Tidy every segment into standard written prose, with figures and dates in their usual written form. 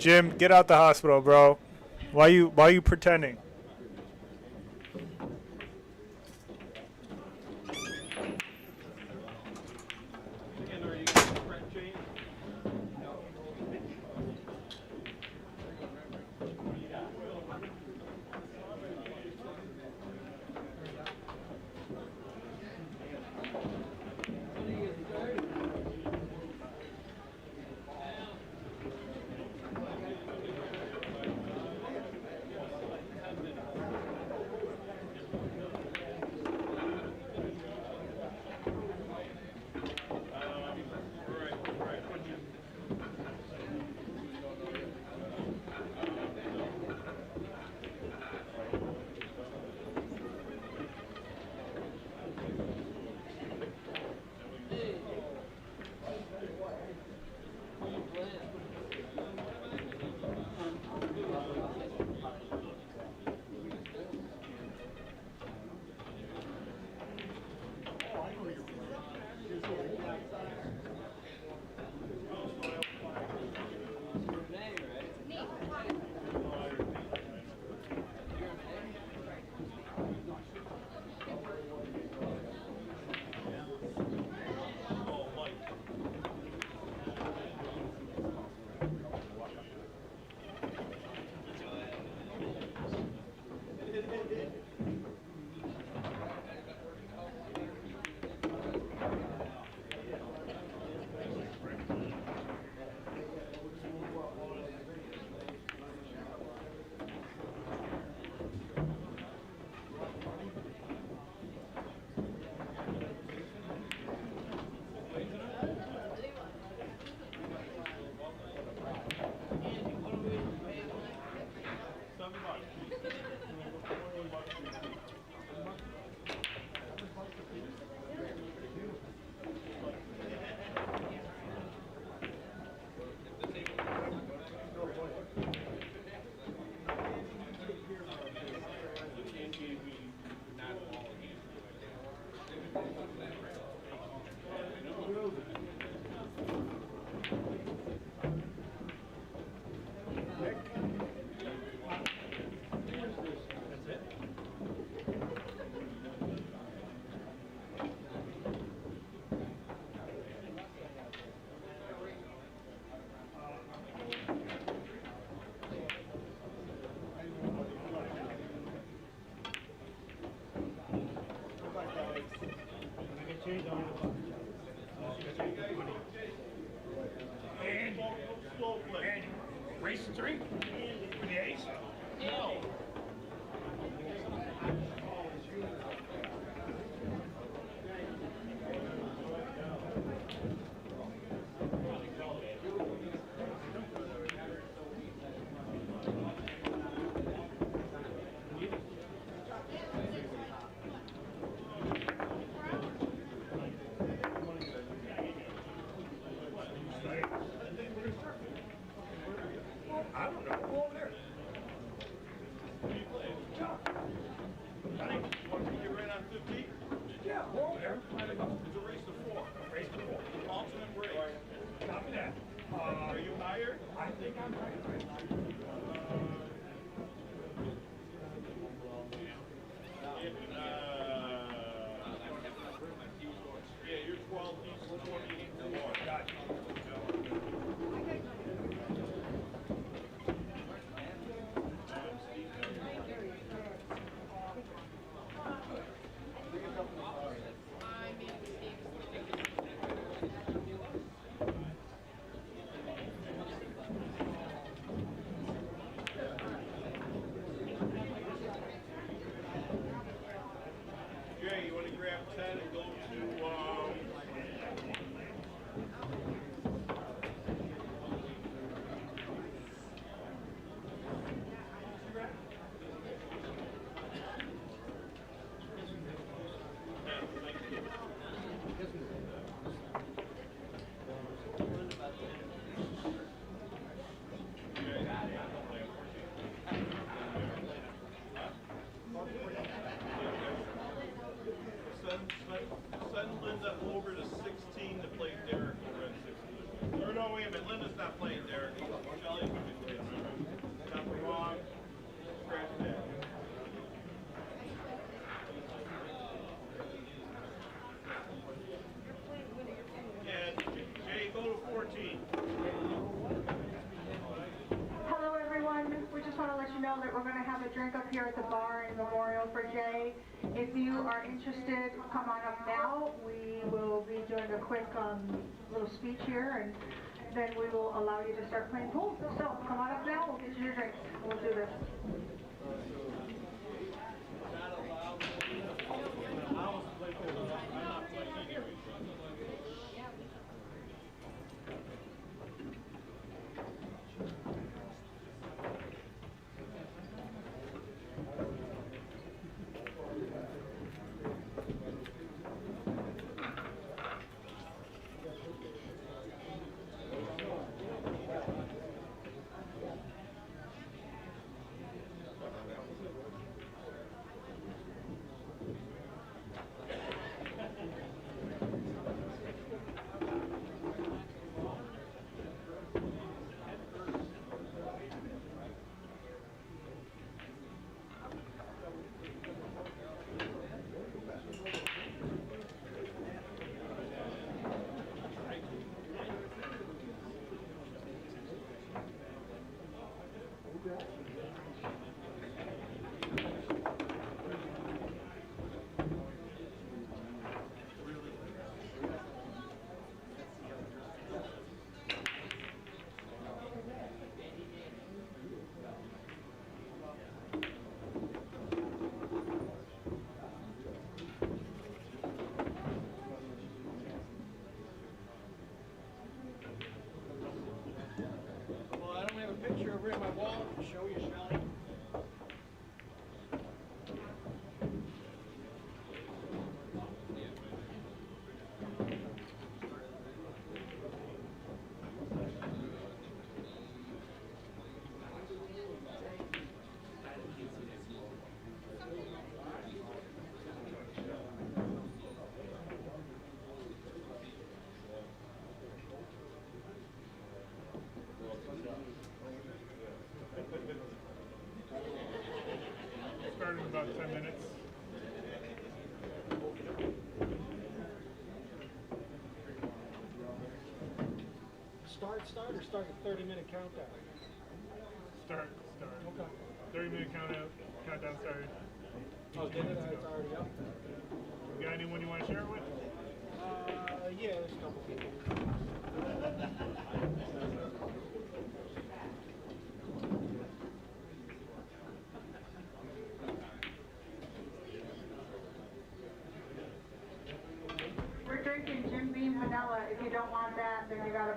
Jim, get out the hospital, bro. Why you pretending? 3 for the ace. I don't know. Go over there. Want to get right on 15? Yeah, go over there. It's a race to 4. Race to 4. Alternate break. Copy that. Are you higher? I think I'm right. Yeah, you're 12, he's 24. Got you. Jay, you want to grab 10 and go to send Linda over to 16 to play Derek over at 16. Or no, wait a minute, Linda's not playing Derek. Shelly, got the wrong. Scratch that. And Jay, go to 14. Hello everyone, we just want to let you know that we're going to have a drink up here at the bar in memorial for Jay. If you are interested, come on up now. We will be doing a quick little speech here, and then we will allow you to start playing pool. So come on up now, we'll get you your drinks. We'll do this. Picture over in my wall to show you, Shelly. Start in about 10 minutes. Start or start a 30-minute countdown? Start. Okay. 30-minute countdown started. Oh, did it? It's already up. You got anyone you want to share it with? Yeah, there's a couple people.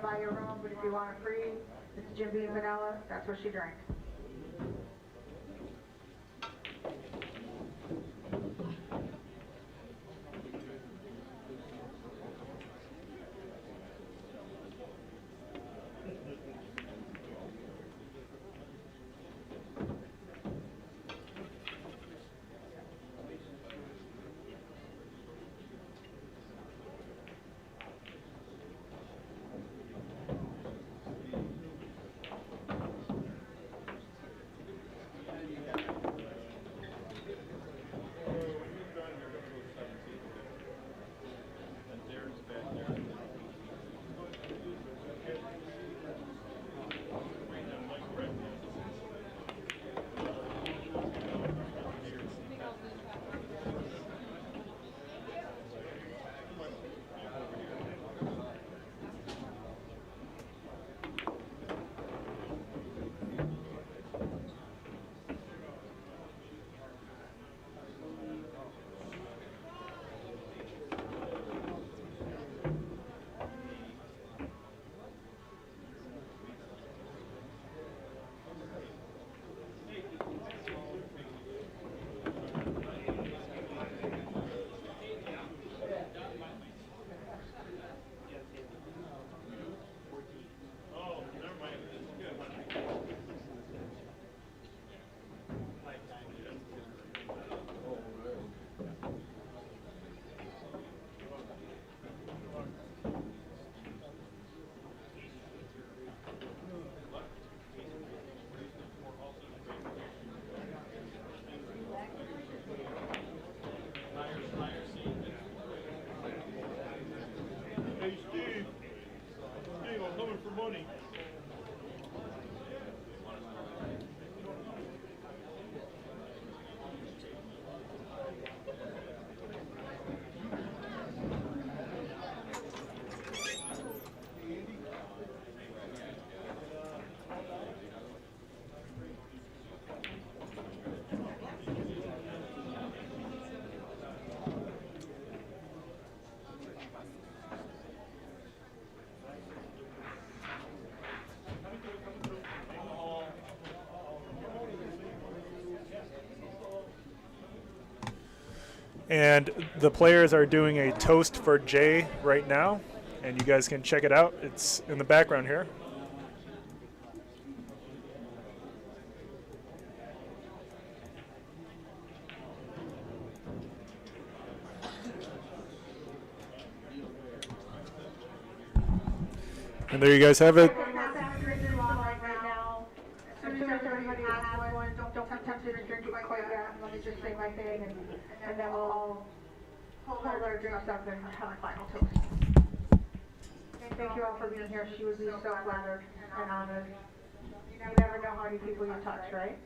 buy your own, but if you want it free, it's Jim Beam vanilla. That's what she drank. Hey, Steve. Steve, I'm coming for money. And the players are doing a toast for Jay right now, and you guys can check it out. It's in the background here. And there you guys have it. Right now, as soon as everybody has one, don't be tempted to drink it quite yet. Let me just say my thing, and then we'll all hold our drinks up and have a final toast. Thank you all for being here. She would be so flattered and honored. You never know how many people you touch, right?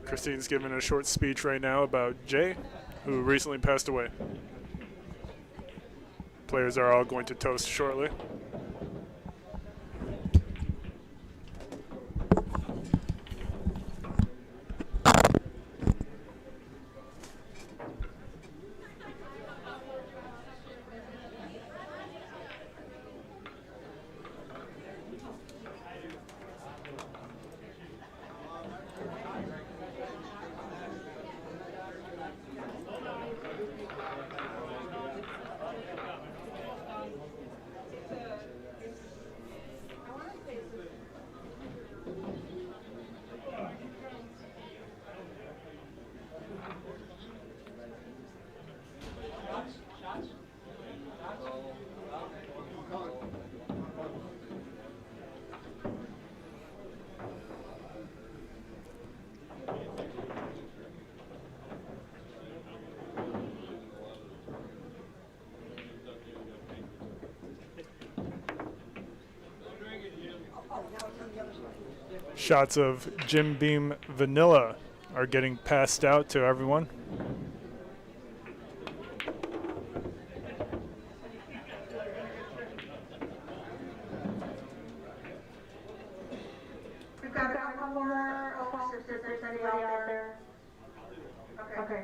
Christine's giving a short speech right now about Jay, who recently passed away. Players are all going to toast shortly. Shots of Jim Beam Vanilla are getting passed out to everyone. We've got a couple more folks if there's anybody out there. Okay.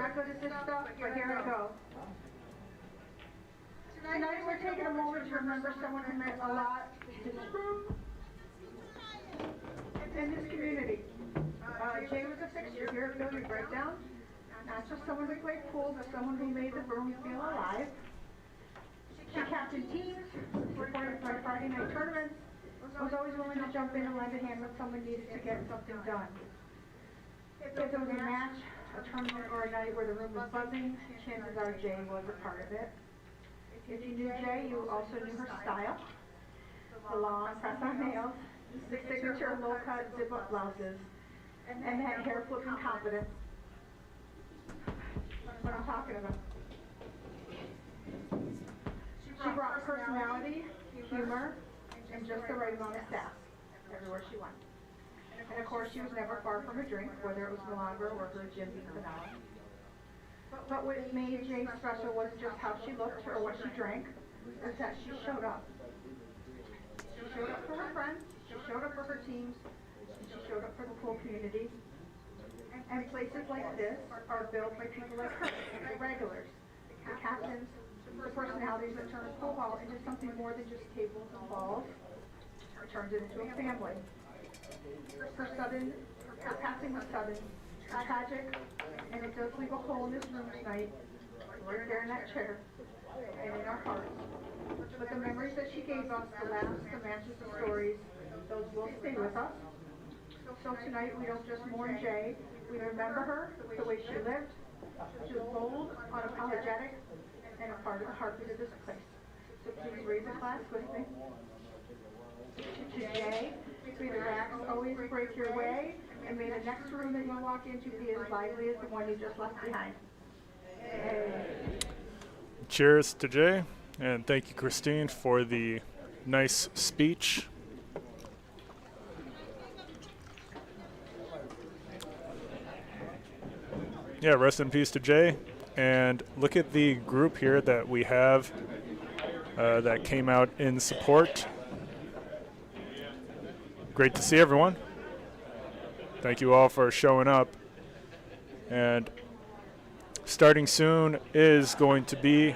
not good at this stuff, but here I go. Tonight we're taking a moment to remember someone who meant a lot to this group and this community. Jay was a fixture here at Billiard Breakdown. Not just someone who played pool, but someone who made the room feel alive. She captained teams, supported by Friday night tournaments, was always willing to jump in and lend a hand when someone needed to get something done. If there was a match, a tournament, or a night where the room was buzzing, chances are Jay was a part of it. If you knew Jay, you also knew her style. The long press-on nails, the signature low-cut zip-up blouses, and that hair-flipping confidence. What I'm talking about. She brought personality, humor, and just the right amount of sass everywhere she went. And of course, she was never far from a drink, whether it was Milagro or her Jim Beam vanilla. But what made Jay special wasn't just how she looked or what she drank, it was that she showed up. She showed up for her friends, she showed up for her teams, and she showed up for the pool community. And places like this are built by people like her, the regulars, the captains, the personalities that turn a pool hall into something more than just tables and balls. It turns it into a family. Her passing was sudden, tragic, and it does leave a hole in this room tonight, right there in that chair, and in our hearts. But the memories that she gave us, the laughs, the matches, the stories, those will stay with us. So tonight we don't just mourn Jay, we remember her, the way she lived. She was bold, unapologetic, and a part of the heartbeat of this place. So please raise a glass with me. To Jay, may the racks always break your way, and may the next room that you walk into be as lively as the one you just left behind. Hey. Cheers to Jay, and thank you, Christine, for the nice speech. Yeah, rest in peace to Jay. And look at the group here that we have that came out in support. Great to see everyone. Thank you all for showing up. And starting soon is going to be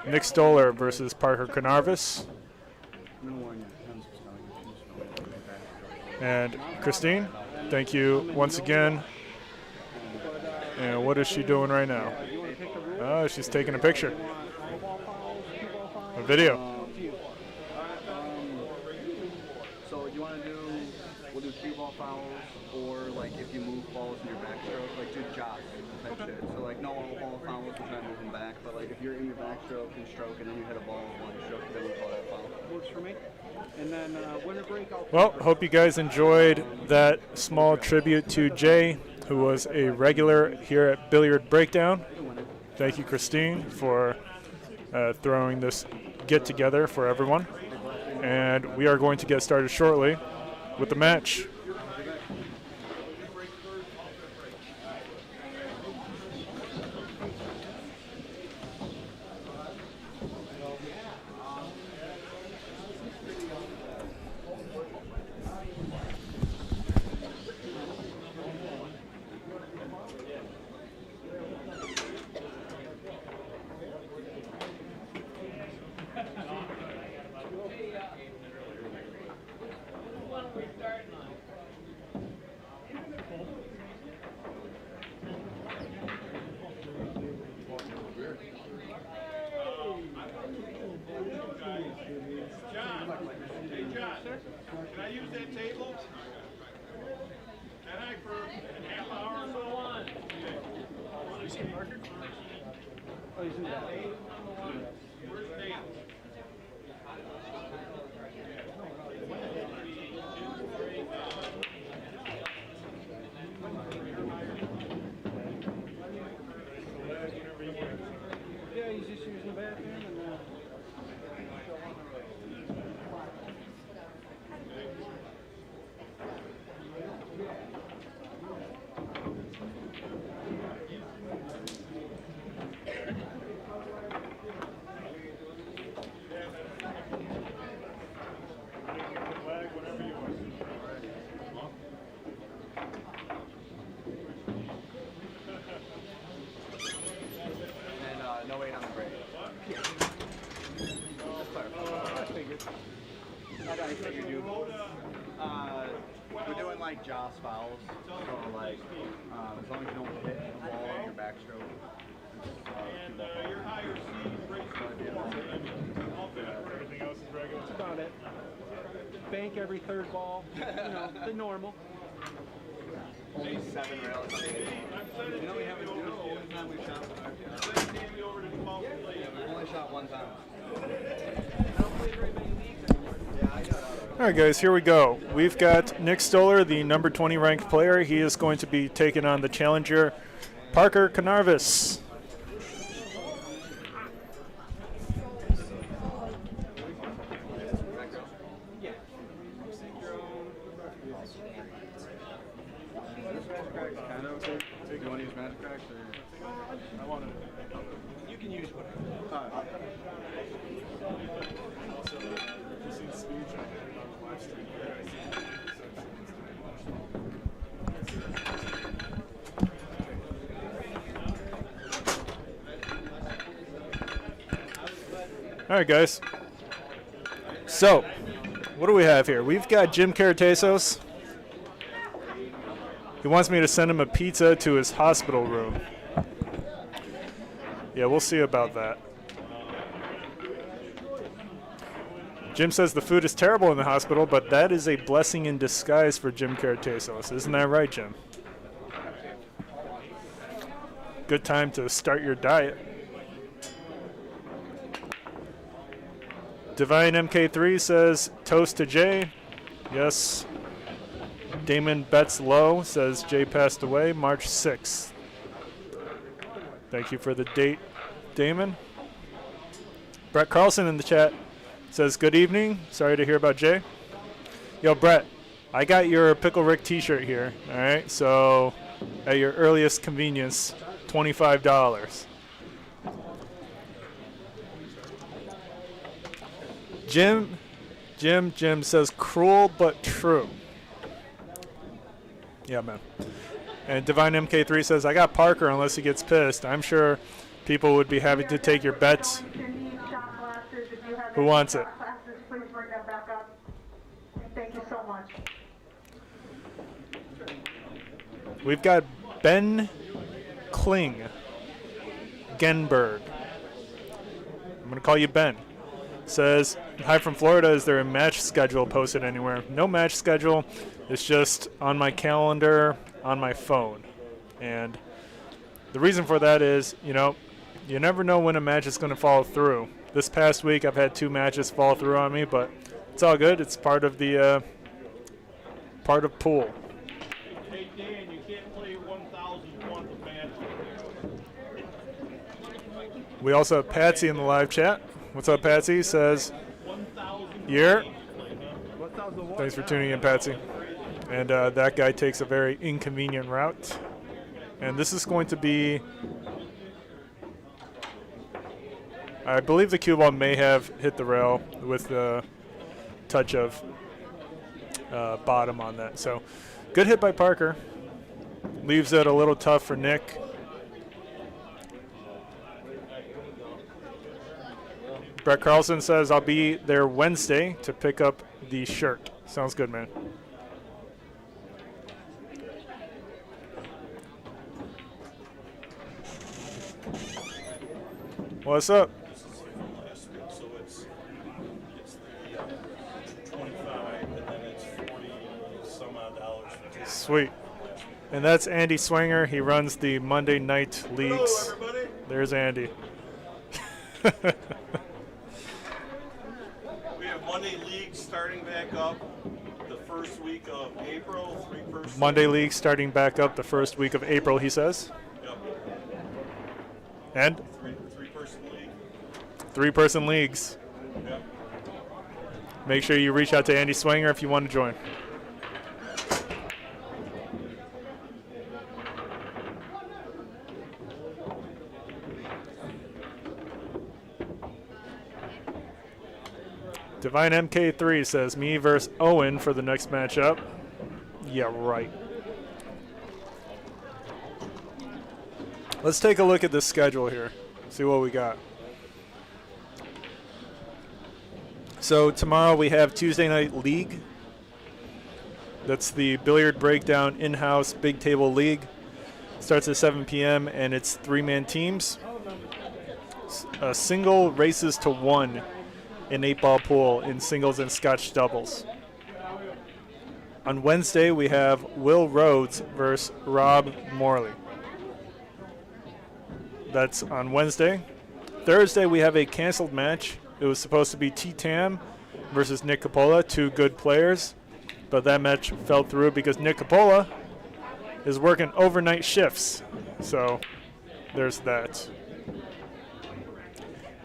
Nick Stoller versus Parker Canarvis. And Christine, thank you once again. And what is she doing right now? Oh, she's taking a picture. A video. So you want to do, we'll do cue ball fouls, or like if you move balls in your backstroke, like do jogs type shit. So like no all ball fouls, we'll try to move them back, but like if you're in your backstroke and stroke and then you hit a ball while you stroke, then we call that foul. Works for me. And then winter break, Well, hope you guys enjoyed that small tribute to Jay, who was a regular here at Billiard Breakdown. Thank you, Christine, for throwing this get-together for everyone. And we are going to get started shortly with the match. Can I use that table? Can I for a half hour or so? You see Parker? Oh, he's in that. Where's Dave? yeah, he's just using the bathroom and Joss fouls. So like, as long as you don't hit the ball in your backstroke. And your higher seed race Everything else is regular. That's about it. Bank every third ball, you know, the normal. Only 7 rails. You know we haven't done the only time we shot. We've only shot 1 time. All right, guys, here we go. We've got Nick Stoller, the number 20 ranked player. He is going to be taking on the challenger, Parker Canarvis. Do you want to use magic cracks or? I want to. You can use whatever. Also, if you've seen speech, I did it on the live stream here. All right, guys. So, what do we have here? We've got Jim Caratasos. He wants me to send him a pizza to his hospital room. Yeah, we'll see about that. Jim says the food is terrible in the hospital, but that is a blessing in disguise for Jim Caratasos. Isn't that right, Jim? Good time to start your diet. Divine MK3 says toast to Jay. Yes. Damon bets low, says Jay passed away March 6th. Thank you for the date, Damon. Brett Carlson in the chat says good evening. Sorry to hear about Jay. Yo, Brett, I got your Pickle Rick t-shirt here. All right, so at your earliest convenience, $25. Jim says cruel but true. Yeah, man. And Divine MK3 says, I got Parker unless he gets pissed. I'm sure people would be happy to take your bets. Who wants it? Please bring them back up. Thank you so much. We've got Ben Kling Genberg. I'm going to call you Ben. Says, hi from Florida. Is there a match schedule posted anywhere? No match schedule. It's just on my calendar on my phone. And the reason for that is, you know, you never know when a match is going to follow through. This past week I've had 2 matches fall through on me, but it's all good. It's part of the part of pool. Hey, Dan, you can't play 1,001 match. We also have Patsy in the live chat. What's up, Patsy? Says, yeah. Thanks for tuning in, Patsy. And that guy takes a very inconvenient route. And this is going to be, I believe the cue ball may have hit the rail with the touch of bottom on that. So good hit by Parker. Leaves it a little tough for Nick. Brett Carlson says, I'll be there Wednesday to pick up the shirt. Sounds good, man. What's up? This is like last week, so it's the 25 and then it's 40 some odd dollars for two. Sweet. And that's Andy Swinger. He runs the Monday night leagues. Hello, everybody. There's Andy. We have Monday League starting back up the first week of April. 3-person. Monday league starting back up the first week of April, he says. Yep. And Three-person league. 3-person leagues. Yep. Make sure you reach out to Andy Swinger if you want to join. Divine MK3 says, me versus Owen for the next matchup. Yeah, right. Let's take a look at the schedule here. See what we got. So tomorrow we have Tuesday Night League. That's the Billiard Breakdown in-house Big Table League. Starts at 7 p.m. and it's 3-man teams. Single races to 1 in 8-ball pool in singles and Scotch doubles. On Wednesday, we have Will Rhodes versus Rob Morley. That's on Wednesday. Thursday, we have a canceled match. It was supposed to be T-Tam versus Nick Coppola, 2 good players. But that match fell through because Nick Coppola is working overnight shifts. So there's that.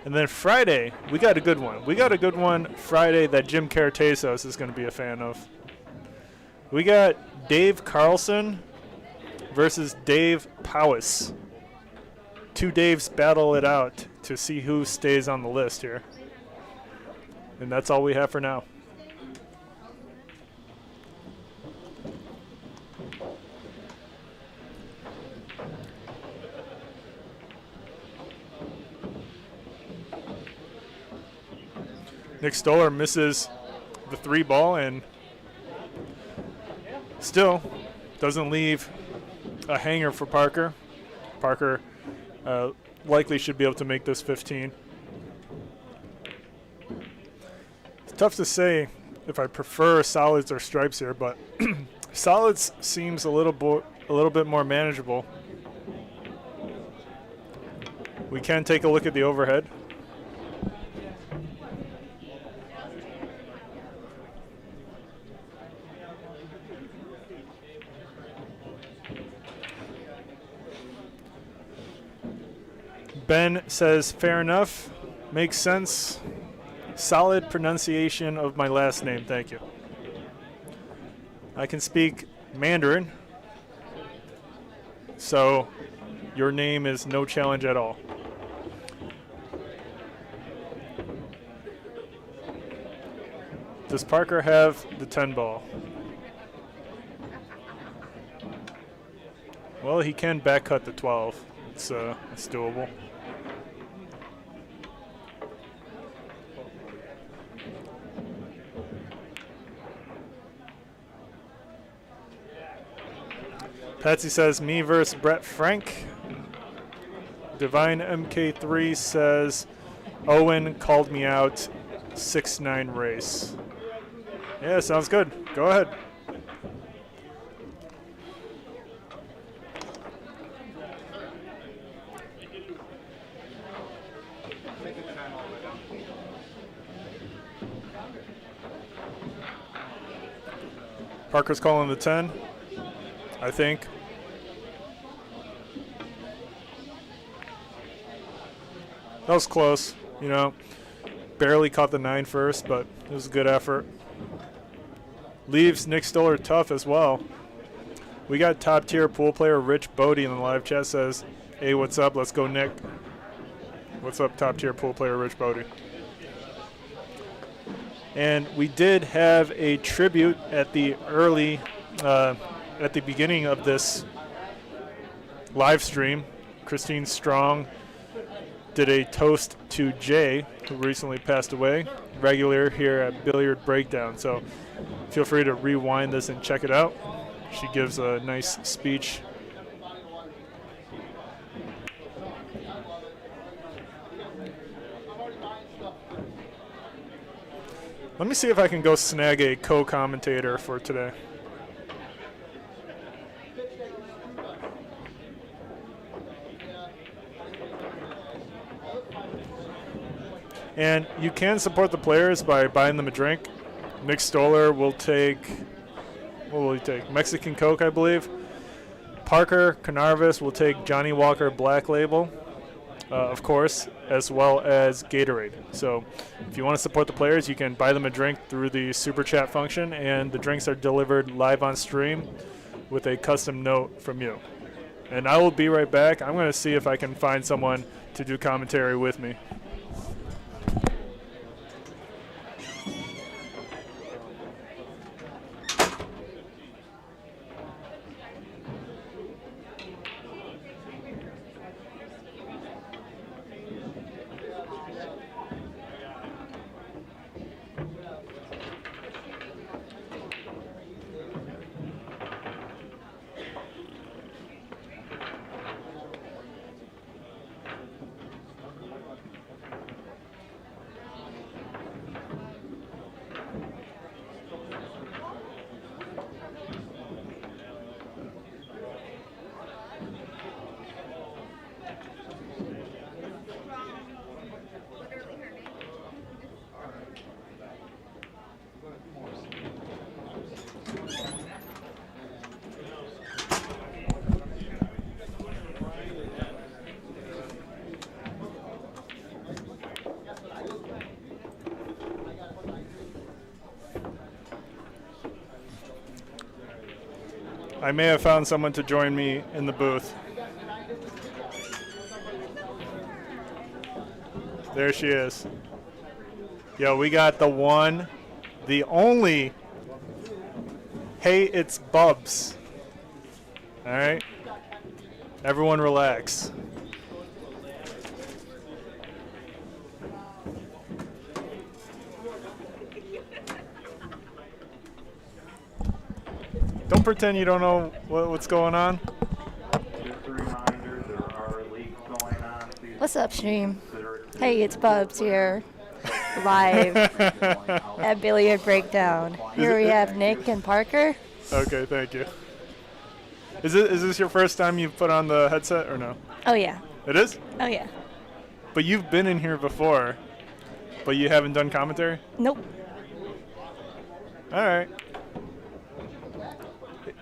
And then Friday, we got a good one. We got a good one Friday that Jim Cartesos is going to be a fan of. We got Dave Carlson versus Dave Powis. 2 Daves battle it out to see who stays on the list here. And that's all we have for now. Nick Stoller misses the 3 ball and still doesn't leave a hanger for Parker. Parker likely should be able to make this 15. It's tough to say if I prefer solids or stripes here, but solids seems a little bit more manageable. We can take a look at the overhead. Ben says, fair enough. Makes sense. Solid pronunciation of my last name. Thank you. I can speak Mandarin, so your name is no challenge at all. Does Parker have the 10 ball? Well, he can back cut the 12. It's doable. Patsy says, me versus Brett Frank. Divine MK3 says, Owen called me out, 6-9 race. Yeah, sounds good. Go ahead. Parker's calling the 10, I think. That was close, you know. Barely caught the 9 first, but it was a good effort. Leaves Nick Stoller tough as well. We got top tier pool player Rich Bodie in the live chat, says, hey, what's up? Let's go, Nick. What's up, top tier pool player Rich Bodie? And we did have a tribute at the at the beginning of this live stream. Christine Strong did a toast to Jay, who recently passed away, regular here at Billiard Breakdown. So feel free to rewind this and check it out. She gives a nice speech. Let me see if I can go snag a co-commentator for today. And you can support the players by buying them a drink. Nick Stoller will take, what will he take? Mexican Coke, I believe. Parker Canarvis will take Johnny Walker Black Label, of course, as well as Gatorade. So if you want to support the players, you can buy them a drink through the Super Chat function, and the drinks are delivered live on stream with a custom note from you. And I will be right back. I'm going to see if I can find someone to do commentary with me. I may have found someone to join me in the booth. There she is. Yo, we got the one, the only. Hey, it's Bubs. All right? Everyone relax. Don't pretend you don't know what's going on. Just a reminder, there are leaks going on. Please What's up, stream? consider it Hey, it's Bubs here, live at Billiard Breakdown. Here we have Nick and Parker. Okay, thank you. Is this your first time you've put on the headset or no? Oh yeah, It is? oh yeah. But you've been in here before, but you haven't done commentary? Nope. All right.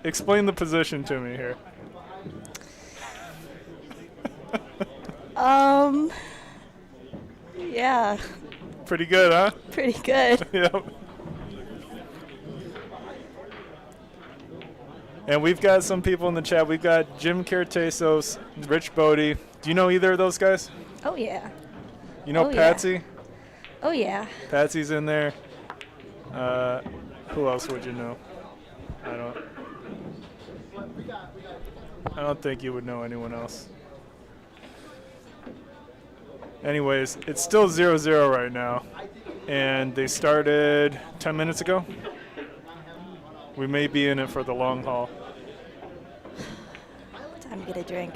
Explain the position to me here. Yeah, Pretty good, huh? pretty good. Yep. And we've got some people in the chat. We've got Jim Cartesos, Rich Bodie. Do you know either of those guys? Oh yeah, You know Oh, yeah. Patsy? oh yeah. Patsy's in there. Who else would you know? I don't think you would know anyone else. Anyways, it's still 0-0 right now. And they started 10 minutes ago. We may be in it for the long haul. Time to get a drink.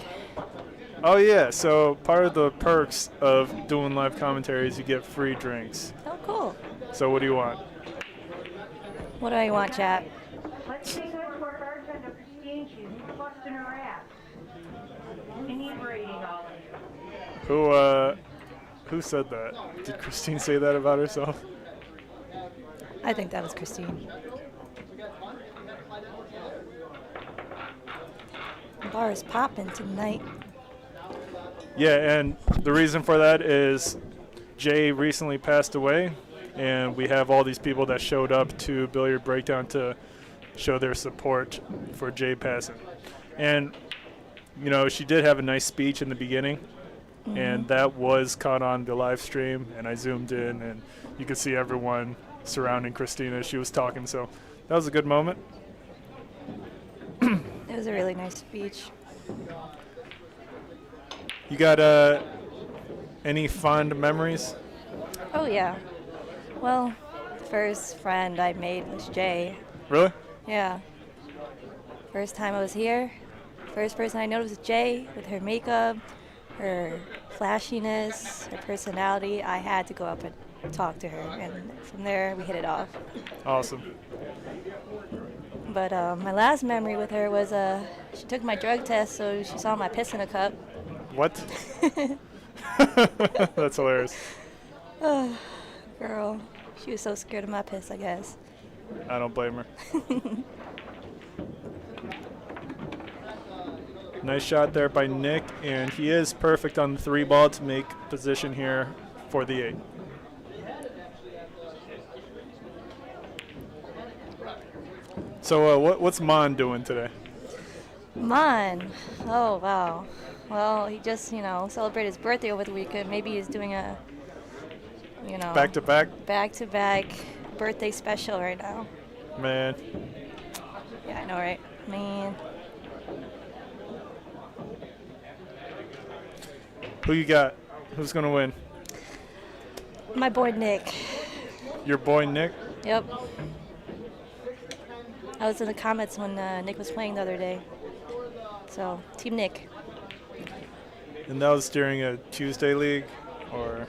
Oh yeah, so part of the perks of doing live commentary is you get free drinks. Oh cool. So what do you want? What do I want, chat? Let's say good to our bartender, Christine. She's busting her ass. Inebriating all of you. Who said that? Did Christine say that about herself? I think that was Christine. The bar is popping tonight. Yeah, and the reason for that is Jay recently passed away, and we have all these people that showed up to Billiard Breakdown to show their support for Jay passing. And, you know, she did have a nice speech in the beginning, and that was caught on the live stream, and I zoomed in, and you could see everyone surrounding Christina as she was talking, so that was a good moment. It was a really nice speech. You got any fond memories? Oh yeah. Well, first friend I made was Jay. Really? Yeah. First time I was here, first person I noticed was Jay with her makeup, her flashiness, her personality. I had to go up and talk to her, and from there we hit it off. Awesome. But my last memory with her was she took my drug test, so she saw my piss in a cup. What? That's hilarious. Girl, she was so scared of my piss, I guess. I don't blame her. Nice shot there by Nick, and he is perfect on the 3-ball to make position here for the 8. So what's Mon doing today? Mon. Oh, wow. Well, he just, celebrated his birthday over the weekend. Maybe he's doing a, Back-to-back? back-to-back birthday special right now. Man. Yeah, I know, right? Man. Who you got? Who's going to win? My boy Nick. Your boy Nick? Yep. I was in the comments when Nick was playing the other day. So, Team Nick. And that was during a Tuesday league? Or,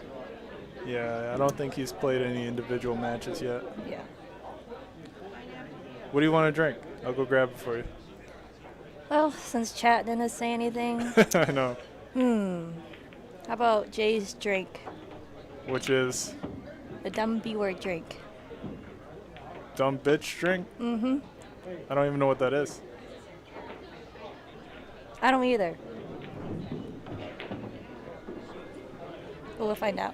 yeah, I don't think he's played any individual matches yet. Yeah. What do you want to drink? I'll go grab it for you. Well, since chat didn't say anything, I know. how about Jay's drink? Which is The dumb B-word drink. dumb bitch drink? Mm-hmm. I don't even know what that is. I don't either. But we'll find out.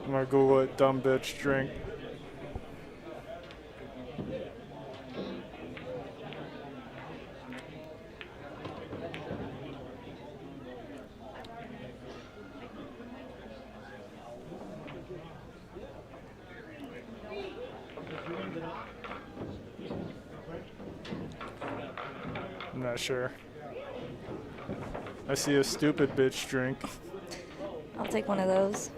I'm going to Google it, dumb bitch drink. not sure. I see a stupid bitch drink. I'll take one of those.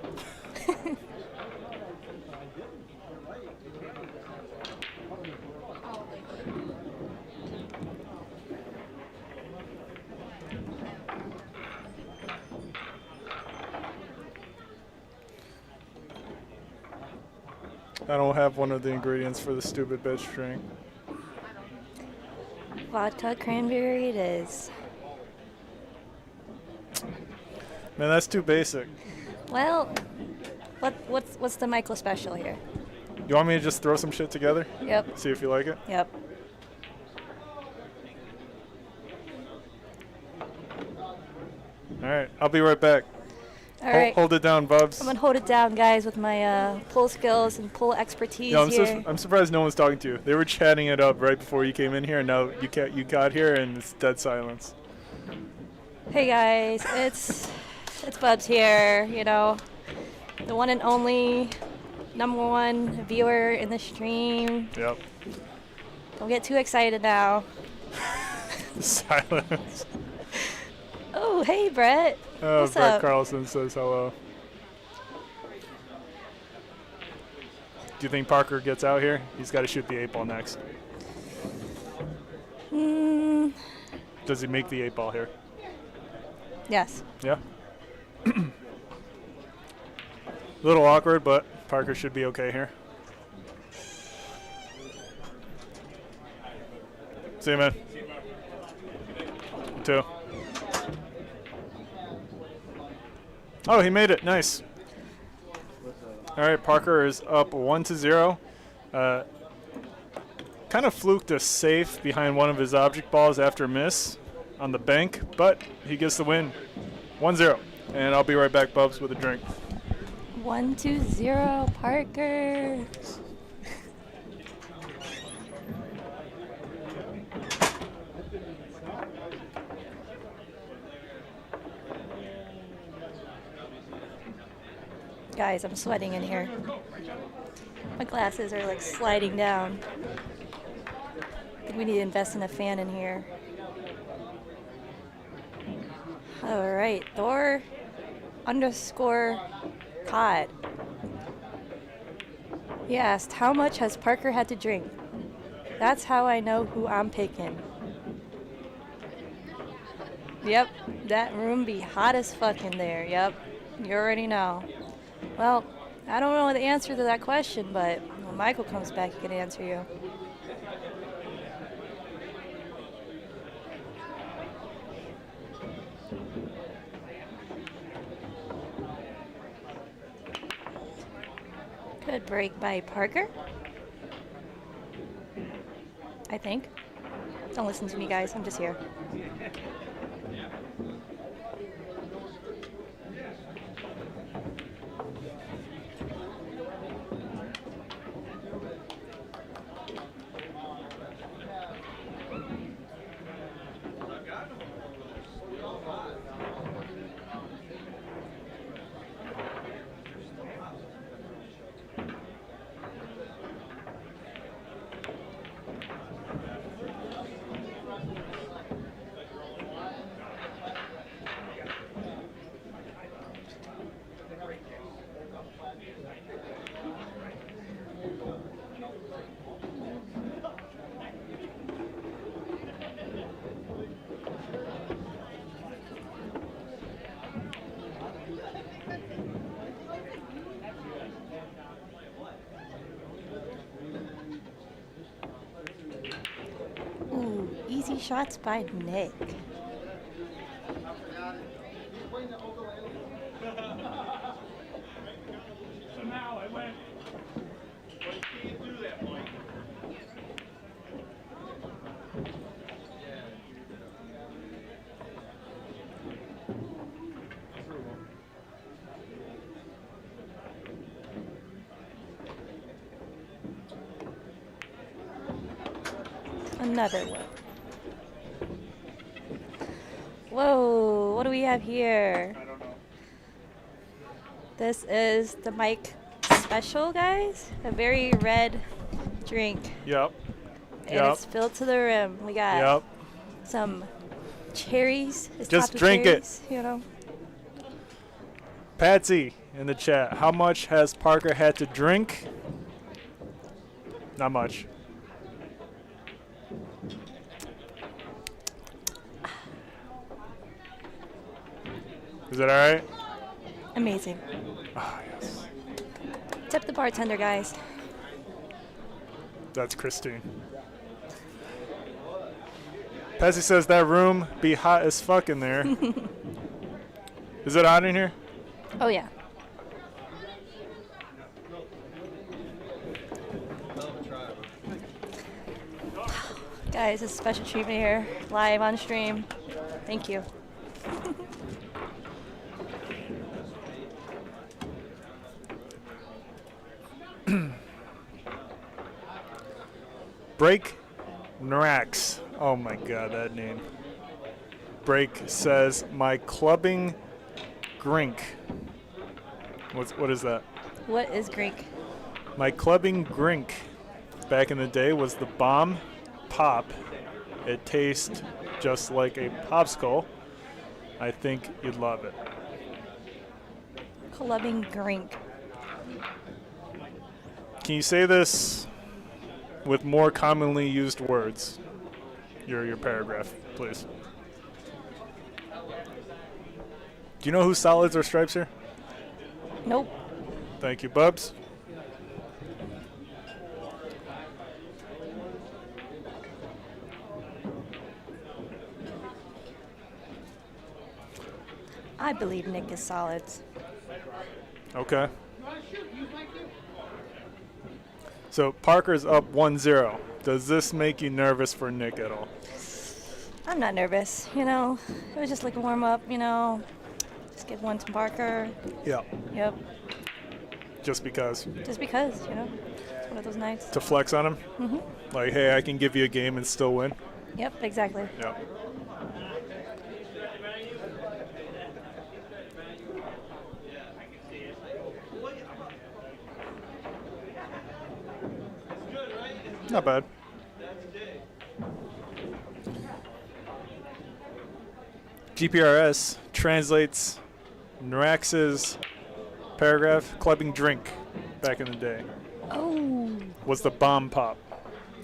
I don't have one of the ingredients for the stupid bitch drink. Vodka cranberry it is. Man, that's too basic. Well, what's the Michael special here? You want me to just throw some shit together? Yep. See if you like it? Yep. All right, I'll be right back. All right. Hold it down, Bubs. I'm gonna hold it down, guys, with my pull skills and pull expertise here. I'm surprised no one's talking to you. They were chatting it up right before you came in here, and now you got here, and it's dead silence. Hey guys, it's Bubs here. You know, the one and only #1 viewer in the stream. Yep. Don't get too excited now. Silence. Oh, hey Brett. What's Brett up? Carlson says hello. Do you think Parker gets out here? He's got to shoot the 8-ball next. Does he make the 8-ball here? Yes. Yeah. A little awkward, but Parker should be okay here. See you, man. You too. Oh, he made it. Nice. All right, Parker is up 1-0. Kind of fluked a safe behind one of his object balls after a miss on the bank, but he gets the win. 1-0. And I'll be right back, Bubs, with a drink. 1-0, Parker. Guys, I'm sweating in here. My glasses are like sliding down. I think we need to invest in a fan in here. All right, Thor_Cod. He asked, how much has Parker had to drink? That's how I know who I'm picking. Yep, that room be hot as fuck in there. Yep, you already know. Well, I don't know the answer to that question, but when Michael comes back, he can answer you. Good break by Parker. I think. Don't listen to me, guys. I'm just here. Ooh, easy shots by Nick. So now I went. But you can't do that, Mike. Another one. Whoa, what do we have here? I don't know. This is the Mike special, guys. A very red drink. Yep. And it's filled to the rim. We got Yep. some cherries. His Just topped with drink it. cherries, you know. Patsy in the chat. How much has Parker had to drink? Not much. Is that all right? Amazing. Ah, yes. Tip the bartender, guys. That's Christine. Patsy says that room be hot as fuck in there. Is it hot in here? Oh, yeah. Guys, it's a special treatment here, live on stream. Thank you. Break Nrax. Oh my god, that name. Break says my clubbing grink. What is that? What is Greek? My clubbing grink back in the day was the bomb pop. It tastes just like a popsicle. I think you'd love it. Clubbing Grink. Can you say this with more commonly used words? Your paragraph, please. Do you know who solids or stripes here? Nope. Thank you, Bubs. I believe Nick is solids. Okay. So Parker's up 1-0. Does this make you nervous for Nick at all? I'm not nervous, you know. It was just like a warm up, you know. Just give one to Parker. Yeah. Yep. Just because. Just because, you know. It's one of those nights. To flex on him? Mm-hmm. Like, hey, I can give you a game and still win? Yep, exactly. Yeah. Not bad. GPRS translates Nrax's paragraph, clubbing drink, back in the day. Oh. Was the bomb pop.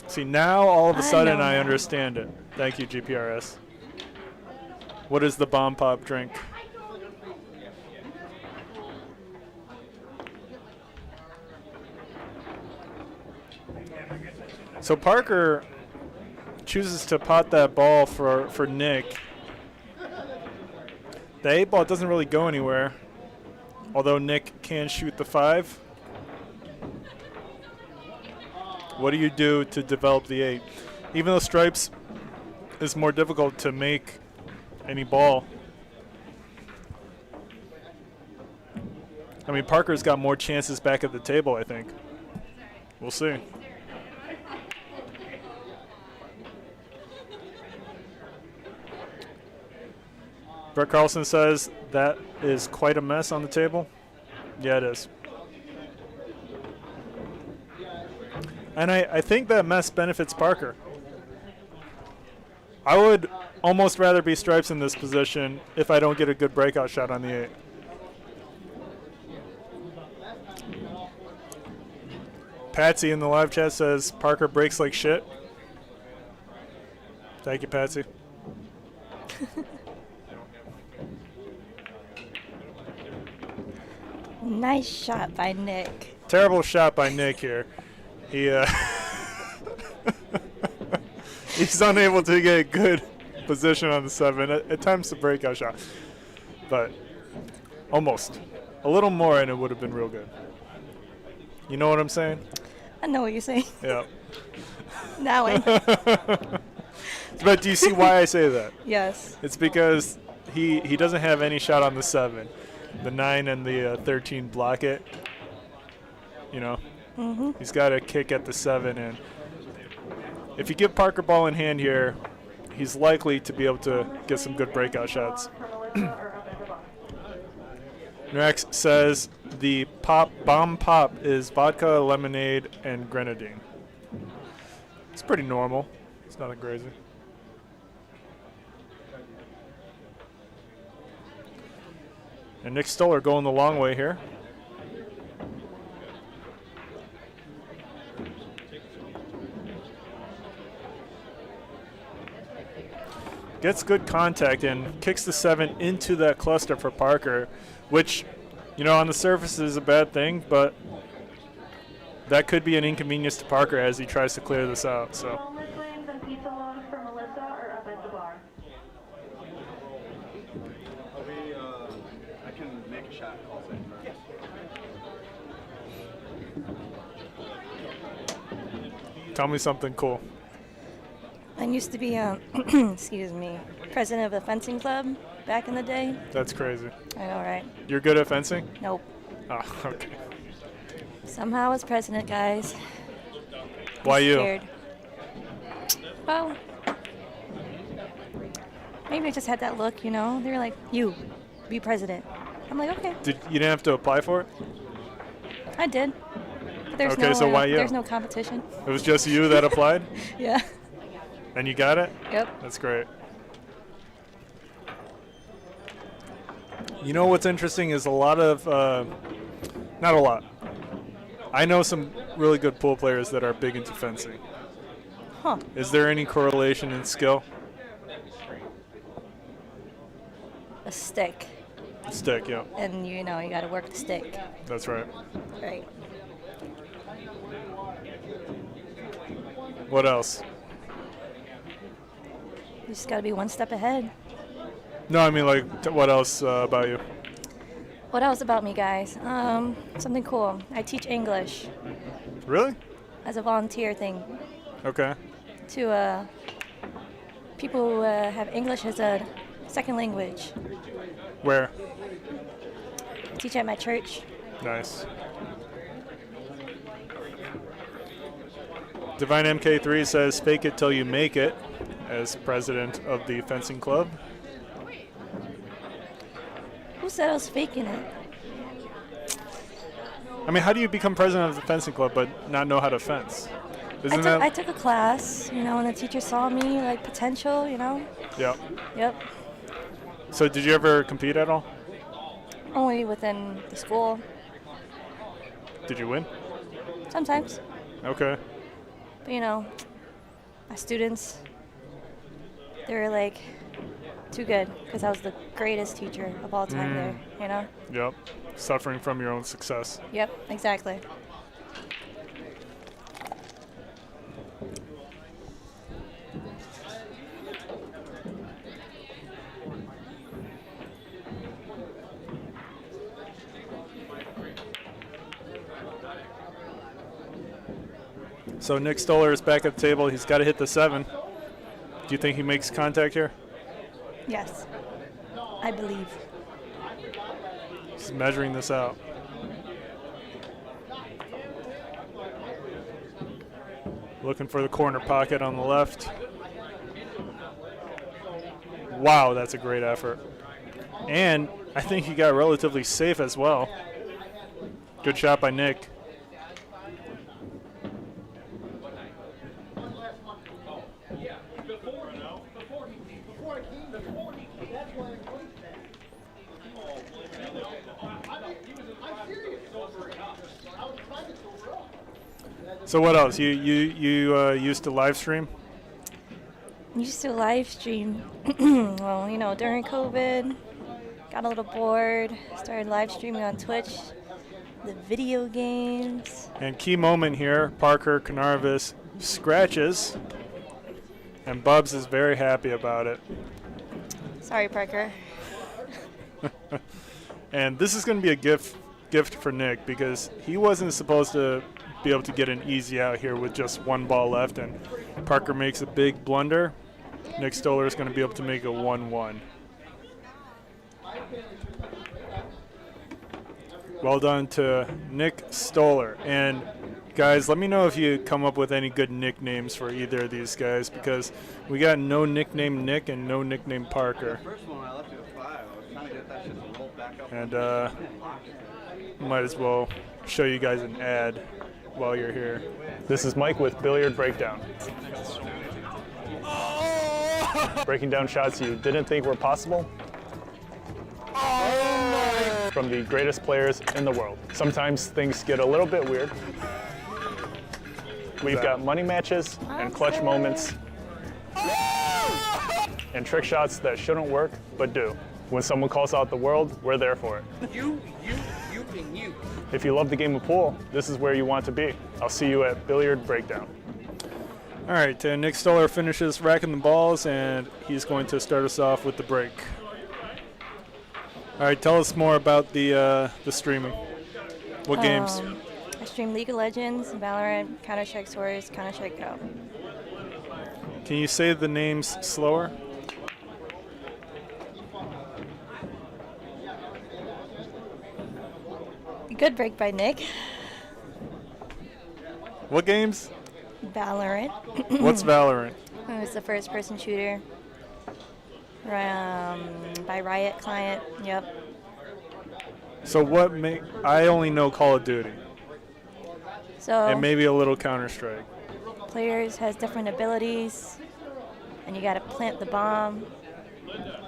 See, now all of a I sudden know I that. understand it. Thank you, GPRS. What is the bomb pop drink? So Parker chooses to pot that ball for Nick. The 8-ball doesn't really go anywhere, although Nick can shoot the 5. What do you do to develop the 8? Even though stripes is more difficult to make any ball. I mean, Parker's got more chances back at the table, I think. We'll see. Brett Carlson says that is quite a mess on the table. Yeah, it is. And I think that mess benefits Parker. I would almost rather be stripes in this position if I don't get a good breakout shot on the 8. Patsy in the live chat says Parker breaks like shit. Thank you, Patsy. Nice shot by Nick. Terrible shot by Nick here. He he's unable to get a good position on the 7. At times the breakout shot, but almost a little more and it would have been real good. You know what I'm saying? I know what you're saying. Yeah. Now I know. But do you see why I say that? Yes. It's because he doesn't have any shot on the 7. The 9 and the 13 block it. You know, he's got a kick at the 7, and if you give Parker ball in hand here, he's likely to be able to get some good breakout shots. Rex says the bomb pop is vodka, lemonade, and grenadine. It's pretty normal. It's nothing crazy. And Nick Stoller going the long way here. Gets good contact and kicks the 7 into that cluster for Parker, which, you know, on the surface is a bad thing, but that could be an inconvenience to Parker as he tries to clear this out. So. Boneless wings and pizza loaves for Melissa are up at the bar. I can make a shot call it. Tell me something cool. I used to be, excuse me, president of a fencing club back in the day. That's crazy. I know, right? You're good at fencing? Nope. Oh, okay. Somehow I was president, guys. Why you? Scared. Well, maybe I just had that look, you know? They were like, you, be president. I'm like, okay. You didn't have to apply for it? I did. But there's Okay, no, so why you? There's no competition. It was just you that applied? Yeah. And you got it? Yep. That's great. You know what's interesting is a lot of, not a lot. I know some really good pool players that are big into fencing. Huh. Is there any correlation in skill? A stick. Stick, yeah. And you know, you got to work the stick. That's right. Right. What else? You just got to be one step ahead. No, I mean, like, what else about you? What else about me, guys? Something cool. I teach English Really? as a volunteer thing Okay. to people who have English as a second language. Where? Teach at my church. Nice. Divine MK3 says, fake it till you make it, as president of the fencing club. Who said I was faking it? I mean, how do you become president of the fencing club but not know how to fence? Isn't I that? took a class, you know, and the teacher saw me like potential, you know. Yeah. Yep. So did you ever compete at all? Only within the school. Did you win? Sometimes. Okay. But you know, my students, they were like too good because I was the greatest teacher of all time there, you know? Yep. Suffering from your own success. Yep, exactly. So Nick Stoller is back at the table. He's got to hit the 7. Do you think he makes contact here? Yes, I believe. He's measuring this out. Looking for the corner pocket on the left. Wow, that's a great effort. And I think he got relatively safe as well. Good shot by Nick. So what else? You used to live stream? Used to live stream. Well, you know, during COVID, got a little bored, started live streaming on Twitch, the video games. And key moment here, Parker Canarvis scratches, and Bubs is very happy about it. Sorry, Parker. And this is going to be a gift for Nick because he wasn't supposed to be able to get an easy out here with just one ball left, and Parker makes a big blunder. Nick Stoller is going to be able to make a 1-1. Well done to Nick Stoller. And guys, let me know if you come up with any good nicknames for either of these guys, because we got no nickname Nick and no nickname Parker. First one I left you at 5. I was trying to get that shit to roll back up. And might as well show you guys an ad while you're here. This is Mike with Billiard Breakdown. Breaking down shots you didn't think were possible. Oh my from the greatest players in the world. Sometimes things get a little bit weird. We've got money matches and clutch moments and trick shots that shouldn't work, but do. When someone calls out the world, we're there for it. You. If you love the game of pool, this is where you want to be. I'll see you at Billiard Breakdown. All right, Nick Stoller finishes racking the balls, and he's going to start us off with the break. All right, tell us more about the streaming. What games? I stream League of Legends, Valorant, Counter-Strike Source, Counter-Strike Go. Can you say the names slower? Good break by Nick. What games? Valorant. What's Valorant? It's the first-person shooter. By Riot Client. Yep. So what I only know Call of Duty. So And maybe a little Counter-Strike. players has different abilities, and you got to plant the bomb.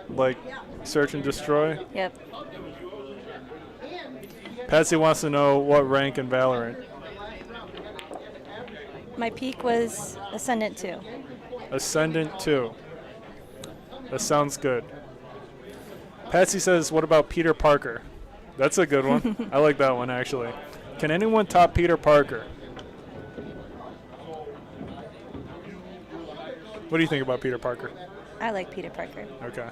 Like search and destroy? Yep. Patsy wants to know what rank in Valorant. My peak was Ascendant 2. Ascendant 2. That sounds good. Patsy says, what about Peter Parker? That's a good one. I like that one, actually. Can anyone top Peter Parker? What do you think about Peter Parker? I like Peter Parker. Okay.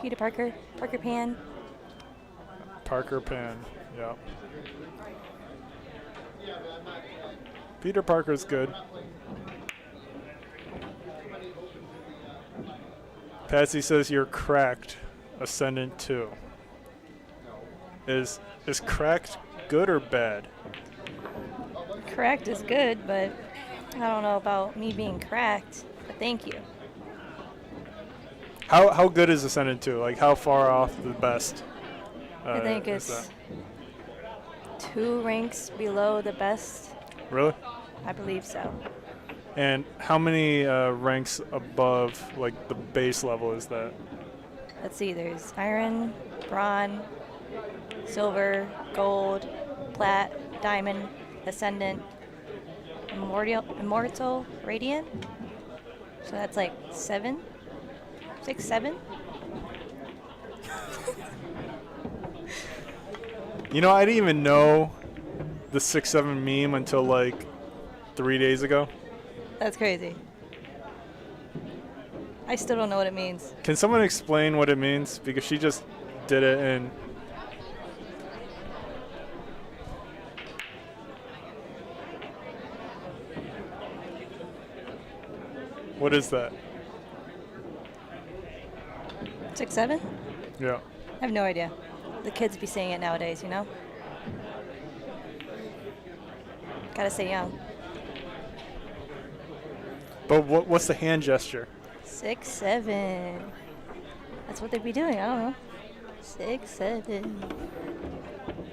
Peter Parker, Parker Pan. Parker Pan. Yeah. Peter Parker's good. Patsy says you're cracked. Ascendant 2. Is cracked good or bad? Cracked is good, but I don't know about me being cracked. But thank you. How good is Ascendant 2? Like how far off the best? I think is it's that? 2 ranks below the best. Really? I believe so. And how many ranks above like the base level is that? Let's see, there's Iron, Bronze, Silver, Gold, Plat, Diamond, Ascendant, Immortal, Radiant. So that's like 7? 6, 7? You know, I didn't even know the 6-7 meme until like 3 days ago. That's crazy. I still don't know what it means. Can someone explain what it means? Because she just did it and... What is that? 6, 7? Yeah. I have no idea. The kids be saying it nowadays, you know? Gotta stay young. But what's the hand gesture? 6, 7. That's what they be doing. I don't know. 6, 7.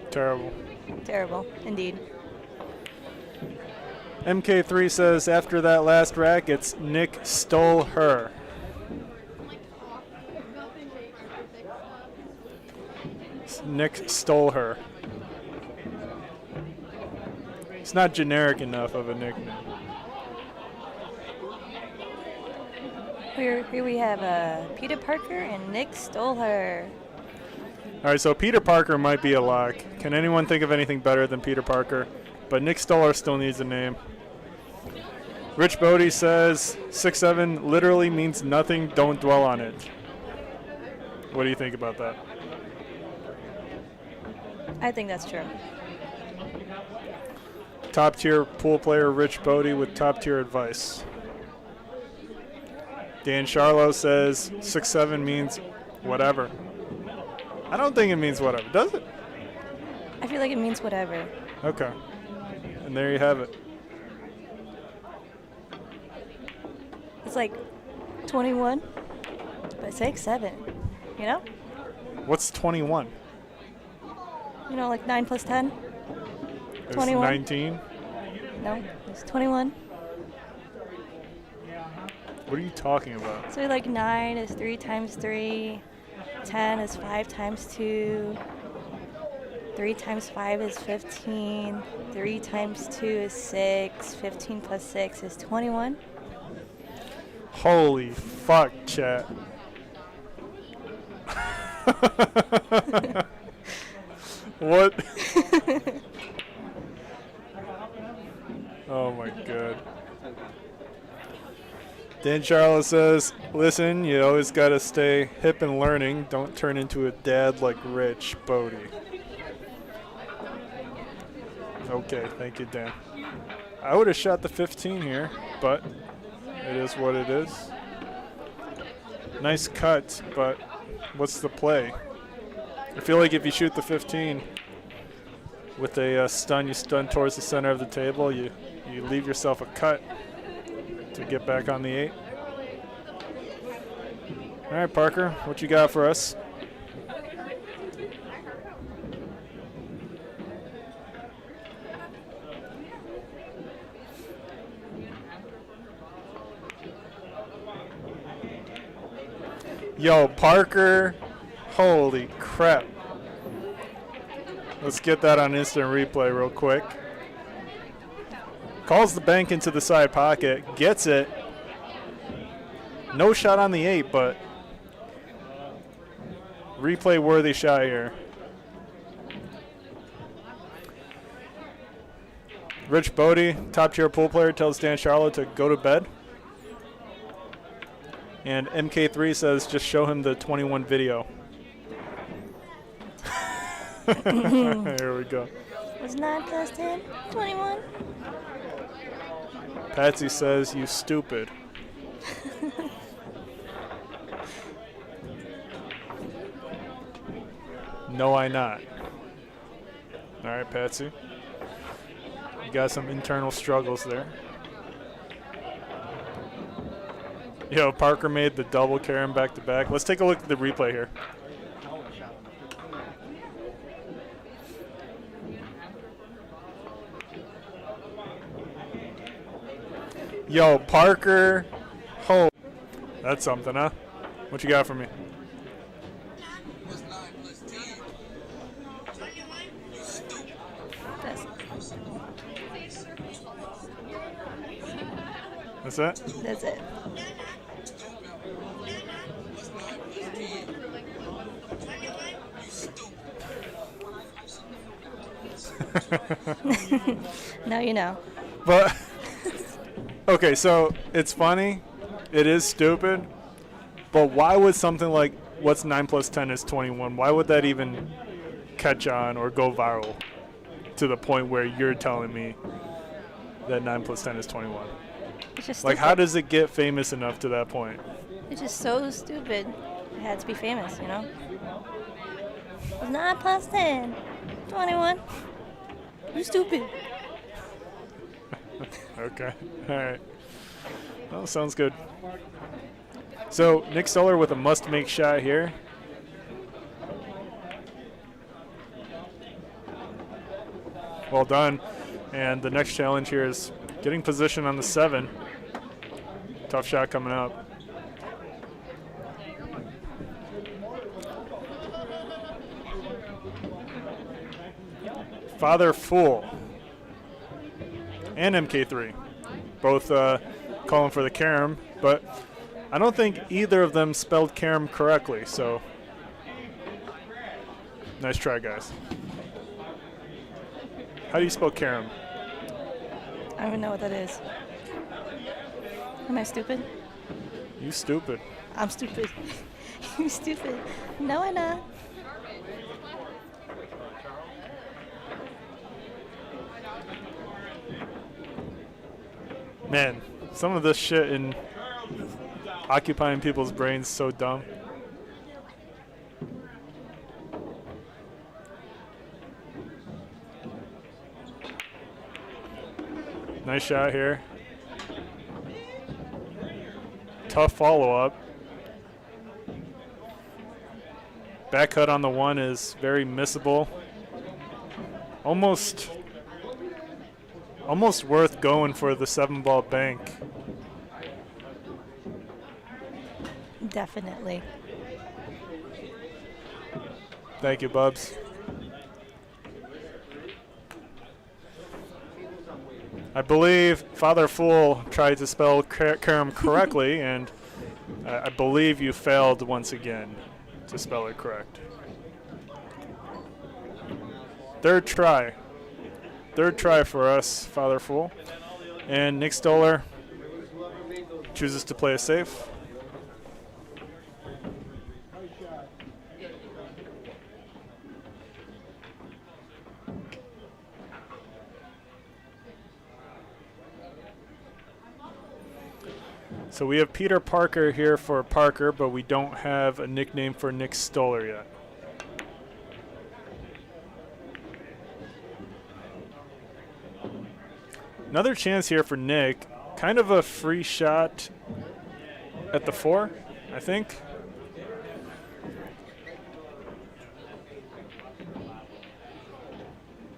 Terrible. Terrible, indeed. MK3 says, after that last rack, it's Nick stole her. Nick stole her. It's not generic enough of a nickname. Here we have Peter Parker and Nick Stoller. All right, so Peter Parker might be a lock. Can anyone think of anything better than Peter Parker? But Nick Stoller still needs a name. Rich Bodie says 6-7 literally means nothing. Don't dwell on it. What do you think about that? I think that's true. Top tier pool player Rich Bodie with top tier advice. Dan Charlo says 6-7 means whatever. I don't think it means whatever, does it? I feel like it means whatever. Okay. And there you have it. It's like 21, but 6, 7. You know? What's 21? You know, like 9 plus 10? It's 21. 19? No, it's 21. What are you talking about? So like 9 is 3 times 3. 10 is 5 times 2. 3 times 5 is 15. 3 times 2 is 6. 15 plus 6 is 21. Holy fuck, chat. What? Oh my god. Dan Charles says, listen, you always gotta stay hip and learning. Don't turn into a dad like Rich Bodie. Okay, thank you, Dan. I would have shot the 15 here, but it is what it is. Nice cut, but what's the play? I feel like if you shoot the 15 with a stun, you stun towards the center of the table, you leave yourself a cut to get back on the 8. All right, Parker, what you got for us? Yo, Parker, holy crap. Let's get that on instant replay real quick. Calls the bank into the side pocket, gets it. No shot on the 8, but replay worthy shot here. Rich Bodie, top tier pool player, tells Dan Charlotte to go to bed. And MK3 says just show him the 21 video. Here we go. Was 9 plus 10? 21. Patsy says, you stupid. No, I not. All right, Patsy. You got some internal struggles there. Yo, Parker made the double Karen back to back. Let's take a look at the replay here. Yo, Parker. Oh, that's something, huh? What you got for me? That's it? That's it. Now you know. But okay, so it's funny. It is stupid. But why would something like what's 9 plus 10 is 21? Why would that even catch on or go viral to the point where you're telling me that 9 plus 10 is 21? It's just like, stupid. how does it get famous enough to that point? It's just so stupid. It had to be famous, you know? 9 plus 10. 21. You stupid. Okay. All right. Well, sounds good. So, Nick Stoller with a must-make shot here. Well done. And the next challenge here is getting position on the 7. Tough shot coming up. Father Fool and MK3 both calling for the carom, but I don't think either of them spelled carom correctly, so nice try, guys. How do you spell carom? I don't even know what that is. Am I stupid? You stupid. I'm stupid. You stupid. No, I'm not. Man, some of this shit in occupying people's brains so dumb. Nice shot here. Tough follow-up. Back cut on the 1 is very missable. Almost worth going for the 7-ball bank. Definitely. Thank you, Bubs. I believe Father Fool tried to spell Karam correctly, and I believe you failed once again to spell it correct. Third try. Third try for us, Father Fool. And Nick Stoller chooses to play it safe. So we have Peter Parker here for Parker, but we don't have a nickname for Nick Stoller yet. Another chance here for Nick. Kind of a free shot at the 4, I think.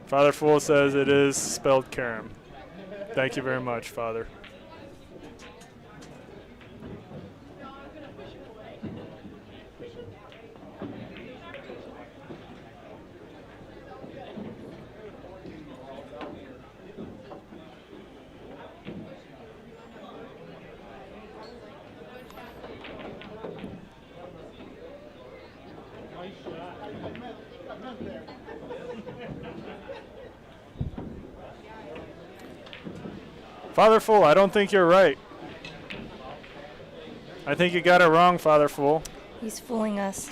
Father Fool says it is spelled Karam. Thank you very much, Father. Father Fool, I don't think you're right. I think you got it wrong, Father Fool. He's fooling us.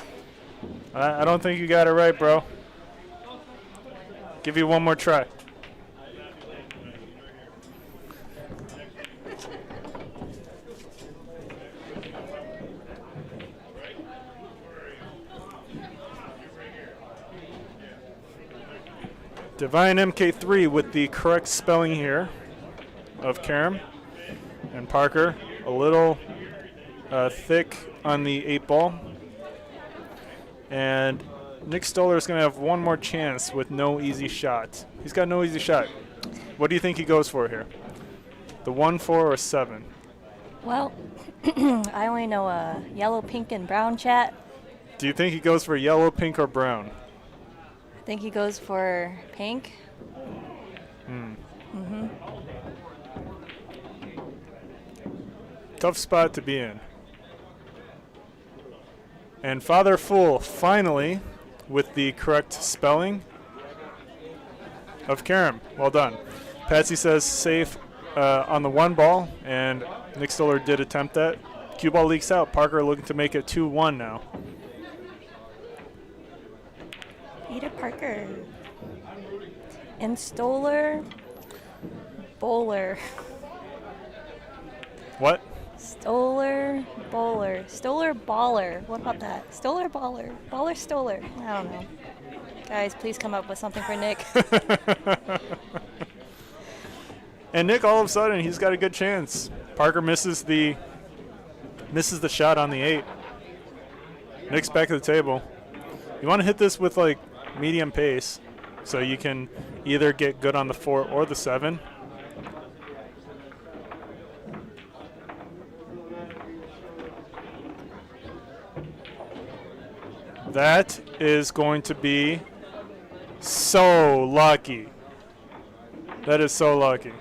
I don't think you got it right, bro. Give you one more try. Divine MK3 with the correct spelling here of Karam. And Parker a little thick on the 8 ball. And Nick Stoller is going to have one more chance with no easy shot. He's got no easy shot. What do you think he goes for here? The 1, 4, or 7? Well, I only know yellow, pink, and brown chat. Do you think he goes for yellow, pink, or brown? I think he goes for pink. Tough spot to be in. And Father Fool finally with the correct spelling of Karam. Well done. Patsy says safe on the 1 ball, and Nick Stoller did attempt that. Cue ball leaks out. Parker looking to make it 2-1 now. Peter Parker. And Stoller. Bowler. What? Stoller, bowler. Stoller, baller. What about that? Stoller, baller. Baller, Stoller. I don't know. Guys, please come up with something for Nick. And Nick, all of a sudden, he's got a good chance. Parker misses the shot on the 8. Nick's back at the table. You want to hit this with like medium pace, so you can either get good on the 4 or the 7. That is going to be so lucky. That is so lucky.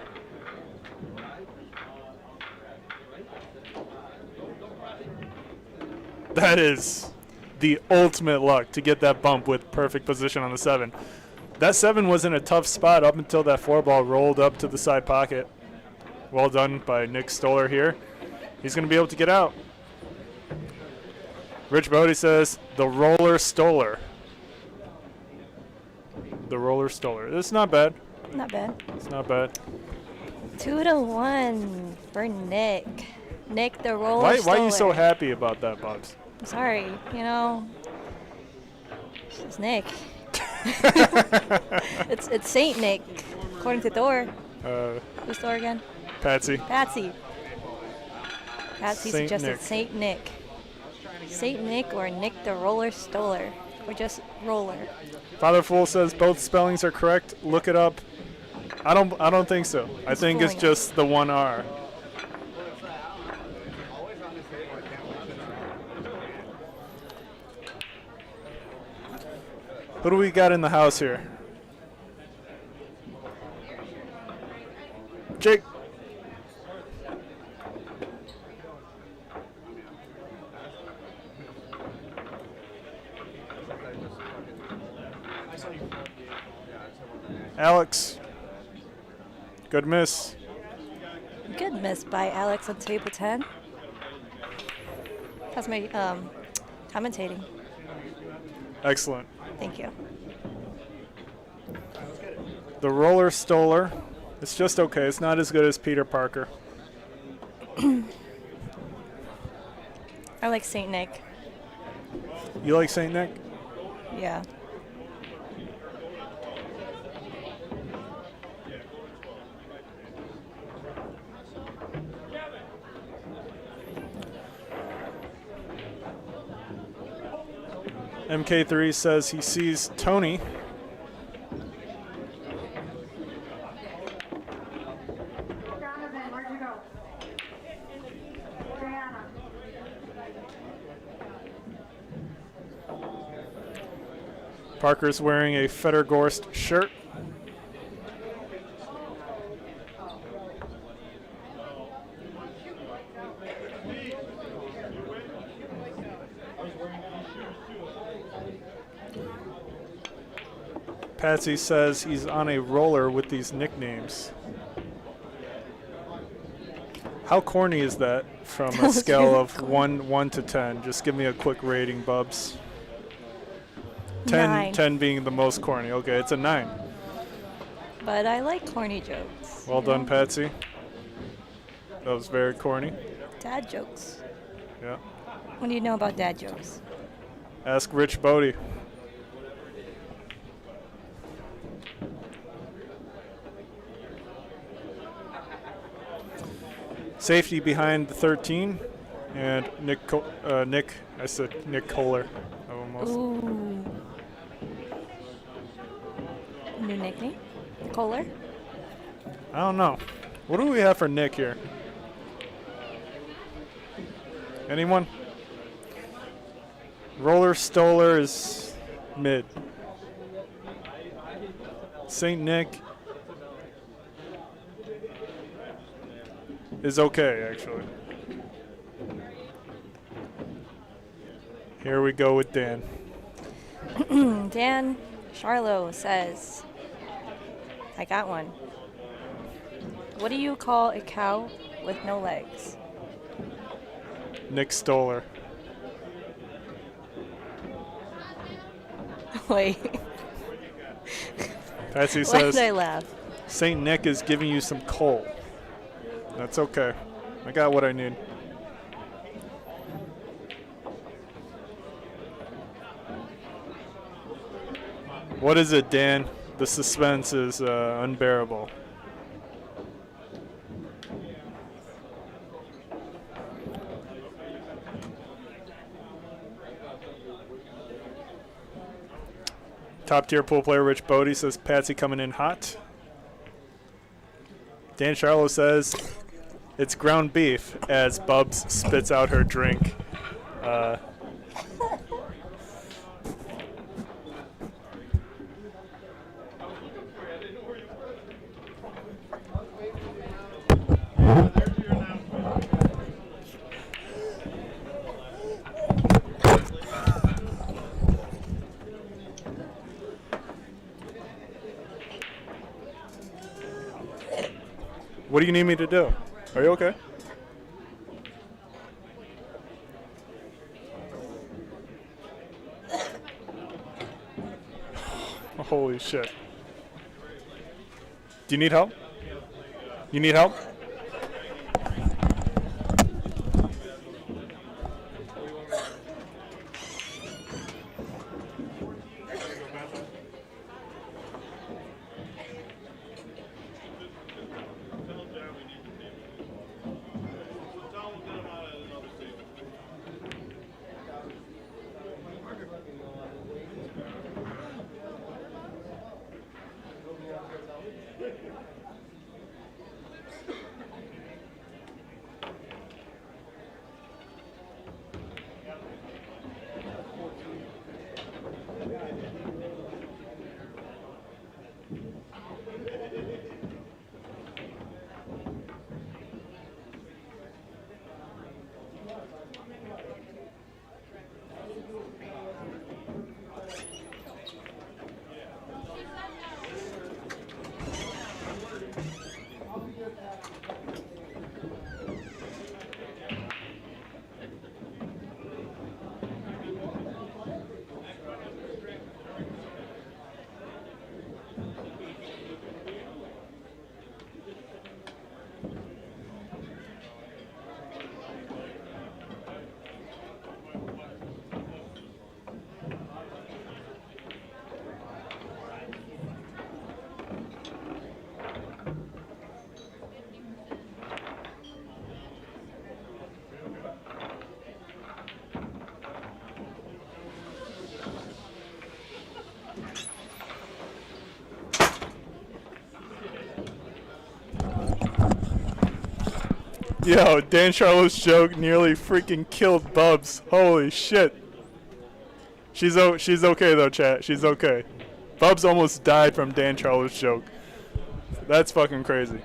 That is the ultimate luck to get that bump with perfect position on the 7. That 7 was in a tough spot up until that 4 ball rolled up to the side pocket. Well done by Nick Stoller here. He's going to be able to get out. Rich Bodie says, the roller Stoller. The roller Stoller. It's not bad. Not bad. It's not bad. 2-1 for Nick. Nick the roller Why are you so Stoller. happy about that, Bobs? I'm sorry, you know. It's Nick. it's Saint Nick, according to Thor. Who's Thor again? Patsy. Patsy. Patsy Saint suggested Nick. Saint Nick. Saint Nick or Nick the roller Stoller. Or just roller. Father Fool says both spellings are correct. Look it up. I don't think so. I think it's fooling just the 1 R. Who do we got in the house here? Jake. Alex. Good miss. Good miss by Alex on table 10. That's my commentating. Excellent. Thank you. The roller Stoller. It's just okay. It's not as good as Peter Parker. I like St. Nick. You like St. Nick? Yeah. MK3 says he sees Tony. Donovan, where'd you go? Diana. Parker's wearing a Fettergorst shirt. Patsy says he's on a roller with these nicknames. How corny is that from a scale of 1 to 10? Just give me a quick rating, Bubs. 9. 10 being the most corny. Okay, it's a 9. But I like corny jokes. Well done, Patsy. That was very corny. Dad jokes. Yeah. What do you know about dad jokes? Ask Rich Bodie. Safety behind the 13, and Nick. I said Nick Kohler. Almost. Ooh. New nickname? Kohler? I don't know. What do we have for Nick here? Anyone? Roller Stoller is mid. St. Nick is okay, actually. Here we go with Dan. Dan Charlo says, I got one. What do you call a cow with no legs? Nick Stoller. Wait. Patsy Why says, did I laugh? St. Nick is giving you some coal. That's okay. I got what I need. What is it, Dan? The suspense is unbearable. Top tier pool player Rich Bodie says Patsy coming in hot. Dan Charlo says it's ground beef as Bubs spits out her drink. What do you need me to do? Are you okay? Holy shit. Do you need help? You need help? Yo, Dan Charlot's joke nearly freaking killed Bubs. Holy shit. She's okay though, chat. She's okay. Bubs almost died from Dan Charlot's joke. That's fucking crazy.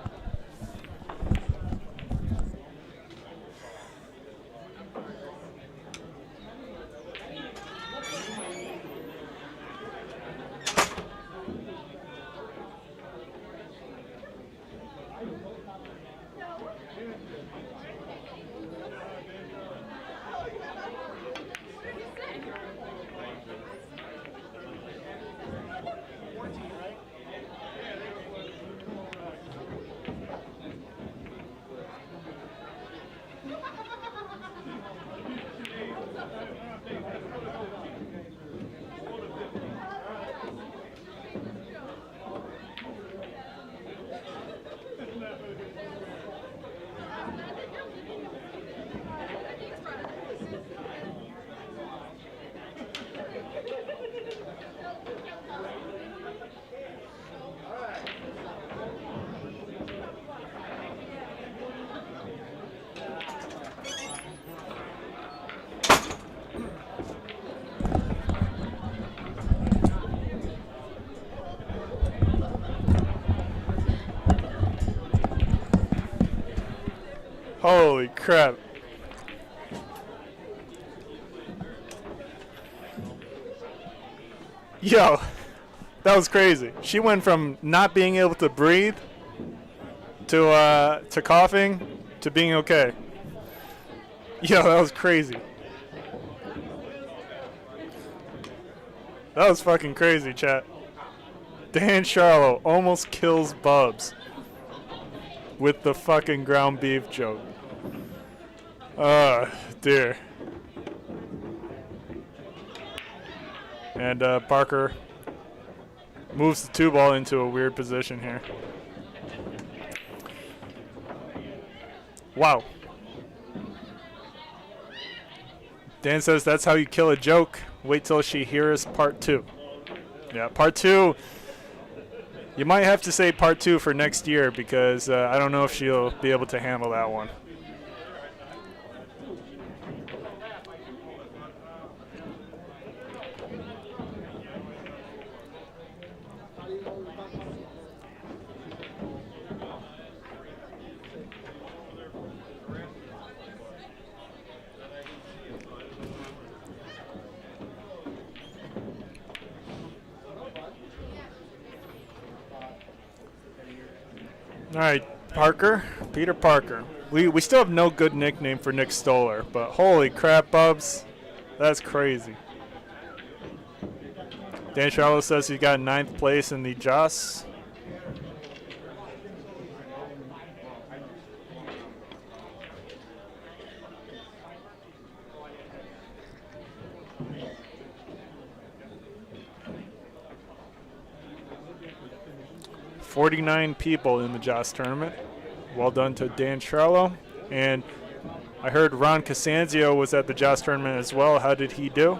Holy crap. Yo, that was crazy. She went from not being able to breathe to coughing to being okay. Yo, that was crazy. That was fucking crazy, chat. Dan Charlo almost kills Bubs with the fucking ground beef joke. Dear. And Parker moves the 2-ball into a weird position here. Wow. Dan says that's how you kill a joke. Wait till she hears part 2. Yeah, part 2. You might have to say part 2 for next year because I don't know if she'll be able to handle that one. All right, Peter Parker. We still have no good nickname for Nick Stoller, but holy crap, Bubs, that's crazy. Dan Charlo says he got 9th place in the Joss. .49 people in the Joss tournament. Well done to Dan Charlo. And I heard Ron Casanzio was at the Joss tournament as well. How did he do?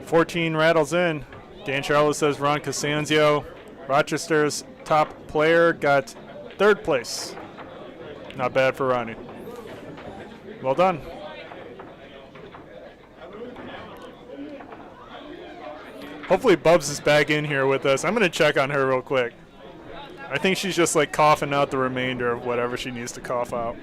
.14 rattles in. Dan Charlo says Ron Casanzio, Rochester's top player, got 3rd place. Not bad for Ronnie. Well done. Hopefully Bubs is back in here with us. I'm going to check on her real quick. I think she's just like coughing out the remainder of whatever she needs to cough out.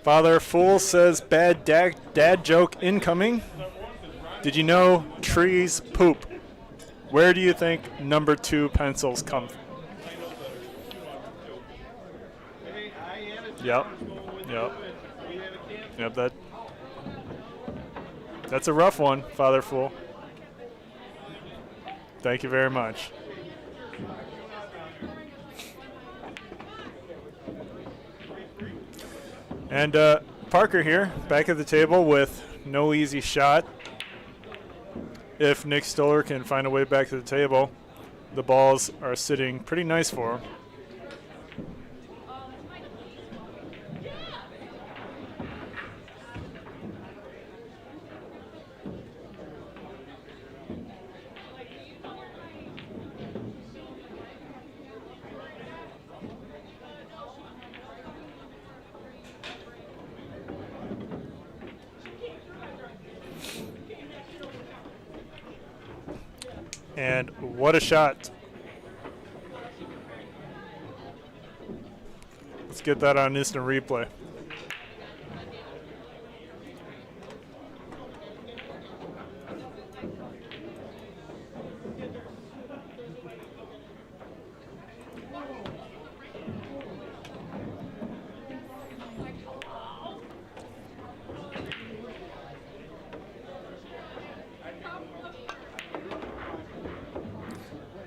Father Fool says bad dad joke incoming. Did you know trees poop? Where do you think number 2 pencils come from? Yep. That's a rough one, Father Fool. Thank you very much. And Parker here, back at the table with no easy shot. If Nick Stoller can find a way back to the table, the balls are sitting pretty nice for him. And what a shot. Let's get that on instant replay.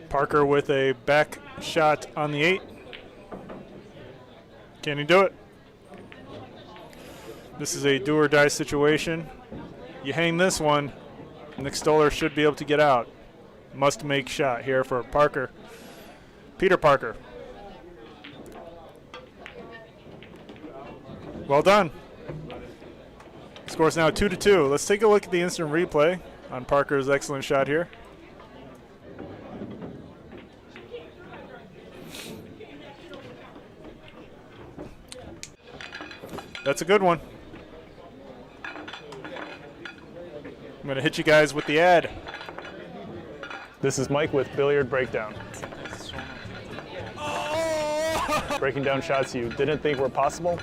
Parker with a back shot on the 8. Can he do it? This is a do or die situation. You hang this one, Nick Stoller should be able to get out. Must make shot here for Parker. Peter Parker. Well done. Score's now 2-2. Let's take a look at the instant replay on Parker's excellent shot here. That's a good one. I'm going to hit you guys with the ad. This is Mike with Billiard Breakdown. Breaking down shots you didn't think were possible.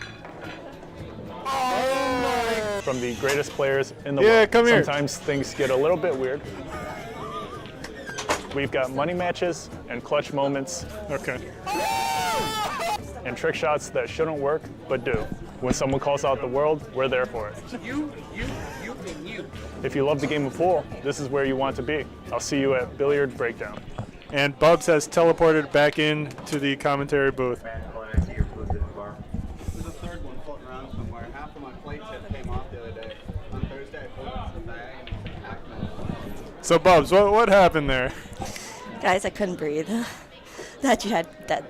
From the greatest players in the world. Come here. Sometimes things get a little bit weird. We've got money matches and clutch moments. Okay. And trick shots that shouldn't work, but do. When someone calls out the world, we're there for it. You. If you love the game of pool, this is where you want to be. I'll see you at Billiard Breakdown. And Bubs has teleported back into the commentary booth. There's a third one floating around somewhere. Half of my plate tip came off the other day. On Thursday, I pulled it in the bag and it's packed. So Bubs, what happened there? Guys, I couldn't breathe. That you had that.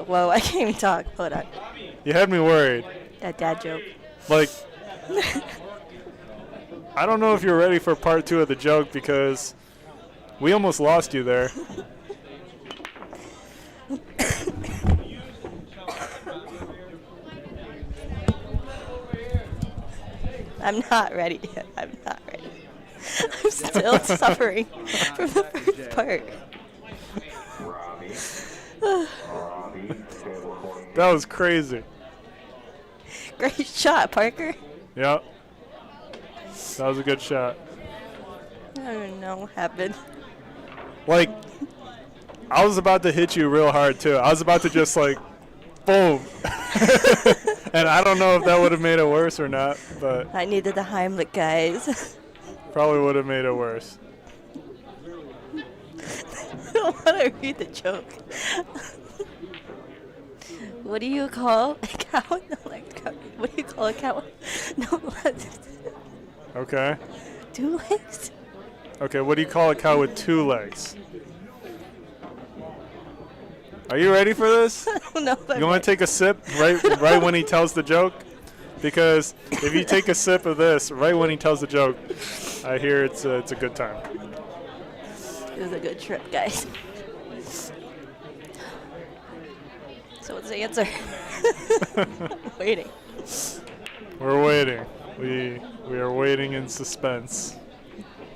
Whoa, I can't even talk. Hold on. You had me worried. That dad joke. Like, I don't know if you're ready for part 2 of the joke because we almost lost you there. I'm not ready yet. I'm not ready. I'm still suffering from the first part. That was crazy. Great shot, Parker. Yep. That was a good shot. I don't know what happened. Like, I was about to hit you real hard, too. I was about to just, like, boom. And I don't know if that would have made it worse or not, but I needed the Heimlich, guys. probably would have made it worse. I don't want to read the joke. What do you call a cow? No, like, what do you call a cow? No, Okay. 2 legs? Okay, what do you call a cow with 2 legs? Are you ready for this? I don't know. You want to take a sip right when he tells the joke? Because if you take a sip of this right when he tells the joke, I hear it's a good time. It was a good trip, guys. So what's the answer? Waiting. We're waiting. We are waiting in suspense.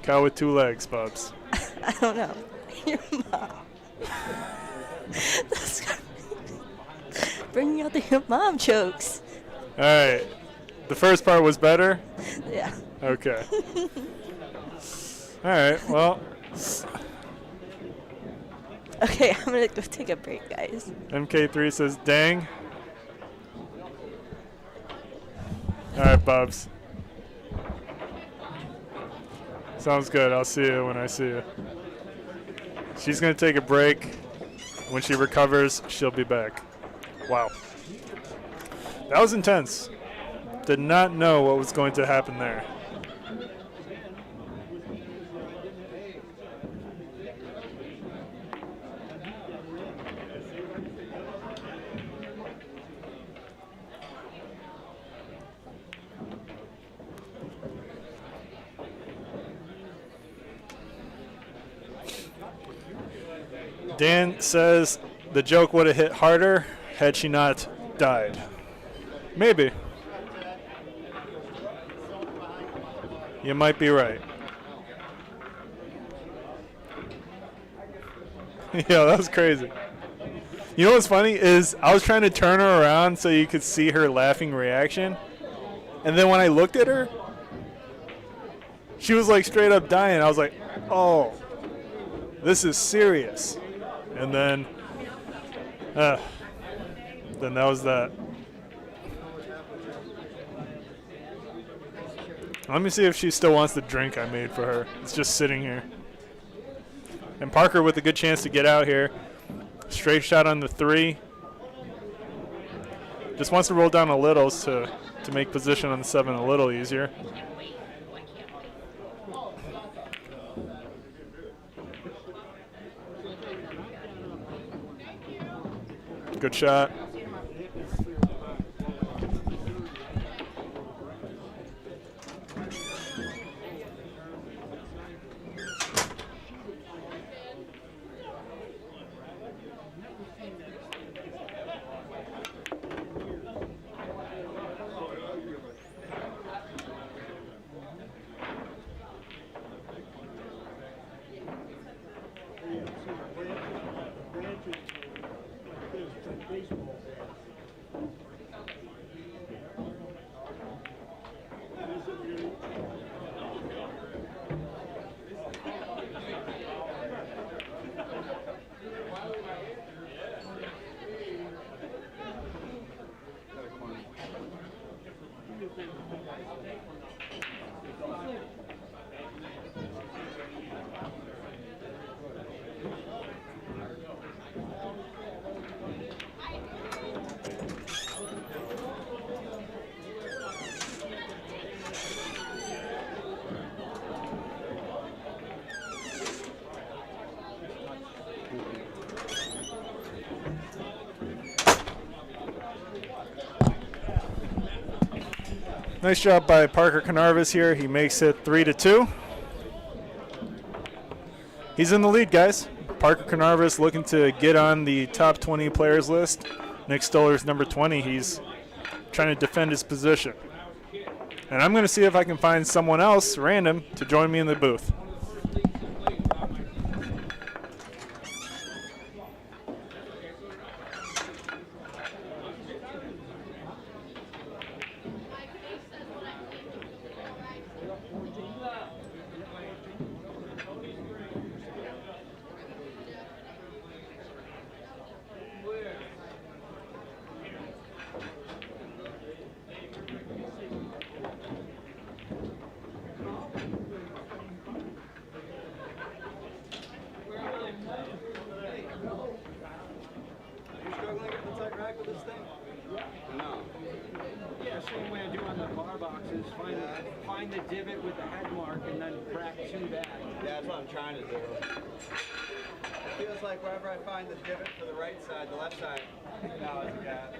Cow with two legs, Bubs. I don't know. Your mom. Bringing out the your mom jokes. All right. The first part was better? Yeah. Okay. All right. Well, Okay, I'm gonna go take a break, guys. MK3 says, dang. All right, Bubs. Sounds good. I'll see you when I see you. She's going to take a break. When she recovers, she'll be back. Wow. That was intense. Did not know what was going to happen there. Dan says the joke would have hit harder had she not died. Maybe. You might be right. Yeah, that was crazy. You know what's funny is I was trying to turn her around so you could see her laughing reaction. And then when I looked at her, she was like straight up dying. I was like, oh, this is serious. And then that was that. Let me see if she still wants the drink I made for her. It's just sitting here. And Parker with a good chance to get out here. Straight shot on the 3. Just wants to roll down a little to make position on the 7 a little easier. Good shot. Nice job by Parker Canarvis here. He makes it 3-2. He's in the lead, guys. Parker Canarvis looking to get on the top 20 players list. Nick Stoller's number 20. He's trying to defend his position. And I'm going to see if I can find someone else random to join me in the booth. Find the divot with the head mark and then crack to that. Yeah, that's what I'm trying to do. It feels like wherever I find the divot for the right side, the left side now is a gap.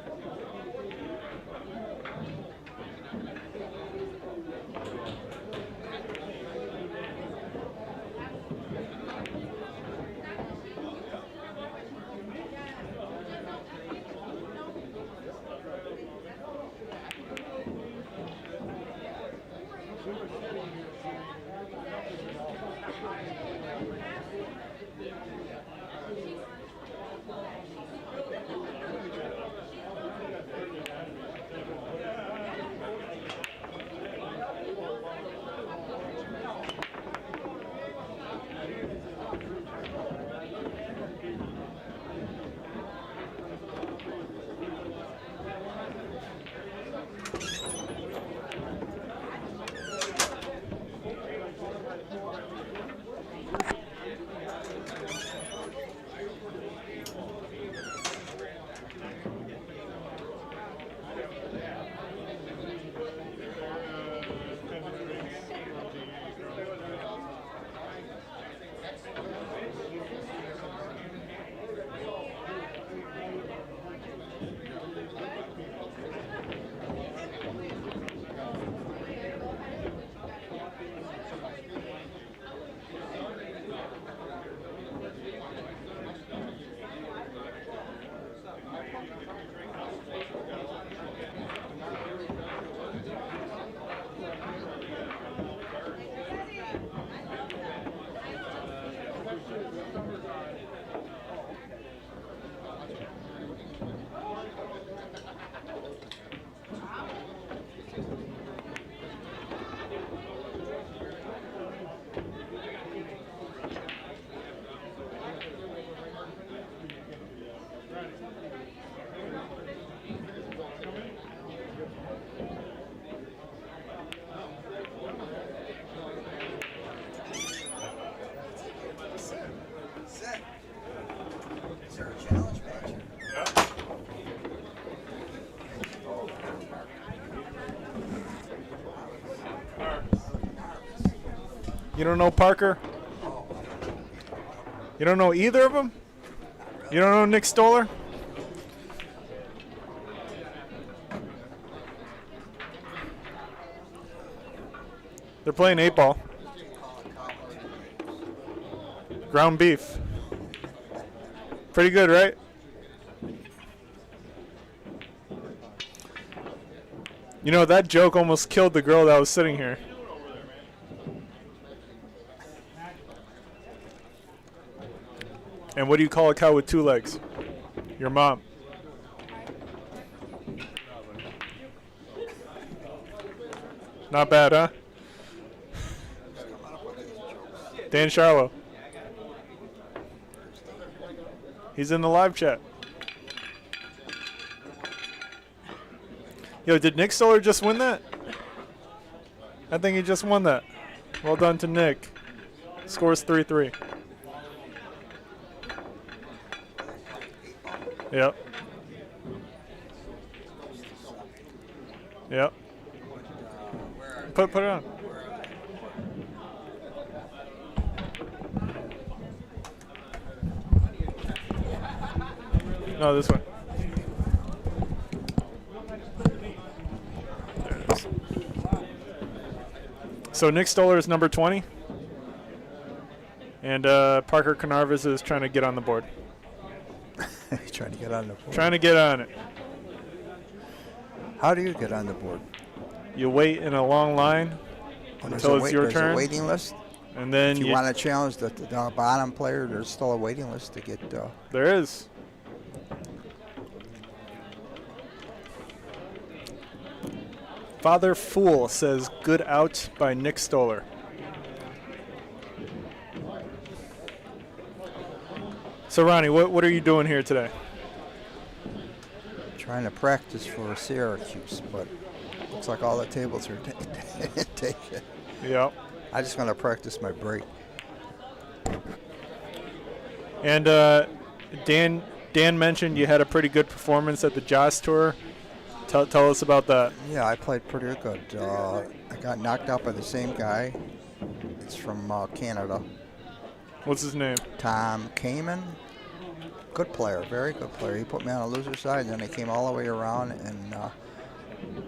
You don't know Parker? You don't know either of them? You don't know Nick Stoller? They're playing 8-ball. Ground beef. Pretty good, right? You know, that joke almost killed the girl that was sitting here. And what do you call a cow with 2 legs? Your mom. Not bad, huh? Dan Charlo. He's in the live chat. Yo, did Nick Stoller just win that? I think he just won that. Well done to Nick. Scores 3-3. Yep. Yep. Put it on. No, this one. There it is. So Nick Stoller is number 20. And Parker Canarvis is trying to get on the board. He's trying to get on the board. Trying to get on it. How do you get on the board? You wait in a long line until it's your turn. There's a waiting list. And then if you want to challenge the bottom player, there's still a waiting list to get. There is. Father Fool says, good out by Nick Stoller. So, Ronnie, what are you doing here today? Trying to practice for Syracuse, but looks like all the tables are taken. Yep. I just want to practice my break. And Dan mentioned you had a pretty good performance at the Joss Tour. Tell us about that. Yeah, I played pretty good. I got knocked out by the same guy. It's from Canada. What's his name? Tom Kamen. Good player, very good player. He put me on a loser side, and then he came all the way around, and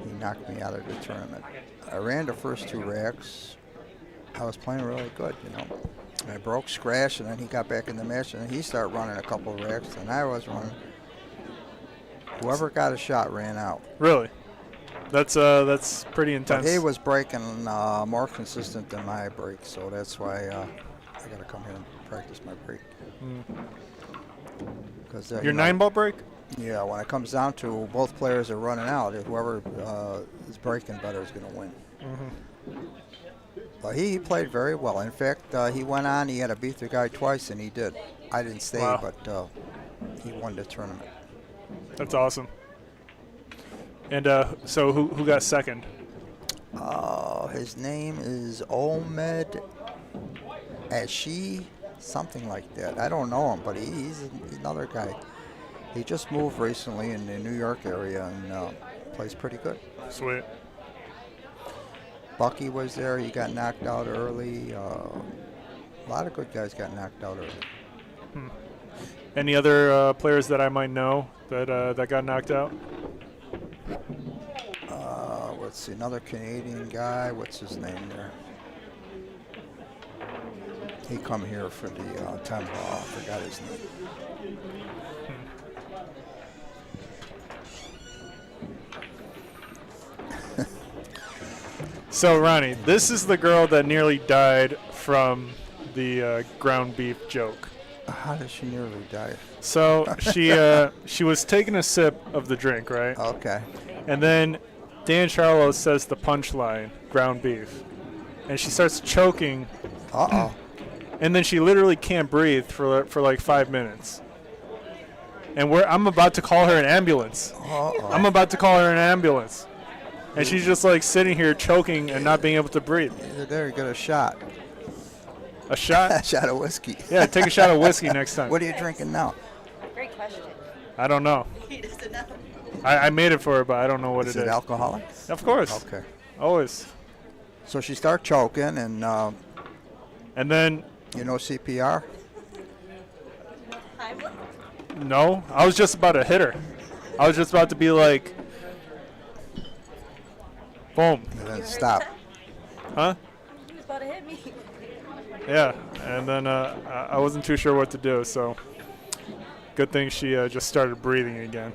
he knocked me out of the tournament. I ran the first 2 racks. I was playing really good, you know. I broke Scratch, and then he got back in the match, and he started running a couple of racks, and I was running. Whoever got a shot ran out. Really? That's pretty intense. But he was breaking more consistent than my break, so that's why I got to come here and practice my break. Because your 9-ball break? Yeah, when it comes down to both players are running out, whoever is breaking better is going to win. But he played very well. In fact, he went on. He had to beat the guy twice, and he did. I didn't stay, but he won the tournament. That's awesome. And so who got second? His name is Omed Ashi, something like that. I don't know him, but he's another guy. He just moved recently in the New York area and plays pretty good. Sweet. Bucky was there. He got knocked out early. A lot of good guys got knocked out early. Any other players that I might know that got knocked out? Let's see, another Canadian guy. What's his name there? He come here for the 10 ball. I forgot his name. So, Ronnie, this is the girl that nearly died from the ground beef joke. How did she nearly die? So she was taking a sip of the drink, right? Okay. And then Dan Charlo says the punchline, ground beef. And she starts choking. Uh-oh. And then she literally can't breathe for like 5 minutes. And I'm about to call her an ambulance. Uh-oh. I'm about to call her an ambulance. And she's just like sitting here choking and not being able to breathe. There, you get a shot. A shot? A shot of whiskey. Yeah, take a shot of whiskey next time. What are you drinking now? Great question. I don't know. He doesn't know. I made it for her, but I don't know what Is it is. it alcoholic? Of course. Okay. Always. So she started choking, and And then, You know CPR? no, I was just about to hit her. I was just about to be like, boom. And then stop. Huh? He was about to hit me. Yeah, and then I wasn't too sure what to do, so good thing she just started breathing again.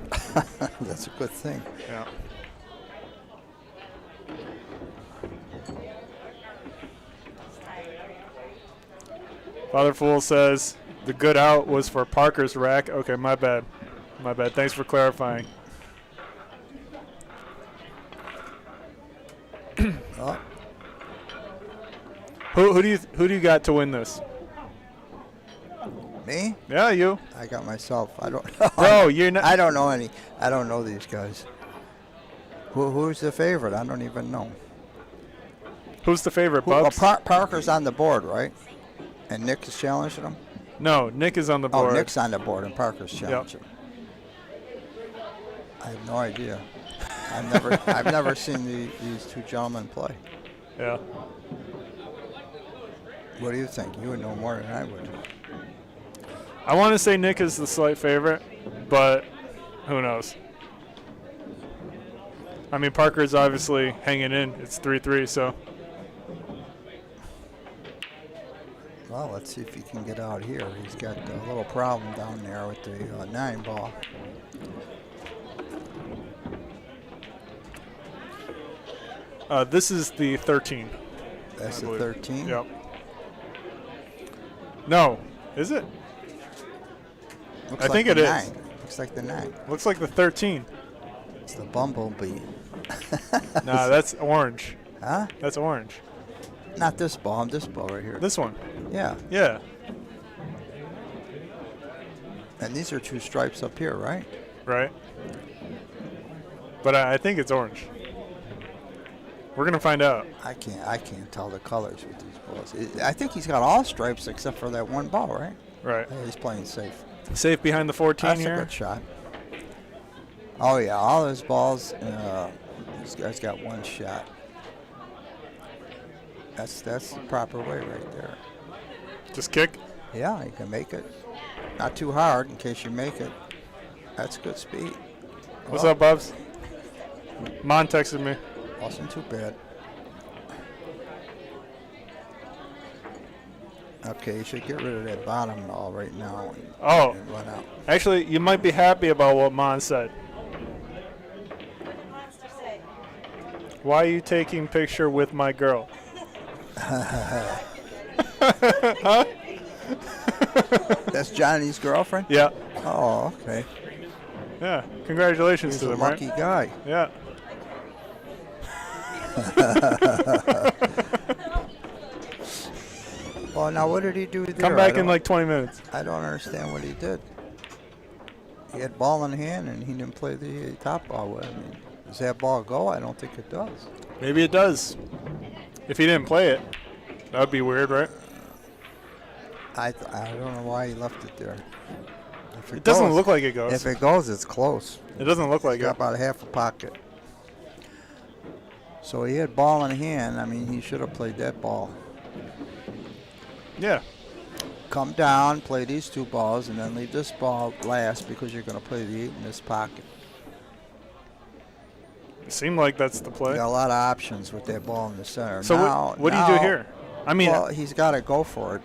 That's a good thing. Yeah. Father Fool says the good out was for Parker's rack. Okay, my bad. My bad. Thanks for clarifying. Oh, Who do you got to win this? me? Yeah, you. I got myself. I don't know. Bro, you're not. I don't know any. I don't know these guys. Who's the favorite? I don't even know. Who's the favorite, Well, Bubs? Parker's on the board, right? And Nick is challenging him? No, Nick is on the Oh, board. Nick's on the board and Parker's challenging him. I have no idea. I've never seen these two gentlemen play. Yeah. What do you think? You would know more than I would. I want to say Nick is the slight favorite, but who knows? I mean, Parker is obviously hanging in. It's 3-3, so. Well, let's see if he can get out here. He's got a little problem down there with the 9 ball. This is the 13. That's I the believe. 13? Yep. No, is it? Looks I like think the it 9. is. Looks like the 9. Looks like the 13. It's the bumblebee. Nah, that's orange. Huh? That's orange. Not this ball. This ball right here. This one. Yeah. Yeah. And these are 2 stripes up here, right? Right. But I think it's orange. We're gonna find out. I can't tell the colors with these balls. I think he's got all stripes except for that 1 ball, right? Right. Yeah, he's playing safe. Safe behind the 14 That's here. a good shot. Oh yeah, all his balls. This guy's got 1 shot. That's the proper way right there. Just kick. Yeah, you can make it. Not too hard in case you make it. That's good speed. What's Well, up, Bubs? Mon texted me. Wasn't too bad. Okay, you should get rid of that bottom ball right now and, Oh. and run out. Actually, you might be happy about what Mon said. Why are you taking picture with my girl? Huh? That's Johnny's girlfriend? Yeah. Oh, okay. Yeah. Congratulations He's to a them, lucky right? guy. Yeah. Well, now what did he do there? Come back in like 20 minutes. I don't understand what he did. He had ball in hand and he didn't play the top ball with. I mean, does that ball go? I don't think it does. Maybe it does. If he didn't play it, that would be weird, right? I don't know why he left it there. If It doesn't goes- look like it goes. If it goes, it's close. It doesn't look like He's got it. about half a pocket. So he had ball in hand. I mean, he should have played that ball. Yeah. Come down, play these 2 balls, and then leave this ball last because you're going to play the 8 in this pocket. It seemed like that's the play. You got a lot of options with that ball in the center. So now, what do you do here? I mean, well, he's got to go for it.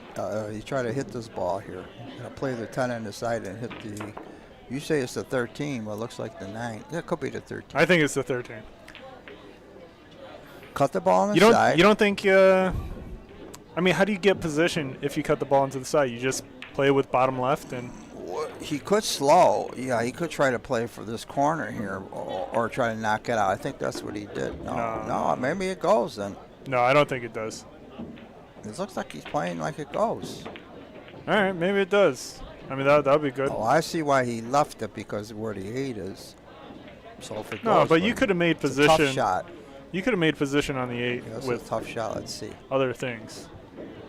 He's trying to hit this ball here. Play the 10 on the side and hit the. You say it's the 13, but it looks like the 9. That could be the 13. I think it's the 13. Cut the ball on the side. You don't think? I mean, how do you get position if you cut the ball into the side? You just play with bottom left and. He could slow. Yeah, he could try to play for this corner here or try to knock it out. I think that's what he did. No, maybe it goes then. No, I don't think it does. It looks like he's playing like it goes. All right, maybe it does. I mean, that would be good. Oh, I see why he left it because of where the 8 is. So if it No, goes, but you could have made it's a position. tough shot. You could have made position on the 8 Yeah, that's with a tough shot. Let's see. other things.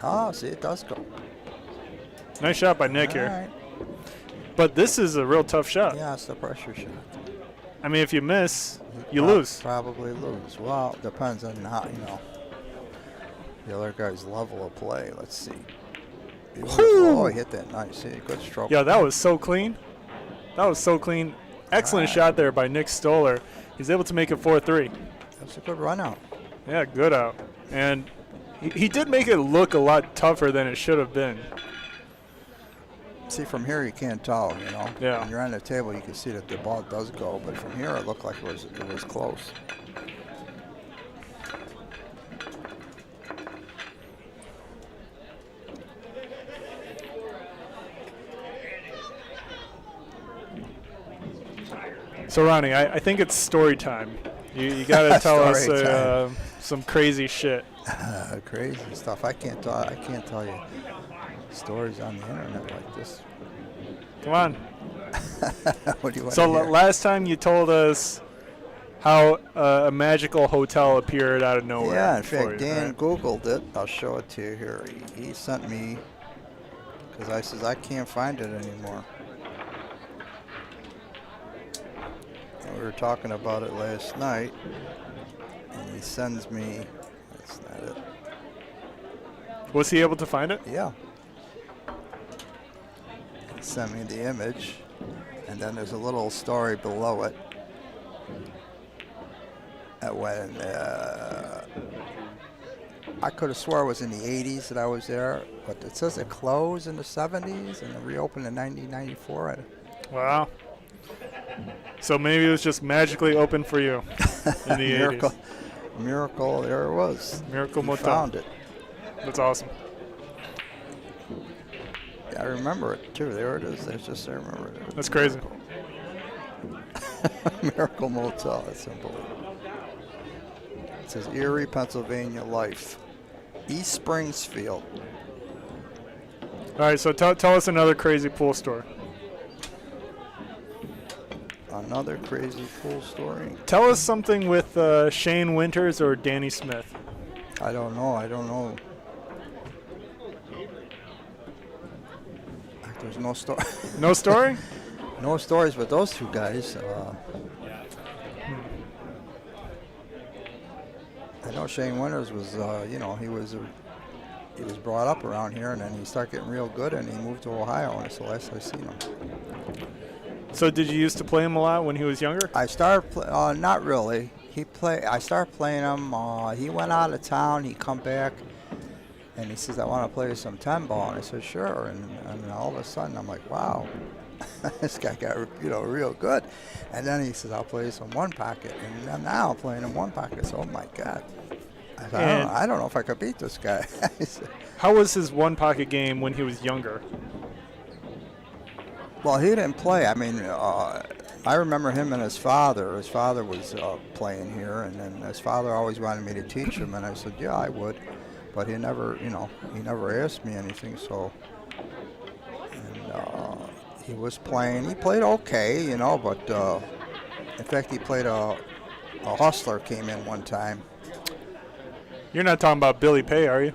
Oh, see, it does go. Nice shot by Nick All here. right. But this is a real tough shot. Yeah, it's the pressure shot. I mean, if you miss, you lose. Probably lose. Well, depends on how, the other guy's level of play. Let's see. Oh, he hit that nice. See, good stroke. Yeah, that was so clean. That was so clean. Excellent shot there by Nick Stoller. He's able to make it 4-3. That's a good run out. Yeah, good out. And he did make it look a lot tougher than it should have been. See, from here you can't tell, Yeah. When you're on the table, you can see that the ball does go, but from here it looked like it was close. So, Ronnie, I think it's story time. You got to tell us some crazy shit. Crazy stuff. I can't tell you stories on the internet like this. Come on. What do you want So to hear? last time you told us how a magical hotel appeared out of nowhere. Yeah, in for fact, you, Dan right? Googled it. I'll show it to you here. He sent me, because I says, I can't find it anymore. And we were talking about it last night, and he sends me, that's not it. Was he able to find it? Yeah. He sent me the image, and then there's a little story below it. When I could have swore it was in the 80s that I was there, but it says it closed in the 70s and it reopened in 1994. Wow. So maybe it was just magically open for you in the 80s. Miracle, there it was. Miracle We Motel. found it. That's awesome. Yeah, I remember it too. There it is. That's just I remember it. That's crazy. Miracle Motel. That's unbelievable. It says Erie, Pennsylvania Life. East Springsfield. All right, so tell us another crazy pool story. Another crazy pool story. Tell us something with Shane Winters or Danny Smith. I don't know. There's no story. No story? No stories with those two guys. I know Shane Winters was, he was brought up around here, and then he started getting real good, and he moved to Ohio, and it's the last I seen him. So did you used to play him a lot when he was younger? I started, not really. I started playing him. He went out of town. He come back, and he says, "I want to play some 10 ball," and I said, "Sure." And all of a sudden, I'm like, "Wow, this guy got real good." And then he says, "I'll play some one pocket," and then now I'm playing in one pocket. So, oh my God, I don't know if I could beat this guy. How was his one pocket game when he was younger? Well, he didn't play. I mean, I remember him and his father. His father was playing here, and then his father always wanted me to teach him, and I said, "Yeah, I would," but he never, he never asked me anything. So, and he was playing. He played okay, but in fact, he played a hustler came in one time. You're not talking about Billy Pay, are you?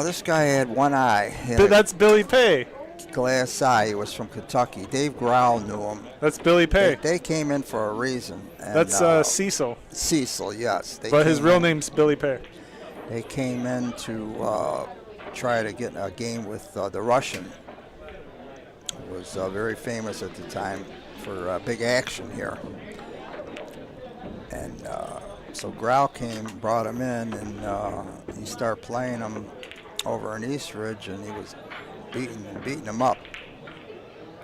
This guy had one eye. That's Billy Pay. Glass eye. He was from Kentucky. Dave Growl knew him. That's Billy Pay. They came in for a reason. And, that's Cecil. Cecil, yes. But his real name's Billy Pay. They came in to try to get a game with the Russian. It was very famous at the time for big action here. And so Growl brought him in, and he started playing him over in Eastridge, and he was beating him up.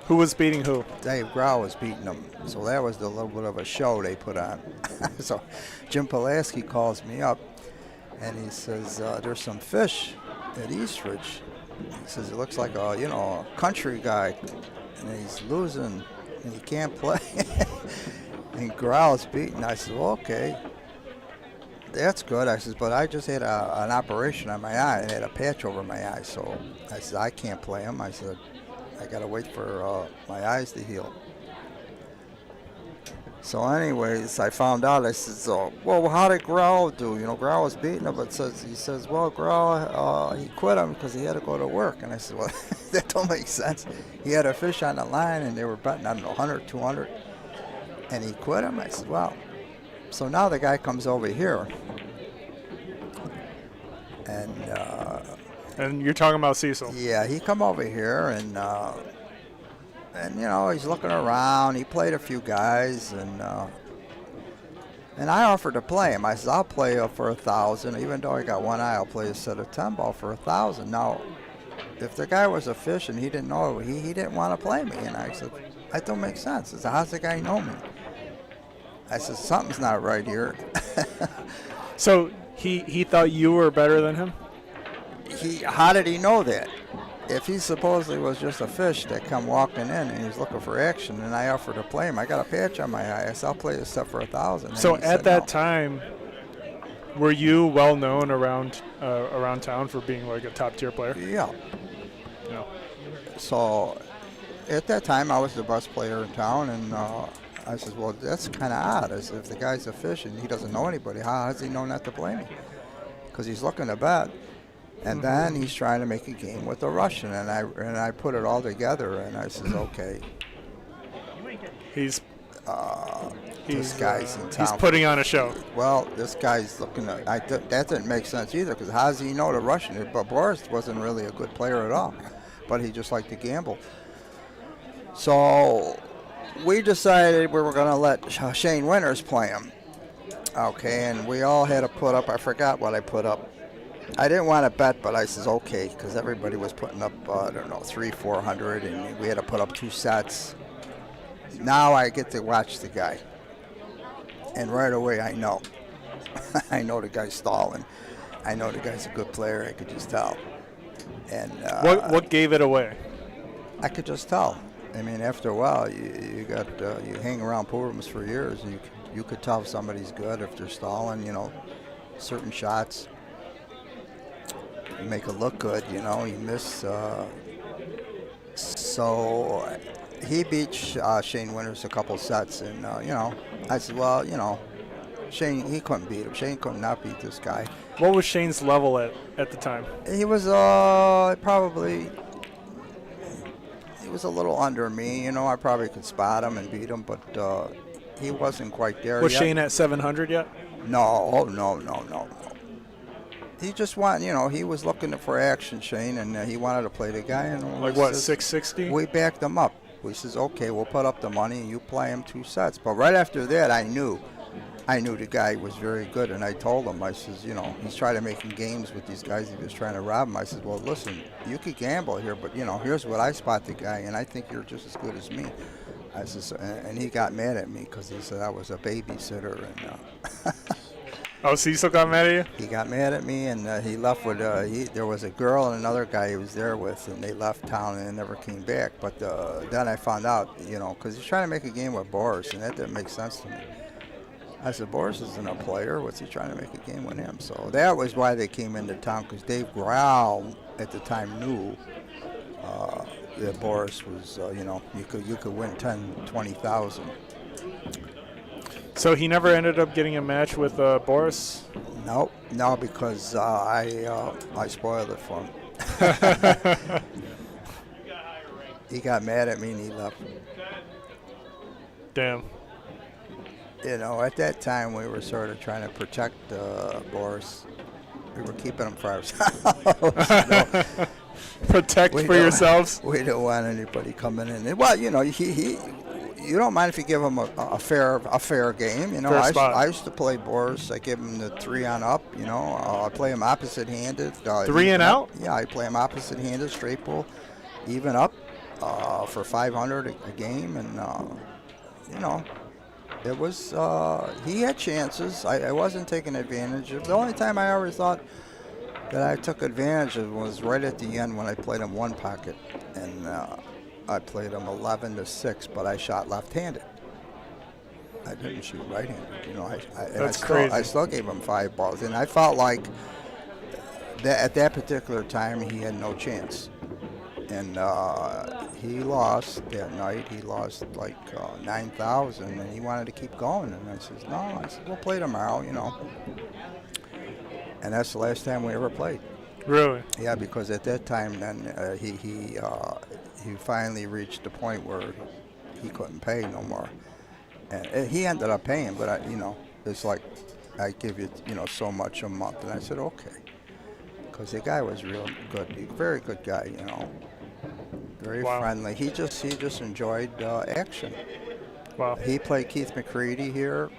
Who was beating who? Dave Growl was beating him. So that was a little bit of a show they put on. So Jim Pulaski calls me up, and he says, "There's some fish at Eastridge." He says, "It looks like a country guy, and he's losing, and he can't play." And Growl's beating. I said, "Well, okay, that's good." I says, "But I just had an operation on my eye. I had a patch over my eye, so I said I can't play him." I said, "I gotta wait for my eyes to heal." So anyways, I found out. I said, "Well, how did Growl do?" Growl was beating him, but he says, "Well, Growl, he quit him because he had to go to work." And I said, "Well, that don't make sense. He had a fish on the line, and they were betting, 100, 200, and he quit him." I said, "Well." So now the guy comes over here. And you're talking about Cecil. Yeah, he come over here and you know, he's looking around. He played a few guys, and I offered to play him. I said, I'll play you for 1,000. Even though I got one eye, I'll play a set of 10 ball for 1,000. Now, if the guy was a fish and he didn't know, he didn't want to play me. And I said, that don't make sense. I said, how's the guy know me? I said, something's not right here. So he thought you were better than him? How did he know that? If he supposedly was just a fish that come walking in and he's looking for action, and I offered to play him, I got a patch on my eye. I said, I'll play this stuff for 1,000. So at that time, were you well known around town for being like a top tier player? Yeah. No. So at that time, I was the best player in town, and I said, well, that's kind of odd. I said, if the guy's a fish and he doesn't know anybody, how does he know not to play me? Because he's looking to bet. And then he's trying to make a game with the Russian, and I put it all together, and I said, okay. This guy's in town. He's putting on a show. Well, this guy's looking at. That didn't make sense either, because how does he know the Russian? But Boris wasn't really a good player at all, but he just liked to gamble. So we decided we were going to let Shane Winters play him. Okay, and we all had to put up. I forgot what I put up. I didn't want to bet, but I says okay, because everybody was putting up, I don't know, 300-400, and we had to put up 2 sets. Now I get to watch the guy, and right away I know. I know the guy's stalling. I know the guy's a good player. I could just tell. And what gave it away? I could just tell. I mean, after a while, you hang around pool rooms for years, and you could tell if somebody's good if they're stalling. You know, certain shots. You make it look good, you know. You miss. So he beat Shane Winters a couple sets, and you know, I said, well, you know, Shane, he couldn't beat him. Shane could not beat this guy. What was Shane's level at the time? He was probably. He was a little under me, you know. I probably could spot him and beat him, but he wasn't quite there Was yet. Shane at 700 yet? No. He just wanted, you know, he was looking for action, Shane, and he wanted to play the guy. And like what, 660? We backed him up. We says, okay, we'll put up the money, and you play him 2 sets. But right after that, I knew the guy was very good, and I told him, I says, you know, he's trying to make games with these guys. He was trying to rob them. I said, well, listen, you could gamble here, but, you know, here's what I spot the guy, and I think you're just as good as me. I says, and he got mad at me because he said I was a babysitter. And oh, Cecil got mad at you? He got mad at me, and he left with, there was a girl and another guy he was there with, and they left town and they never came back. But then I found out, you know, because he's trying to make a game with Boris, and that didn't make sense to me. I said, Boris isn't a player. What's he trying to make a game with him? So that was why they came into town, because Dave Growl at the time knew that Boris was, you know, you could win 10, 20,000. So he never ended up getting a match with Boris? No, because I spoiled it for him. He got mad at me and he left. Damn. You know, at that time we were sort of trying to protect Boris. We were keeping him for ourselves. Protect for yourselves? We don't want anybody coming in. Well, you know, you don't mind if you give him a fair game. You know, I used to play Boris. I give him the 3 on up. You know, I play him opposite-handed. 3 and out? Yeah, I play him opposite-handed, straight pull, even up for 500 a game, and you know, it was he had chances. I wasn't taking advantage of. The only time I ever thought that I took advantage of was right at the end when I played him one pocket, and I played him 11-6, but I shot left-handed. I didn't shoot right-handed. You know, crazy. I still gave him 5 balls, and I felt like that at that particular time he had no chance. And he lost that night. He lost like 9,000, and he wanted to keep going. And I said, no. I said, we'll play tomorrow, you know. And that's the last time we ever played. Really? Yeah, because at that time, then he finally reached the point where he couldn't pay no more, and he ended up paying. But you know, it's like I give you, you know, so much a month, and I said okay. because the guy was real good, very good guy, you know, very friendly. He just enjoyed action. Wow. He played Keith McCready here,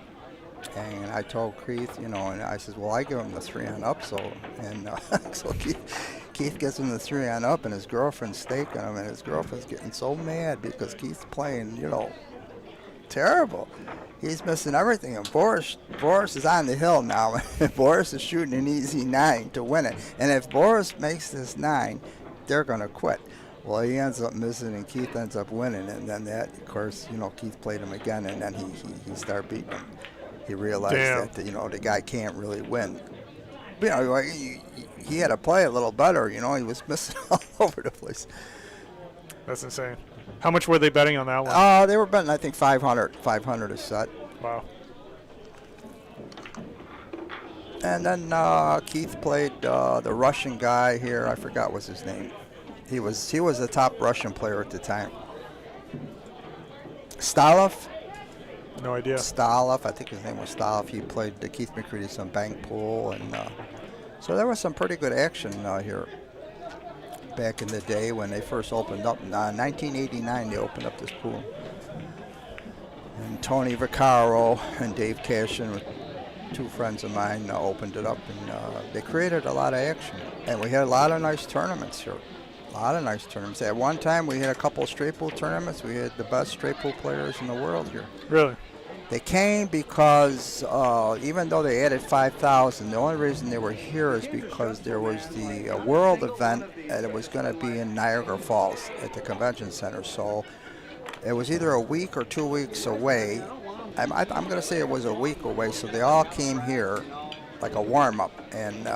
and I told Keith, you know, and I said, well, I give him the 3-on-up, so Keith gets him the 3-on-up, and his girlfriend's staking him, and his girlfriend's getting so mad because Keith's playing, you know, terrible. He's missing everything, and Boris is on the hill now. Boris is shooting an easy 9 to win it, and if Boris makes this 9, they're going to quit. Well, he ends up missing, and Keith ends up winning, and then that, of course, you know, Keith played him again, and then he started beating him. He realized that, you know, the guy can't really win. But, you know, he had to play a little better, you know. He was missing all over the place. That's insane. How much were they betting on that one? They were betting, I think, 500 a set. Wow. And then Keith played the Russian guy here. I forgot what's his name. He was the top Russian player at the time. Stoller? No idea. Stoller, I think his name was Stoller. He played the Keith McCready some bank pool, and so there was some pretty good action here back in the day when they first opened up. In 1989, they opened up this pool. And Tony Vaccaro and Dave Cashin, two friends of mine, opened it up, and they created a lot of action. And we had a lot of nice tournaments here. A lot of nice tournaments. At one time, we had a couple of straight pool tournaments. We had the best straight pool players in the world here. Really? They came because even though they added 5,000, the only reason they were here is because there was the world event, and it was going to be in Niagara Falls at the convention center. So it was either a week or 2 weeks away. I'm going to say it was a week away. So they all came here like a warm-up, and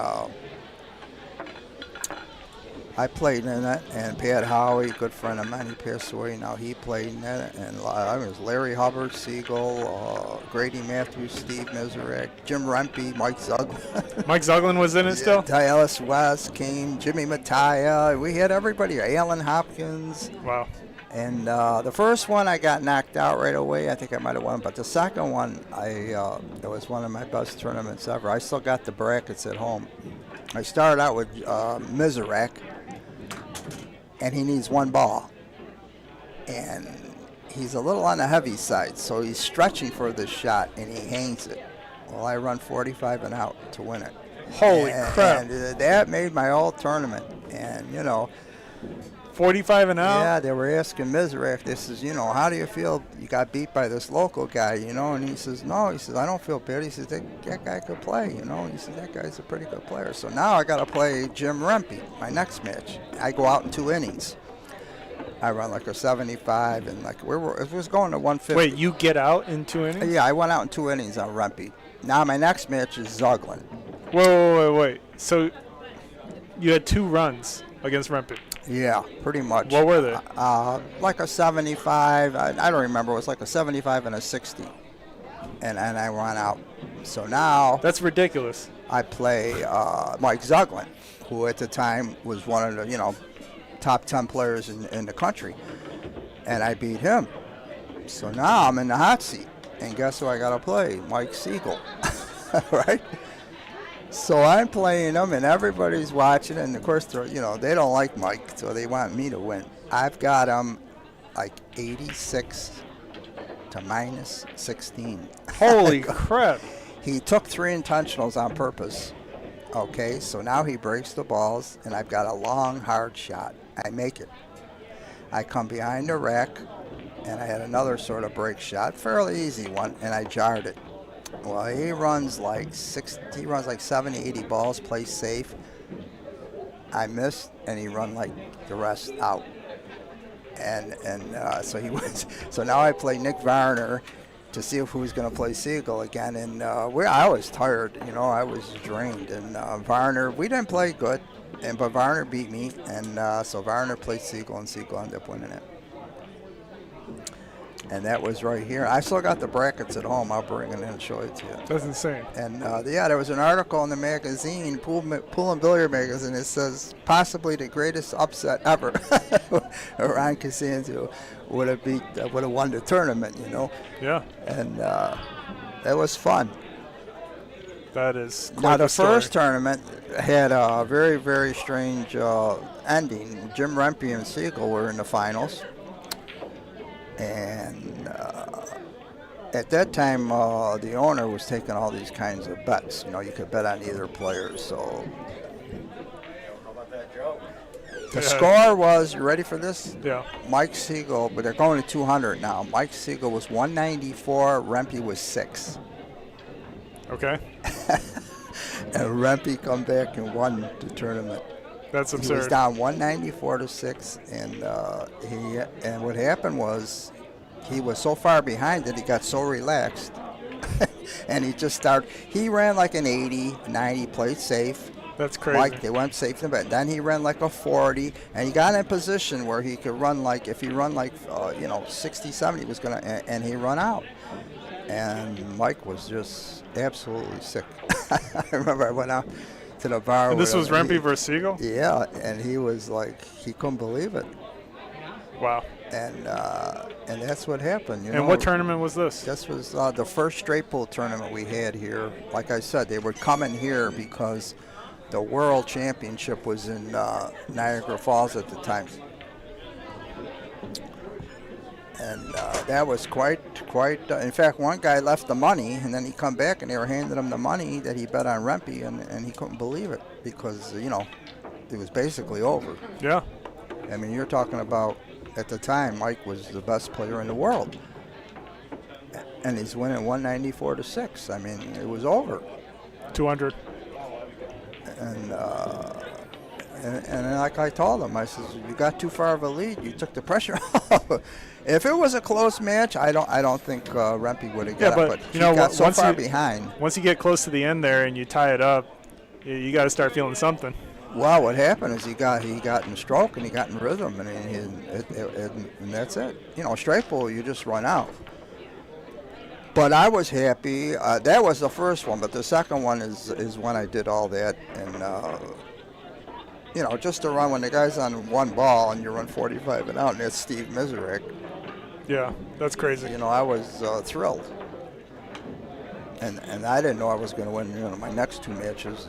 I played in it, and Pat Howie, a good friend of mine, he passed away. Now he played in it, and it was Larry Hubbard, Siegel, Grady Matthews, Steve Miserek, Jim Rempe, Mike Zuglin. Mike Zuglin was in it still? Dallas West came, Jimmy Mattia. We had everybody. Alan Hopkins. Wow. And the first one I got knocked out right away. I think I might have won, but the second one, it was one of my best tournaments ever. I still got the brackets at home. I started out with Miserek, and he needs one ball. And he's a little on the heavy side, so he's stretching for this shot, and he hangs it. Well, I run 45 and out to win it. Holy crap. And that made my whole tournament. And, you know, 45 and out? Yeah, they were asking Miserek, this is, you know, how do you feel you got beat by this local guy, you know? And he says, no, he says, I don't feel bad. He says, that guy could play, you know? He says, that guy's a pretty good player. So now I got to play Jim Rempe, my next match. I go out in 2 innings. I run like a 75, and like it was going to 150. Wait, you get out in 2 innings? Yeah, I went out in 2 innings on Rempe. Now my next match is Zuglin. Wait. So you had 2 runs against Rempe? Yeah, pretty much. What were they? Like a 75. I don't remember. It was like a 75 and a 60. And I ran out. So now... That's ridiculous. I play Mike Zuglin, who at the time was one of the, you know, top 10 players in the country. And I beat him. So now I'm in the hot seat. And guess who I got to play? Mike Siegel. Right? So I'm playing them, and everybody's watching, and of course, you know, they don't like Mike, so they want me to win. I've got him like 86 to minus 16. Holy crap. He took 3 intentionals on purpose. Okay, so now he breaks the balls, and I've got a long, hard shot. I make it. I come behind the rack, and I had another sort of break shot, fairly easy one, and I jarred it. Well, he runs like 70, 80 balls, plays safe. I missed, and he run like the rest out. And so he wins. So now I play Nick Varner to see if who's going to play Siegel again. And I was tired, you know, I was drained. And Varner, we didn't play good, but Varner beat me. And so Varner played Siegel, and Siegel ended up winning it. And that was right here. I still got the brackets at home. I'll bring it in and show it to you. That's insane. And yeah, there was an article in the magazine, Pool and Billiard magazine. It says possibly the greatest upset ever. Ron Costanzo would have won the tournament, you know. Yeah. And it was fun. That is quite Now, the story. first tournament had a very, very strange ending. Jim Rempe and Siegel were in the finals. And at that time, the owner was taking all these kinds of bets. You know, you could bet on either player. So the score was, you ready for this? Yeah. Mike Siegel, but they're going to 200 now. Mike Siegel was 194, Rempe was 6. Okay. And Rempe come back and won the tournament. That's absurd. He was down 194-6, and what happened was he was so far behind that he got so relaxed, and he just started. He ran like an 80, 90, played safe. That's crazy. Mike, they went safe in the bet. Then he ran like a 40, and he got in a position where he could run like, if he run like 60, 70, he was gonna, and he run out. And Mike was just absolutely sick. I remember I went out to the bar. And this with was him. Rempe versus Siegel? Yeah, and he was like, he couldn't believe it. Wow. And that's what happened. And what tournament was this? This was the first straight pool tournament we had here. Like I said, they would come in here because the World Championship was in Niagara Falls at the time. And that was quite. In fact, one guy left the money, and then he come back, and they were handing him the money that he bet on Rempe, and he couldn't believe it because it was basically over. Yeah. I mean, you're talking about at the time, Mike was the best player in the world, and he's winning 194-6. I mean, it was over. 200. And like I told him, I says, you got too far of a lead. You took the pressure off. If it was a close match, I don't think Rempe would have got it. But he got so far behind. Once you get close to the end there and you tie it up, you got to start feeling something. Well, what happened is he got in stroke and he got in rhythm, and that's it. Straight pool, you just run out. But I was happy. That was the first one, but the second one is when I did all that, and just to run when the guy's on one ball and you run 45 and out, and that's Steve Miserek. Yeah, that's crazy. I was thrilled, and I didn't know I was going to win my next two matches.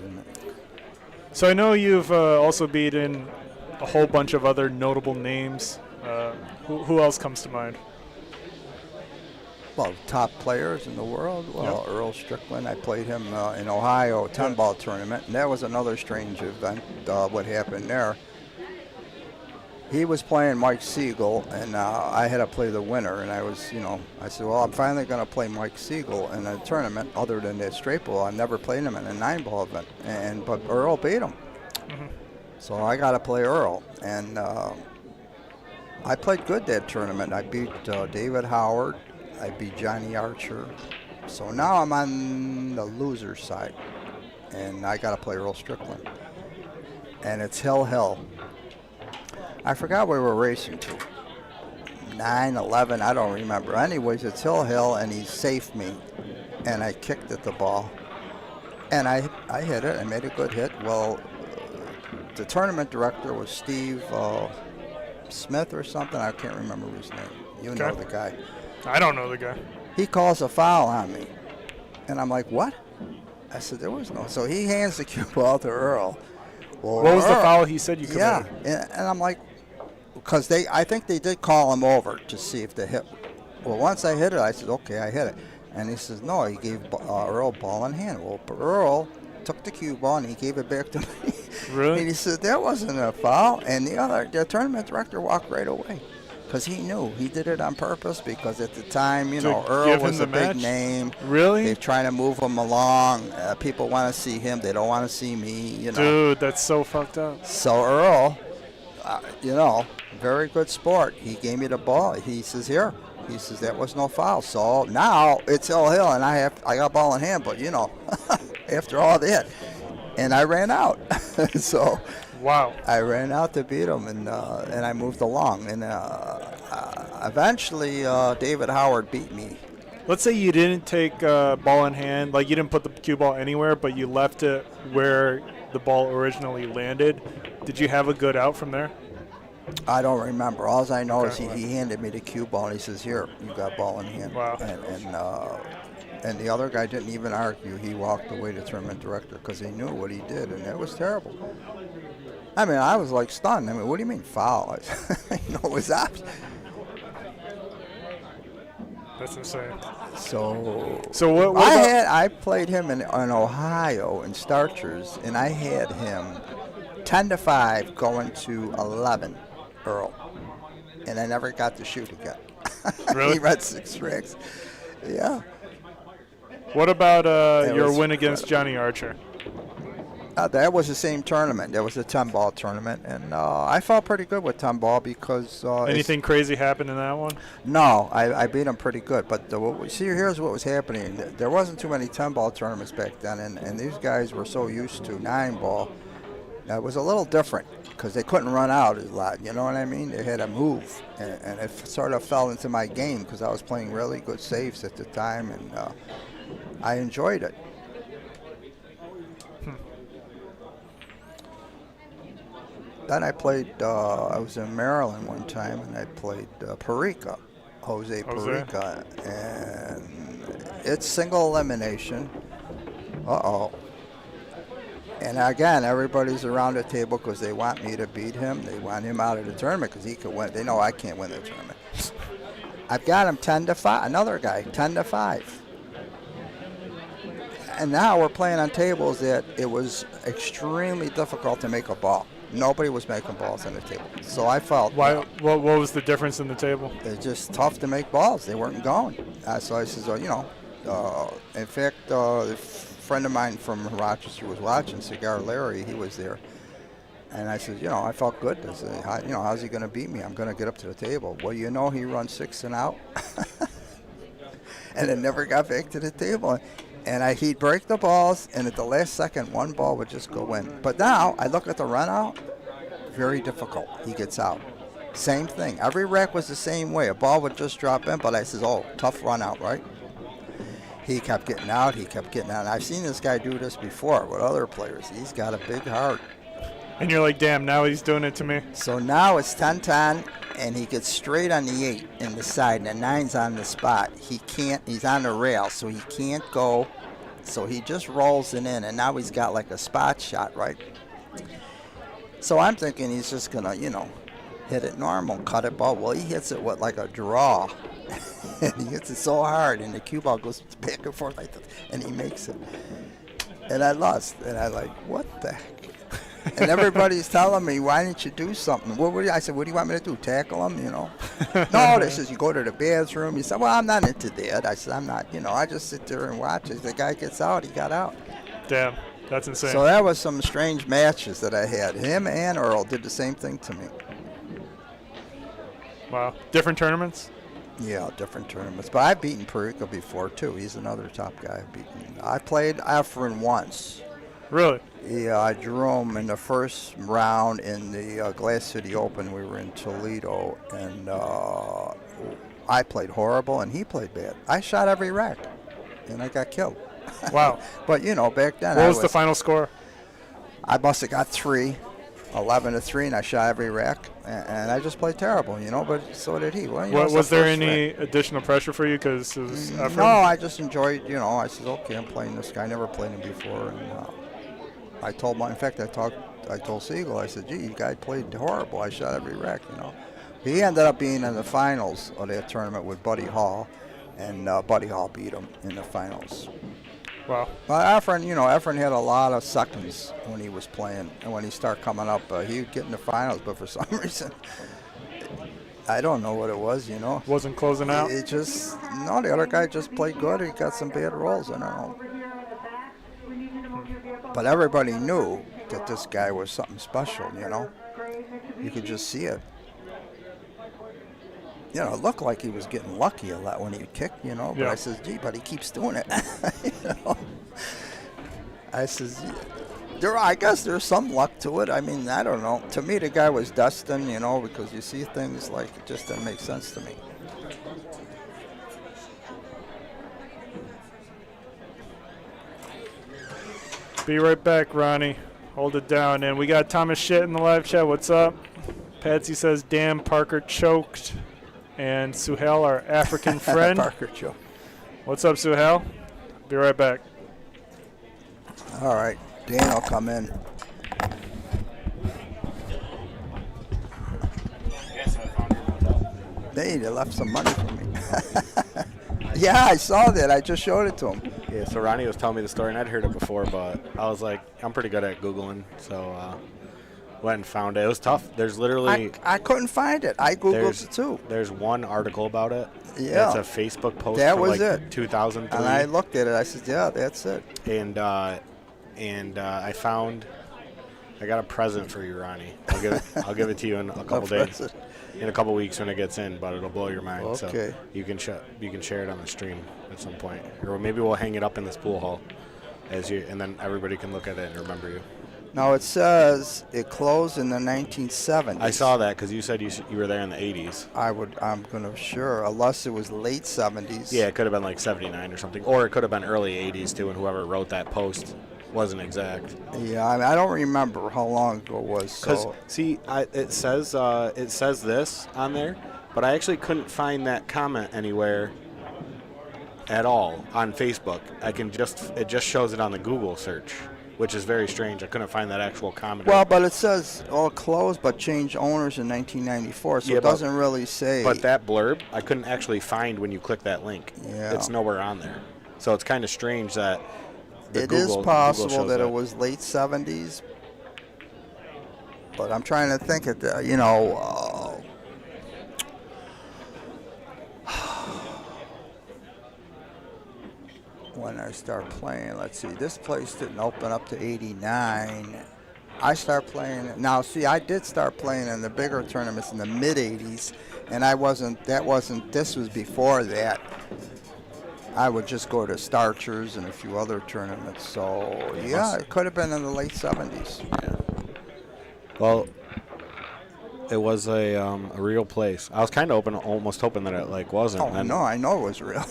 So I know you've also beaten a whole bunch of other notable names. Who else comes to mind? Well, top players in the world. Well, yep. Earl Strickland, I played him in Ohio 10-ball tournament, and that was another strange event. What happened there? He was playing Mike Siegel, and I had to play the winner. And I said, well, I'm finally going to play Mike Siegel in a tournament other than that straight ball. I've never played him in a 9-ball event, but Earl beat him. Mm-hmm. So I got to play Earl, and I played good that tournament. I beat David Howard. I beat Johnny Archer. So now I'm on the loser side, and I got to play Earl Strickland. And it's Hill. I forgot where we were racing to. 9, 11, I don't remember. Anyways, it's Hill, and he safed me, and I kicked at the ball. And I hit it. I made a good hit. Well, the tournament director was Steve Smith or something. I can't remember his name. You know the guy. I don't know the guy. He calls a foul on me. And I'm like, what? I said, there was no. So he hands the cue ball to Earl. Well, what was the foul he said you committed? Yeah, and I'm like, because I think they did call him over to see if they hit. Well, once I hit it, I said, okay, I hit it. And he says, no, he gave Earl ball in hand. Well, Earl took the cue ball and he gave it back to me. Really? And he said, that wasn't a foul. And the tournament director walked right away. Because he knew he did it on purpose. Because at the time, Earl was a big name. Really? They're trying to move him along. People want to see him. They don't want to see me. Dude, that's so fucked up. So Earl, very good sport. He gave me the ball. He says, here. He says that was no foul. So now it's Hill, and I got ball in hand. But after all that, and I ran out. So. Wow. I ran out to beat him, and I moved along. And eventually, David Howard beat me. Let's say you didn't take ball in hand, like you didn't put the cue ball anywhere, but you left it where the ball originally landed. Did you have a good out from there? I don't remember. All I know is he handed me the cue ball, and he says, here, you got ball in hand. Wow. And the other guy didn't even argue. He walked away to tournament director because he knew what he did, and it was terrible. I mean, I was like stunned. I mean, what do you mean foul? It was up. That's insane. So what about I played him in Ohio in Starchers, and I had him 10-5 going to 11, Earl, and I never got to shoot again. Really? He read 6 racks. Yeah. What about your was win against Johnny Archer? That was the same tournament. That was a 10-ball tournament, and I felt pretty good with 10-ball because anything crazy happened in that one? No, I beat him pretty good. But see, here's what was happening. There wasn't too many 10-ball tournaments back then, and these guys were so used to 9-ball. It was a little different because they couldn't run out a lot. You know what I mean? They had to move, and it sort of fell into my game because I was playing really good saves at the time, and I enjoyed it. Then I played, I was in Maryland one time, and I played Perica, Jose Perica, and it's single elimination. Uh-oh. And again, everybody's around the table because they want me to beat him. They want him out of the tournament because he could win. They know I can't win the tournament. I've got him 10-5, another guy, 10-5. And now we're playing on tables that it was extremely difficult to make a ball. Nobody was making balls on the table. So I felt... Why? What was the difference in the table? It's just tough to make balls. They weren't going. So I says, in fact, a friend of mine from Rochester was watching, Cigar Larry, he was there. And I said, I felt good. I said, how's he going to beat me? I'm going to get up to the table. Well, he runs 6 and out. And it never got back to the table. And he'd break the balls, and at the last second, one ball would just go in. But now, I look at the run out, very difficult. He gets out. Same thing. Every rack was the same way. A ball would just drop in, but I says, tough run out, right? He kept getting out. And I've seen this guy do this before with other players. He's got a big heart. And you're like, damn, now he's doing it to me. So now it's 10-10, and he gets straight on the 8 in the side, and the 9's on the spot. He's on the rail, so he can't go. So he just rolls it in, and now he's got like a spot shot, right? So I'm thinking he's just going to, hit it normal, cut it ball. Well, he hits it with like a draw, and he hits it so hard, and the cue ball goes back and forth like this, and he makes it. And I lost, and I'm like, what the heck? And everybody's telling me, why didn't you do something? I said, what do you want me to do, tackle him, No, they says, you go to the bathroom. He said, well, I'm not into that. I said, I'm not, I just sit there and watch. As the guy gets out, he got out. Damn, that's insane. So that was some strange matches that I had. Him and Earl did the same thing to me. Wow. Different tournaments? Yeah, different tournaments. But I've beaten Perica before, too. He's another top guy I've beaten. I played Efren once. Really? Yeah, I drew him in the first round in the Glass City Open. We were in Toledo, and I played horrible, and he played bad. I shot every rack, and I got killed. Wow. But, back then What was the final score? I must have got 3, 11-3, and I shot every rack, and I just played terrible, but so did he. Well, was there any additional pressure for you because it was Efren? No, I just enjoyed, I said, okay, I'm playing this guy. I never played him before, and I told I told Siegel, I said, gee, you guy played horrible. I shot every rack, He ended up being in the finals of that tournament with Buddy Hall, and Buddy Hall beat him in the finals. Wow. But Efren had a lot of seconds when he was playing, and when he started coming up, he would get in the finals, but for some reason, I don't know what it was, Wasn't closing out? It just, the other guy just played good. He got some bad rolls, I don't know. But everybody knew that this guy was something special, You could just see it. It looked like he was getting lucky a lot when he kicked, But yeah. I says, gee, but he keeps doing it. I says, I guess there's some luck to it. I mean, I don't know. To me, the guy was destined, because you see things like it just didn't make sense to me. Be right back, Ronnie. Hold it down. And we got Thomas Shit in the live chat. What's up? Patsy says, damn, Parker choked. And Suhel, our African friend. Parker choked. What's up, Suhel? Be right back. All right, Dan will come in. Hey, they left some money for me. Yeah, I saw that. I just showed it to him. Yeah, so Ronnie was telling me the story, and I'd heard it before, but I was like, I'm pretty good at Googling, so went and found it. It was tough. There's literally... I couldn't find it. I Googled it, too. There's one article about it. Yeah. It's a Facebook post that from was like it. 2003. And I looked at it. I said, yeah, that's it. And I found... I got a present for you, Ronnie. I'll give it to you in a couple days. In a couple weeks when it gets in, but it'll blow your mind. Okay. So you can share it on the stream at some point, or maybe we'll hang it up in this pool hall, and then everybody can look at it and remember you. Now it says it closed in the 1970s. I saw that because you said you were there in the 80s. I'm gonna sure, unless it was late 70s. Yeah, it could have been like 79 or something, or it could have been early 80s too, and whoever wrote that post wasn't exact. Yeah, I don't remember how long ago it was. So see, it says this on there, but I actually couldn't find that comment anywhere at all on Facebook. It just shows it on the Google search, which is very strange. I couldn't find that actual comment. Well, but it says all closed but changed owners in 1994, so it doesn't really say. But that blurb, I couldn't actually find when you click that link. Yeah. It's nowhere on there. So it's kind of strange that it is possible that it was late 70s, but I'm trying to think of when I start playing. Let's see, this place didn't open up to 89. I start playing now. See, I did start playing in the bigger tournaments in the mid 80s, and this was before that. I would just go to Starchers and a few other tournaments. So yeah, it could have been in the late 70s. Yeah. Well, it was a real place. I was kind of almost hoping that it wasn't. Oh no, I know it was real.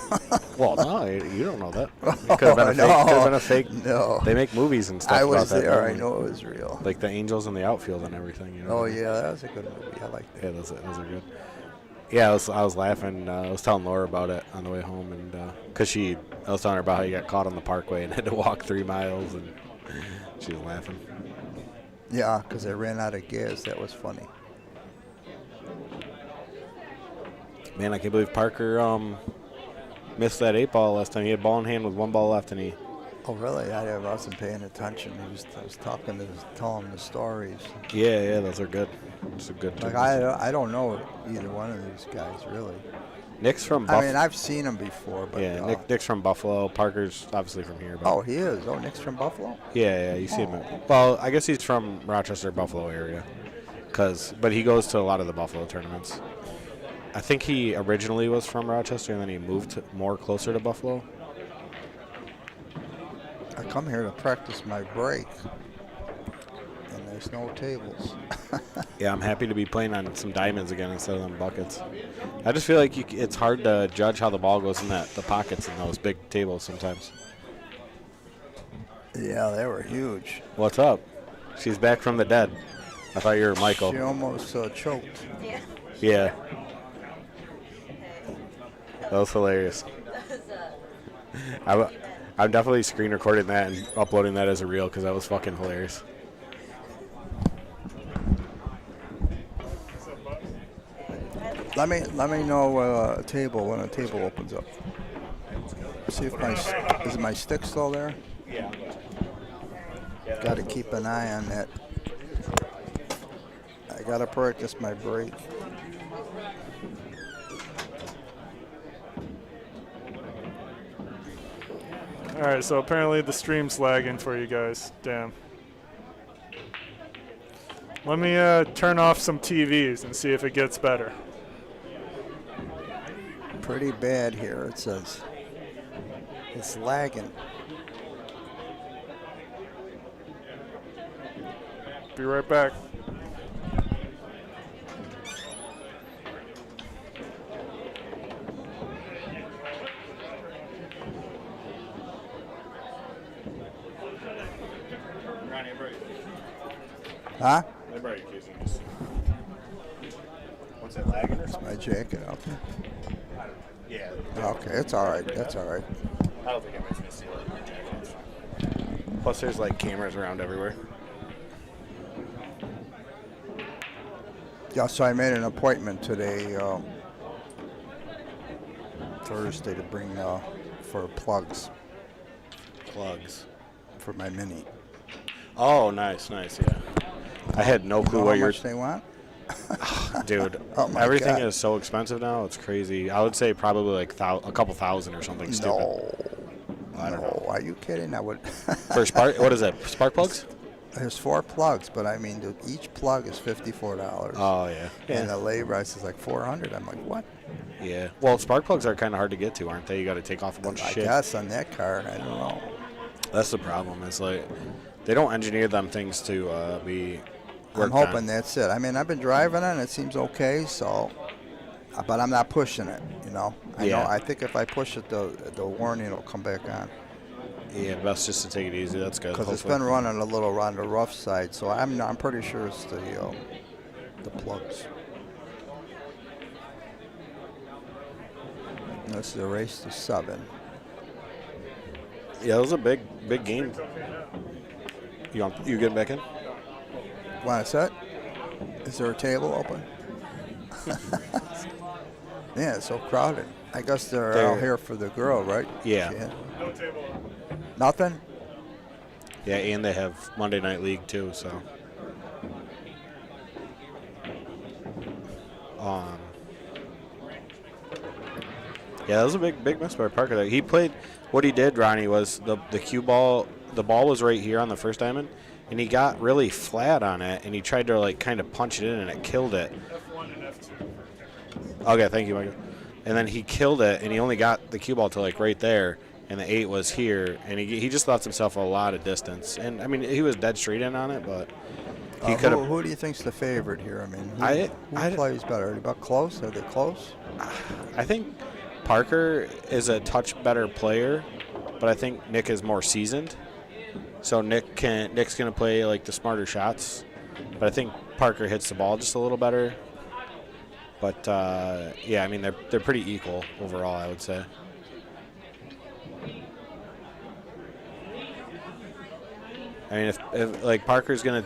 Well, no, you don't know that. It could have been a fake. No. They make movies and stuff. I was about there. That I know it was real. Like the Angels in the Outfield and everything. You know. Oh yeah, that was a good movie. I like that. Yeah, those are good. Yeah, I was laughing. I was telling Laura about it on the way home, and because I was telling her about how you got caught on the Parkway and had to walk 3 miles, and she was laughing. Yeah, because I ran out of gas. That was funny. Man, I can't believe Parker missed that 8 ball last time. He had ball in hand with 1 ball left, and he. Oh really? I wasn't paying attention. I was telling him the stories. Yeah, those are good. It's a good. Like I don't know either one of these guys really. Nick's from Buffalo. I mean, I've seen him before, but yeah, Nick's from Buffalo. Parker's obviously from here. But oh, he is. Oh, Nick's from Buffalo. Yeah, you see him. Well, I guess he's from Rochester, Buffalo area, but he goes to a lot of the Buffalo tournaments. I think he originally was from Rochester, and then he moved more closer to Buffalo. I come here to practice my break, and there's no tables. Yeah, I'm happy to be playing on some diamonds again instead of them buckets. I just feel like it's hard to judge how the ball goes in the pockets in those big tables sometimes. Yeah, they were huge. What's up? She's back from the dead. I thought you were Michael. She almost choked. Yeah. That was hilarious. I'm definitely screen recording that and uploading that as a reel because that was fucking hilarious. Let me know when a table opens up. See if is my stick still there? Yeah. Got to keep an eye on that. I got to practice my break. All right, so apparently the stream's lagging for you guys. Damn. Let me turn off some TVs and see if it gets better. Pretty bad here, it says. It's lagging. Be right back. Huh? What's it lagging or Is something? my jacket up? Yeah. Okay, it's all right. That's all right. I don't think anybody's gonna steal it. Plus, there's like cameras around everywhere. Yeah, so I made an appointment today, Thursday, to bring for plugs. Plugs. For my Mini. Oh, nice, yeah. I had no clue what how much they want? Dude, Oh my everything God. is so expensive now. It's crazy. I would say probably like a couple thousand or something stupid. No. I don't know. Are you kidding? I would. For spark, what is that? Spark plugs? There's 4 plugs, but I mean, dude, each plug is $54. Oh yeah. And the lay price is like $400. I'm like, what? Yeah. Well, spark plugs are kind of hard to get to, aren't they? You got to take off a bunch of I shit. guess on that car, I don't know. That's the problem. It's like they don't engineer them things to be. I'm worked hoping on. that's it. I mean, I've been driving it, and it seems okay, so, but I'm not pushing it, you know. I think if I push it, the warning will come back on. Yeah, best just to take it easy. That's good. Because it's been running a little on the rough side, so I'm pretty sure it's the plugs. This is a race to 7. Yeah, it was a big game. You getting back in? Want to set? Is there a table open? Yeah, it's so crowded. I guess they're out here for the girl, right? Yeah. No table. Nothing? Yeah, and they have Monday Night League too, so. Yeah, that was a big miss by Parker there. He played, what he did, Ronnie, was the cue ball, the ball was right here on the first diamond, and he got really flat on it, and he tried to like kind of punch it in, and it killed it. F1 and F2. Okay, thank you, Michael. And then he killed it, and he only got the cue ball to like right there, and the 8 was here, and he just lost himself a lot of distance. And I mean, he was dead straight in on it, but he could have. Who do you think's the favorite here? I mean, who plays better? About close? Are they close? I think Parker is a touch better player, but I think Nick is more seasoned. So Nick's gonna play like the smarter shots, but I think Parker hits the ball just a little better. But yeah, I mean they're pretty equal overall, I would say. I mean, if like Parker's gonna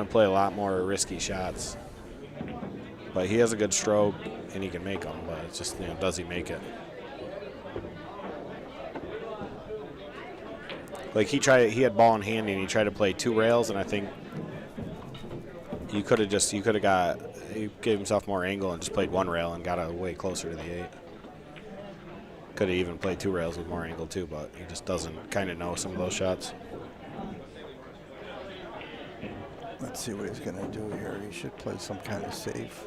play a lot more risky shots, but he has a good stroke and he can make them. But it's just, does he make it? Like he had ball in hand and he tried to play 2 rails, and I think he gave himself more angle and just played 1 rail and got way closer to the 8. Could have even played 2 rails with more angle too, but he just doesn't kind of know some of those shots. Let's see what he's going to do here. He should play some kind of safe.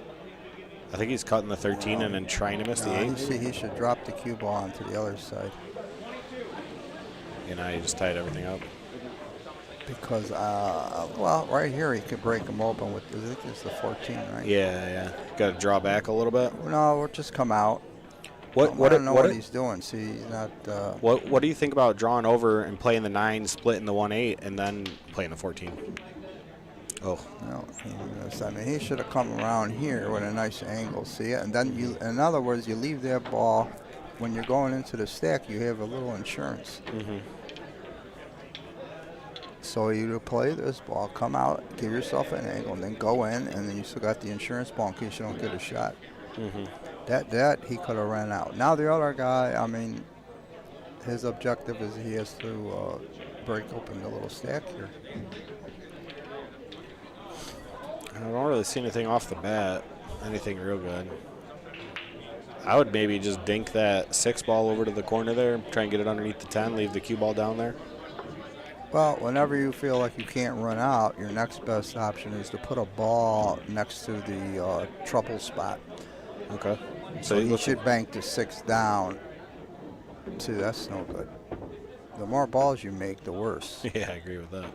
I think he's cutting the 13 and then trying to miss the 8. He should drop the cue ball onto the other side. You know, he just tied everything up. Because, well, right here he could break them open with, I think it's the 14, right? Yeah. Got to draw back a little bit. No, we'll just come out. I don't know what he's doing. See, he's not. What do you think about drawing over and playing the 9, splitting the 1-8, and then playing the 14? Oh. No, I mean, he should have come around here with a nice angle, see it? And then, in other words, you leave that ball, when you're going into the stack, you have a little insurance. Mm-hmm. So you play this ball, come out, give yourself an angle, and then go in, and then you still got the insurance ball in case you don't get a shot. Mm-hmm. That he could have ran out. Now the other guy, I mean, his objective is he has to break open the little stack here. I don't really see anything off the bat, anything real good. I would maybe just dink that 6 ball over to the corner there, try and get it underneath the 10, leave the cue ball down there. Well, whenever you feel like you can't run out, your next best option is to put a ball next to the trouble spot. Okay. So you should bank the 6 down. See, that's no good. The more balls you make, the worse. Yeah, I agree with that.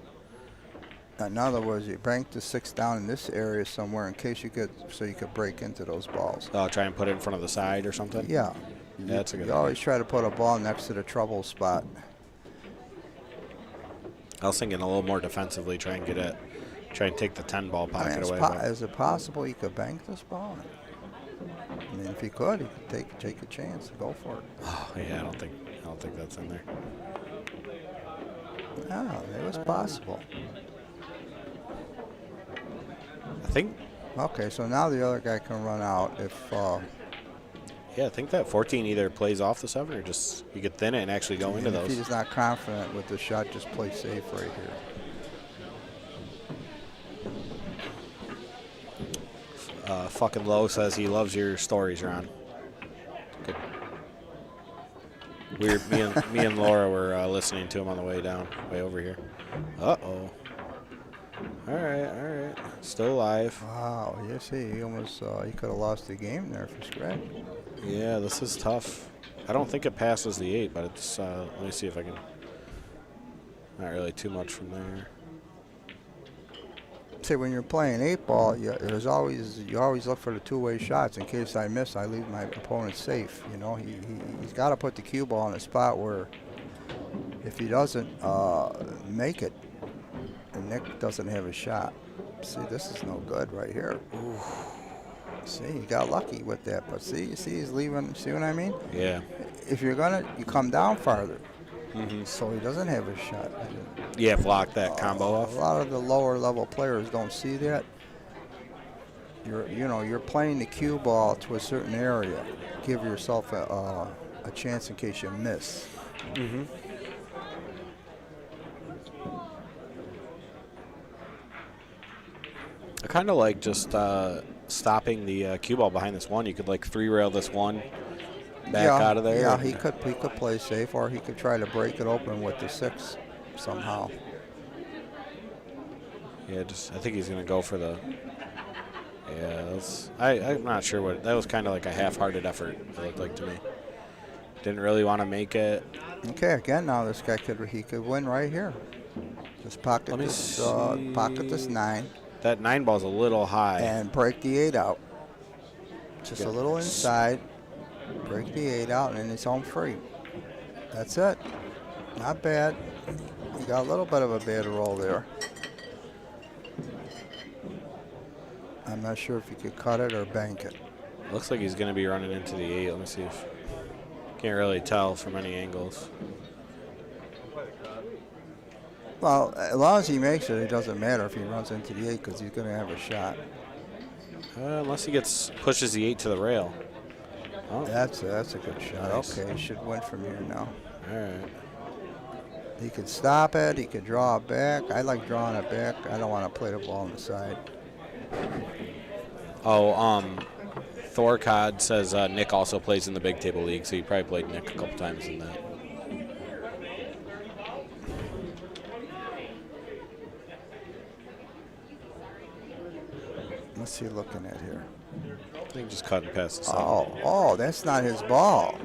In other words, you bank the 6 down in this area somewhere in case you get, so you could break into those balls. Oh, try and put it in front of the side or something? Yeah. Yeah, that's a good You always try to put a ball next to the trouble spot. I was thinking a little more defensively, try and take the 10 ball pocket away. Is it possible he could bank this ball? I mean, if he could, he could take a chance and go for it. Oh, yeah, I don't don't think that's in there. Oh, it was possible. I think. Okay, so now the other guy can run out if. Yeah, I think that 14 either plays off the 7 or just you could thin it and actually go into if those. he's not confident with the shot, just play safe right here. Fucking Low says he loves your stories, Ron. Good. Me and Laura were listening to him on the way down, way over here. Uh-oh. All right. Still alive. Wow, you see, he almost he could have lost the game there for scratch. Yeah, this is tough. I don't think it passes the 8, but it's. Let me see if I can. Not really too much from there. See, when you're playing 8-ball, you always look for the two-way shots. In case I miss, I leave my opponent safe. You know, he's got to put the cue ball in a spot where, if he doesn't make it, and Nick doesn't have a shot. See, this is no good right here. Ooh. See, he got lucky with that, but see, he's leaving. See what I mean? Yeah. If you're you come down farther. So he doesn't have a shot. Yeah, block that combo off. A lot of the lower level players don't see that. You're playing the cue ball to a certain area. Give yourself a chance in case you miss. I kind of like just stopping the cue ball behind this 1. You could like 3-rail this 1 back out of there. Yeah, he could play safe, or he could try to break it open with the 6 somehow. Yeah, I think he's gonna go for the. Yeah, I'm not sure what that was. Kind of like a half-hearted effort. It looked like to me. Didn't really want to make it. Okay, again now this guy could win right here. Just pocket this 9. That 9 ball's a little high. And break the 8 out. Just a little inside. Break the 8 out, and it's home free. That's it. Not bad. You got a little bit of a bad roll there. I'm not sure if you could cut it or bank it. Looks like he's going to be running into the 8. Let me see if. Can't really tell from any angles. Well, as long as he makes it, it doesn't matter if he runs into the 8 because he's going to have a shot. Unless he pushes the 8 to the rail. Oh. That's a good shot. Nice. Okay, he should win from here now. All right. He could stop it. He could draw it back. I like drawing it back. I don't want to play the ball on the side. Oh, Thorcod says Nick also plays in the Big Table League, so he probably played Nick a couple times in that. What's he looking at here? I think just cut and pass the Oh, that's not his ball.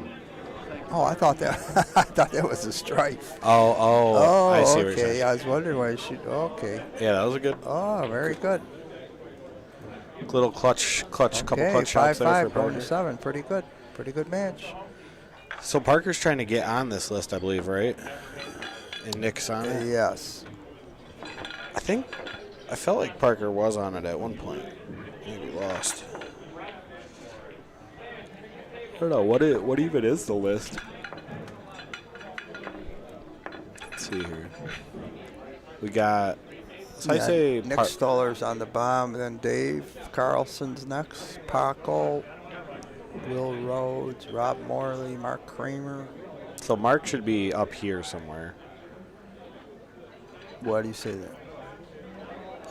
Oh, I thought that was a strike. Oh, I see what you're saying. Okay, I was wondering why he should. Okay. Yeah, that was a good. Oh, very good. Little clutch, couple clutch shots there for Parker. 5-5, pretty good match. So Parker's trying to get on this list, I believe, right? And Nick's on it. Yes. I felt like Parker was on it at one point. Maybe lost. I don't know what even is the list. Let's see here. We got. So I say Nick Stoller's on the bomb, then Dave Carlson's next. Paco, Will Rhodes, Rob Morley, Mark Kramer. So Mark should be up here somewhere. Why do you say that?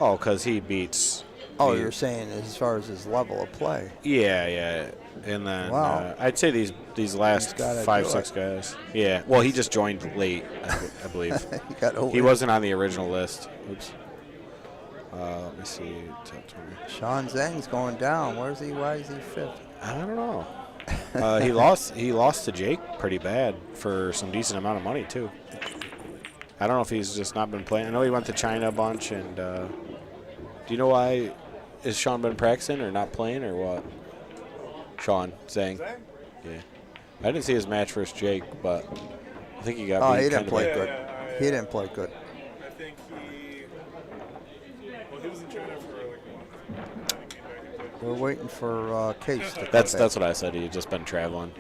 Oh, because he beats. Oh, you're saying as far as his level of play. Yeah. And then wow. I'd say these last 5-6 guys. Yeah. Well, he just joined late, I believe. He wasn't on the original list. Oops. Let me see. Top 20. Sean Zhang's going down. Why is he 5th? I don't know. He lost to Jake pretty bad for some decent amount of money too. I don't know if he's just not been playing. I know he went to China a bunch, and do you know why? Is Sean been practicing or not playing or what? Sean Zhang. Yeah. I didn't see his match versus Jake, but I think he got beat. He didn't play good. He didn't play good. I think he was in China for like a month. We're waiting for Case to come That's back. what I said. He'd just been traveling.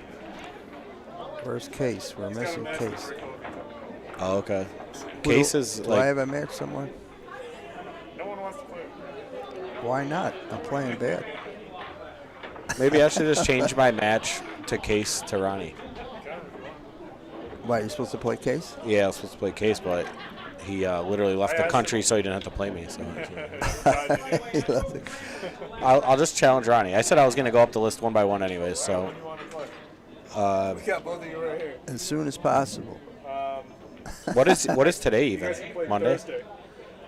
Where's Case? We're missing Case. Oh, okay. Case is do I like. have a match somewhere? No one wants to play. Why not? I'm playing bad. Maybe I should just change my match to Case to Ronnie. Why, you supposed to play Case? Yeah, I was supposed to play Case, but he literally left the country, so he didn't have to play me. So I'll just challenge Ronnie. I said I was going to go up the list one by one anyways, so. We got both of you right here. As soon as possible. What is today You guys even? can play Monday? Thursday.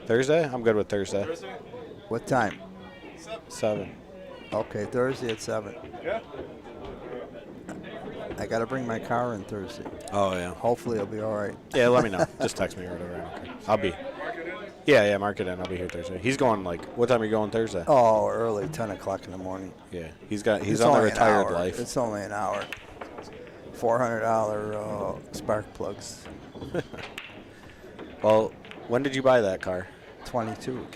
Thursday? I'm good with Thursday. Thursday? What time? 7. Okay, Thursday at 7. Yeah. I got to bring my car in Thursday. Oh, yeah. Hopefully it'll be all right. Yeah, let me know. Just text me or whatever. I don't care. I'll be. Yeah, mark it in. I'll be here Thursday. He's going like, what time are you going Thursday? Oh, early, 10 o'clock in the morning. Yeah, he's It's on the only an retired hour. life. It's only an hour. $400 spark plugs. Well, when did you buy that car? 22.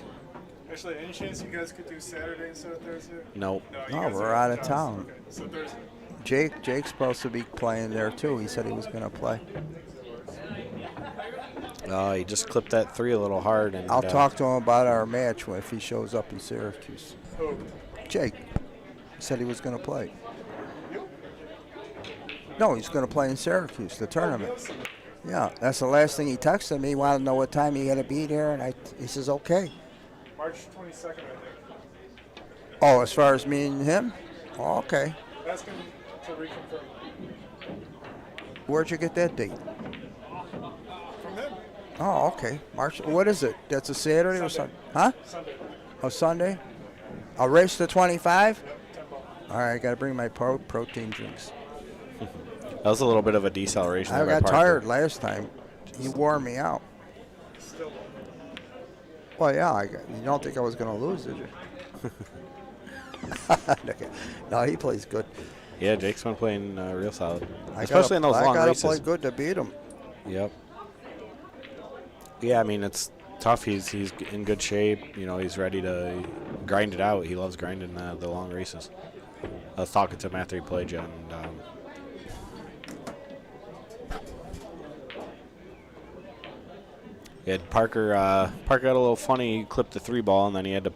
Actually, any chance you guys could do Saturday instead of Thursday? Nope. You No, guys we're are out of town. Okay, so Thursday. Jake's supposed to be playing there too. He said he was going to play. He just clipped that 3 a little hard. And I'll talk to him about our match if he shows up in Syracuse. Who? Jake. He said he was going to play. No, he's going to play in Syracuse, the tournament. Yeah, that's the last thing he texted me. He wanted to know what time he had to be there, and he says, okay. March 22nd, I think. Oh, as far as me and him? Oh, okay. Ask him to reconfirm. Where'd you get that date? From him. Oh, okay. March. What is it? That's a Saturday or Sunday? Huh? Sunday. Oh, Sunday? I'll race to 25? All right, I got to bring my protein drinks. That was a little bit of a deceleration. I got tired last time. He wore me out. Still. Well, yeah. You don't think I was going to lose, did you? No, he plays good. Yeah, Jake's been playing real solid, especially in those long races. I got to play good to beat him. Yep. Yeah, I mean, it's tough. He's in good shape. You know, he's ready to grind it out. He loves grinding the long races. I was talking to him after he played you, and Parker got a little funny. He clipped the 3 ball, and then he had to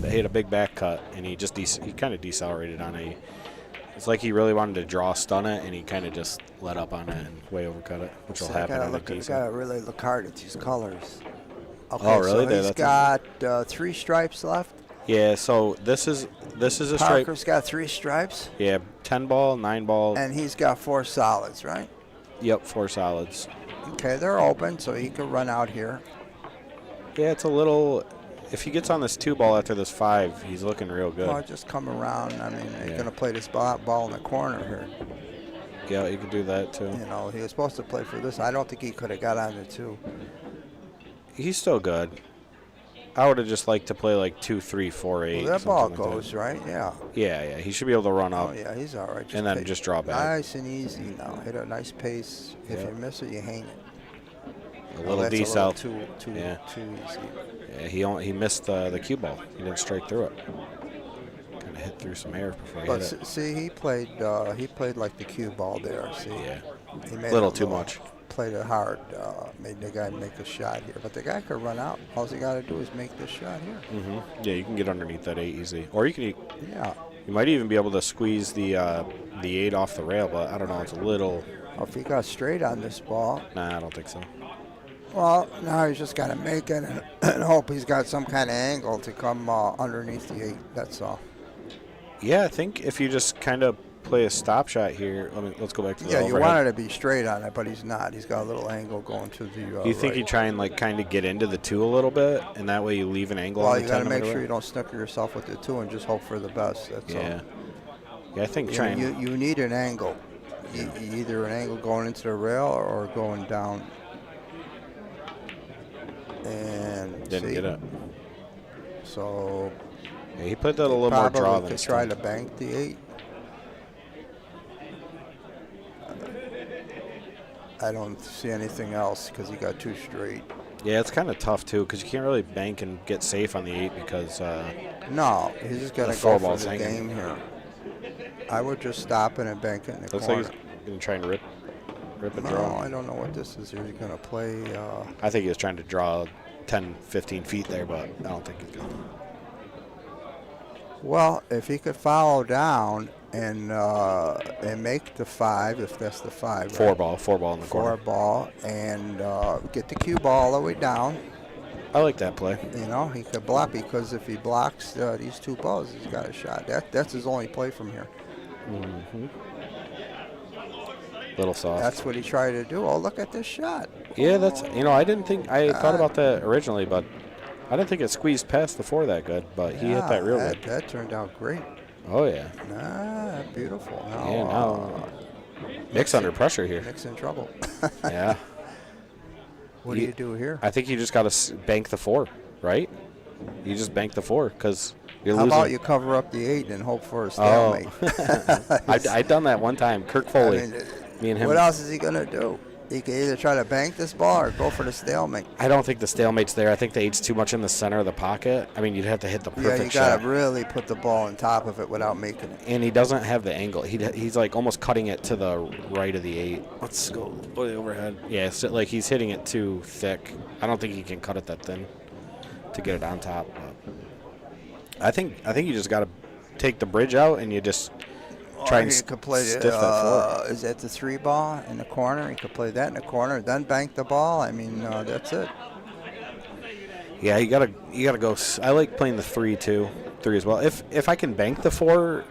hit a big back cut, and he kind of decelerated on it. It's like he really wanted to draw stun it, and he kind of just let up on it and way overcut it, which will happen on a You diesel. got to really look hard at these colors. Okay, Oh, really? So he's got 3 stripes left. Yeah, so this is a stripe. Parker's got 3 stripes. Yeah, 10 ball, 9 ball. And he's got 4 solids, right? Yep, 4 solids. Okay, they're open, so he could run out here. Yeah, it's a little. If he gets on this 2 ball after this 5, he's looking real good. Well, just come around. I mean, he's Yeah. going to play this ball in the corner here. Yeah, he could do that too. You know, he was supposed to play for this. I don't think he could have got on the 2. He's still good. I would have just liked to play like 2, 3, 4, 8. Well, that ball like goes, that. right? Yeah. Yeah. He should be able to run up. Oh, yeah, he's all right. And then just draw back. Nice and easy now. Hit a nice pace. If Yep. you miss it, you hang it. A little that's decel. Too easy. Yeah, he missed the cue ball. He didn't strike through it. Kind of hit through some air before he But hit it. see, he played like the cue ball there. See, Yeah. he made Little it too much. Played it hard. Made the guy make a shot here, but the guy could run out. All he got to do is make this shot here. Mm-hmm. Yeah, you can get underneath that 8 easy, or you can. Yeah. You might even be able to squeeze the 8 off the rail, but I don't know. It's a little. Well, if he got straight on this ball. Nah, I don't think so. Well, now he's just got to make it and hope he's got some kind of angle to come underneath the 8. That's all. Yeah, I think if you just kind of play a stop shot here. Let's go back to the you overhead. wanted to be straight on it, but he's not. He's got a little angle going to the You think right. he'd try and like kind of get into the 2 a little bit, and that way you leave an angle Well, on the you 10 got to make sure away? you don't snooker yourself with the 2 and just hope for the best. That's all. Yeah, I think You, trying. you need an angle. Either an angle going into the rail or going down. And Didn't see? get it. So Yeah, he put that a little more draw probably than could stun. try to bank the 8. I don't see anything else because he got 2 straight. Yeah, it's kind of tough too because you can't really bank and get safe on the 8 because. No, he's just got the to 4 go for ball's the hanging. game here. I would just stop it and bank it in the Looks corner. like he's going to try and rip Rip and No, draw. I don't know what this is. He's going to play. I think he was trying to draw 10, 15 feet there, but I don't think he's going to. Well, if he could follow down and make the 5, if that's the 5. Four right? ball in the corner. 4 ball, and get the cue ball all the way down. I like that play. You know, he could block, because if he blocks these 2 balls, he's got a shot. That's his only play from here. Mm-hmm. Little soft. That's what he tried to do. Oh, look at this shot. Yeah, that's, I didn't think, I thought about that originally, but I didn't think it squeezed past the 4 that good, but he hit that real good. That turned out great. Oh, yeah. Beautiful. Now, Nick's under pressure here. Nick's in trouble. Yeah. What do you do here? I think you just got to bank the 4, right? You just bank the 4, because you're How losing. about you cover up the 8 and hope for a stalemate? I've done that one time. Kirk Foley, me and him. What else is he going to do? He can either try to bank this ball or go for the stalemate. I don't think the stalemate's there. I think the 8's too much in the center of the pocket. I mean, you'd have to hit the perfect shot. shot. You got to really put the ball on top of it without making it. And he doesn't have the angle. He's like almost cutting it to the right of the 8. Let's go overhead. Yeah, so like he's hitting it too thick. I don't think he can cut it that thin to get it on top. But I think you just got to take the bridge out and you just try and stiff that 4. Is that the 3 ball in the corner? He could play that in the corner, then bank the ball. I mean, that's it. Yeah, you gotta go. I like playing the 3 too, 3 as well. If I can bank the 4,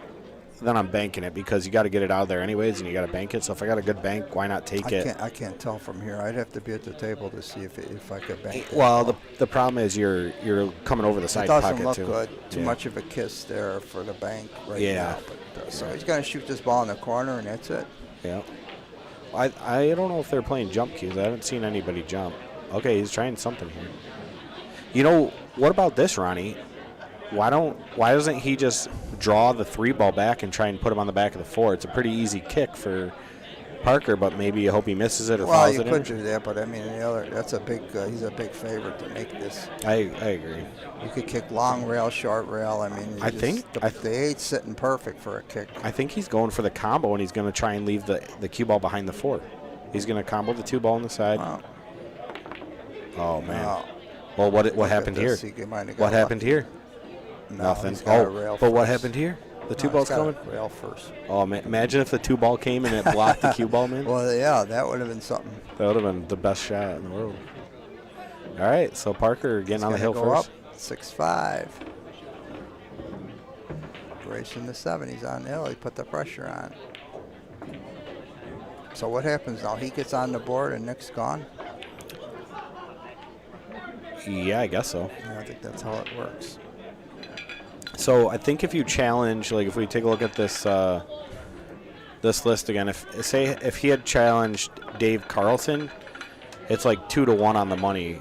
then I'm banking it, because you got to get it out of there anyways, and you got to bank it. So if I got a good bank, why not take it? I can't tell from here. I'd have to be at the table to see if I could bank it. Well, the problem is you're coming over the side pocket too. It doesn't look good. Too much of a kiss there for the bank right now. But, so he's going to shoot this ball in the corner, and that's it. Yeah. I don't know if they're playing jump cues. I haven't seen anybody jump. Okay, he's trying something here. What about this, Ronnie? Why doesn't he just draw the 3 ball back and try and put him on the back of the 4? It's a pretty easy kick for Parker, but maybe you hope he misses it or fouls it in. Well, you could do that, but I mean, that's a big. He's a big favorite to make this. I agree. You could kick long rail, short rail. I mean, I think the 8's sitting perfect for a kick. I think he's going for the combo, and he's going to try and leave the cue ball behind the 4. He's going to combo the 2 ball on the side. Wow. Oh man. Well, what happened here? What happened here? No, nothing. But what happened here? The 2 balls coming? Rail first. Oh, man. Imagine if the 2 ball came and it blocked the cue ball, man. Well, yeah, that would have been something. That would have been the best shot in the world. All right, so Parker getting on the hill first. Up 6-5. Racing the 7. He's on the hill. He put the pressure on. So what happens now? He gets on the board and Nick's gone? Yeah, I guess so. Yeah, I think that's how it works. So I think if you challenge, like if we take a look at this this list again, if he had challenged Dave Carlson, it's like 2-1 on the money.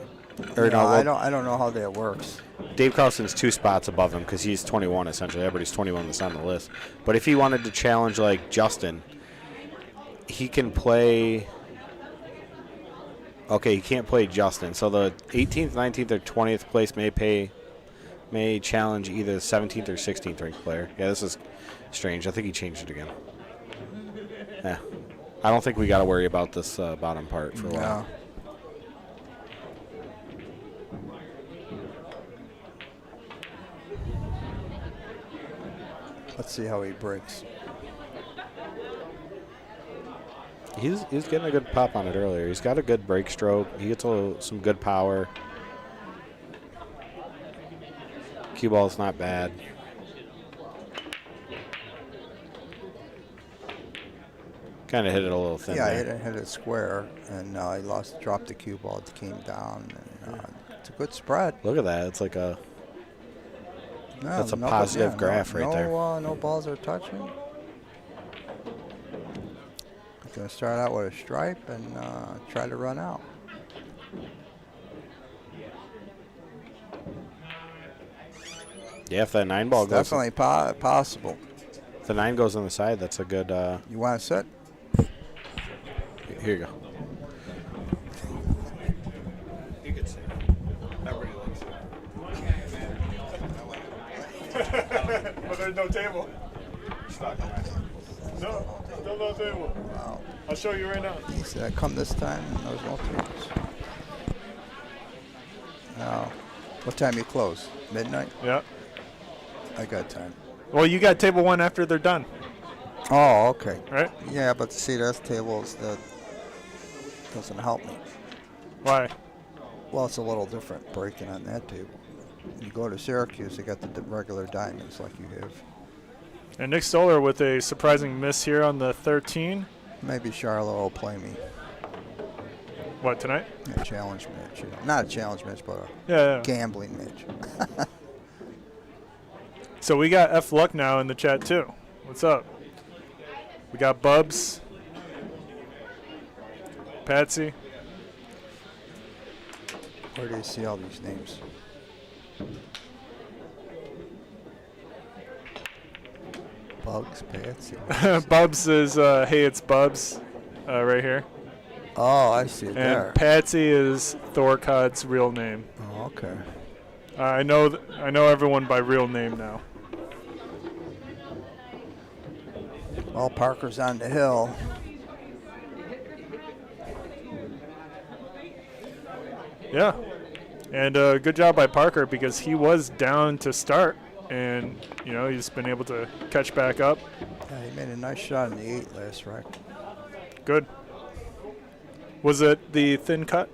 Or no, I don't know how that works. Dave Carlson's 2 spots above him because he's 21 essentially. Everybody's 21 that's on the list. But if he wanted to challenge like Justin, he can play. Okay, he can't play Justin. So the 18th, 19th, or 20th place may challenge either the 17th or 16th ranked player. Yeah, this is strange. I think he changed it again. Yeah, I don't think we got to worry about this bottom part for a while. Let's see how he breaks. He's getting a good pop on it earlier. He's got a good break stroke. He gets some good power. Cue ball's not bad. Kind of hit it a little thin. Yeah, there. hit it square, and he dropped the cue ball. It came down, and it's a good spread. Look at that. It's like that's a positive graph right there. No balls are touching. Going to start out with a stripe and try to run out. Yeah, if that 9 ball goes. Definitely possible. If the 9 goes on the side, that's a good. You want to sit? Here you go. You could sit. Everybody likes it. But there's no table. No, still no table. Wow. I'll show you right now. He said, come this time, and there was no tables. Now, what time you close? Midnight? Yeah. I got time. Well, you got table 1 after they're done. Oh, okay. Right? Yeah, but see, there's tables that doesn't help me. Why? Well, it's a little different breaking on that table. When you go to Syracuse, they got the regular diamonds like you have. And Nick Stoller with a surprising miss here on the 13. Maybe Charlotte will play me. What, tonight? A challenge match. Not a challenge match, but a Yeah. gambling match. So we got F Luck now in the chat too. What's up? We got Bubs, Patsy. Where do you see all these names? Bugs, Patsy. Bubs is, hey, it's Bubs, right here. Oh, I see it And there. Patsy is Thorcod's real name. Oh, okay. I know everyone by real name now. Well, Parker's on the hill. Yeah. And good job by Parker because he was down to start. And, you know, he's been able to catch back up. Yeah, he made a nice shot in the 8 last rack. Good. Was it the thin cut?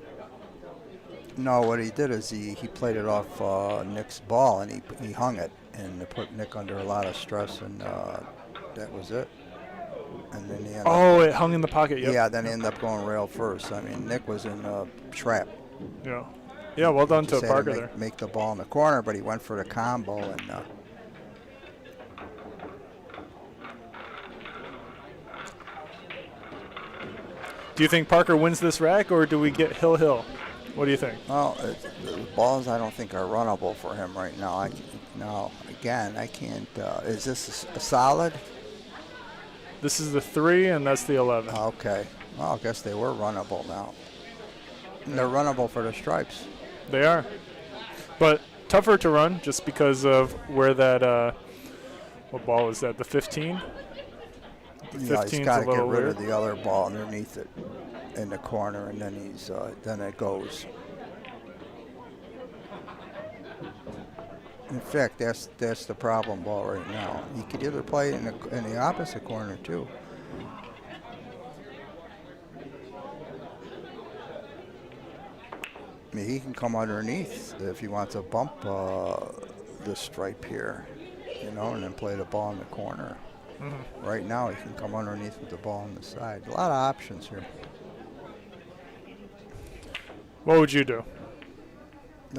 No, what he did is he played it off Nick's ball, and he hung it, and it put Nick under a lot of stress, and that was it. And then he ended up, it hung in the pocket, yep. Yeah, then he ended up going rail first. I mean, Nick was in a trap. Yeah. Yeah, well done to Just had Parker make, there. Make the ball in the corner, but he went for the combo, and Do you think Parker wins this rack, or do we get Hill? What do you think? well, the balls I don't think are runnable for him right now. Again, I can't. Is this a solid? This is the 3, and that's the 11. Okay. Well, I guess they were runnable now. And they're runnable for the stripes. They are. But tougher to run just because of where that, what ball is that, the 15? The Yeah, 15's he's got to a get little rid weird. of the other ball underneath it in the corner, and then then it goes. In fact, that's the problem ball right now. He could either play it in the opposite corner too. I mean, he can come underneath if he wants to bump the stripe here, you know, and then play the ball in the corner. Mm-hmm. Right now, he can come underneath with the ball on the side. A lot of options here. What would you do?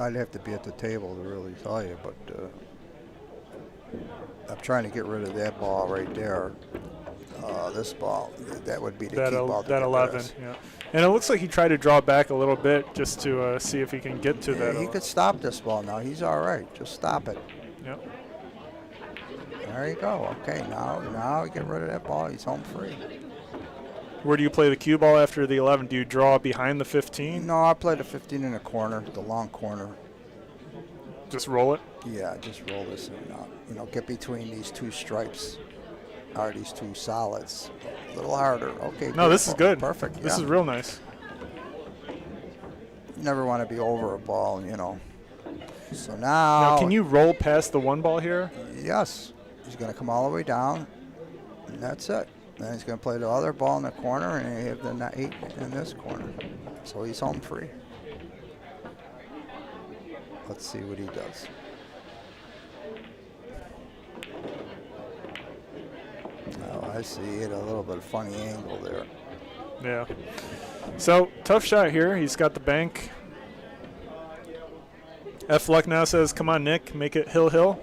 I'd have to be at the table to really tell you, but I'm trying to get rid of that ball right there. This ball, that would be the key ball to that get 11, rid of. yeah. And it looks like he tried to draw back a little bit just to see if he can get to that. He could stop this ball now. He's all right. Just stop it. Yep. There you go. Okay, now get rid of that ball. He's home free. Where do you play the cue ball after the 11? Do you draw behind the 15? No, I play the 15 in the corner, the long corner. Just roll it? Yeah, just roll this and get between these two stripes. Are these two solids? A little harder. Okay. No, this is good. Perfect. This yeah. is real nice. You never want to be over a ball, So now Can you roll past the 1 ball here? Yes. He's going to come all the way down, and that's it. Then he's going to play the other ball in the corner, and he have the 8 in this corner. So he's home free. Let's see what he does. Oh, I see it. A little bit of funny angle there. Yeah. So, tough shot here. He's got the bank. F Luck now says, come on, Nick, make it Hill.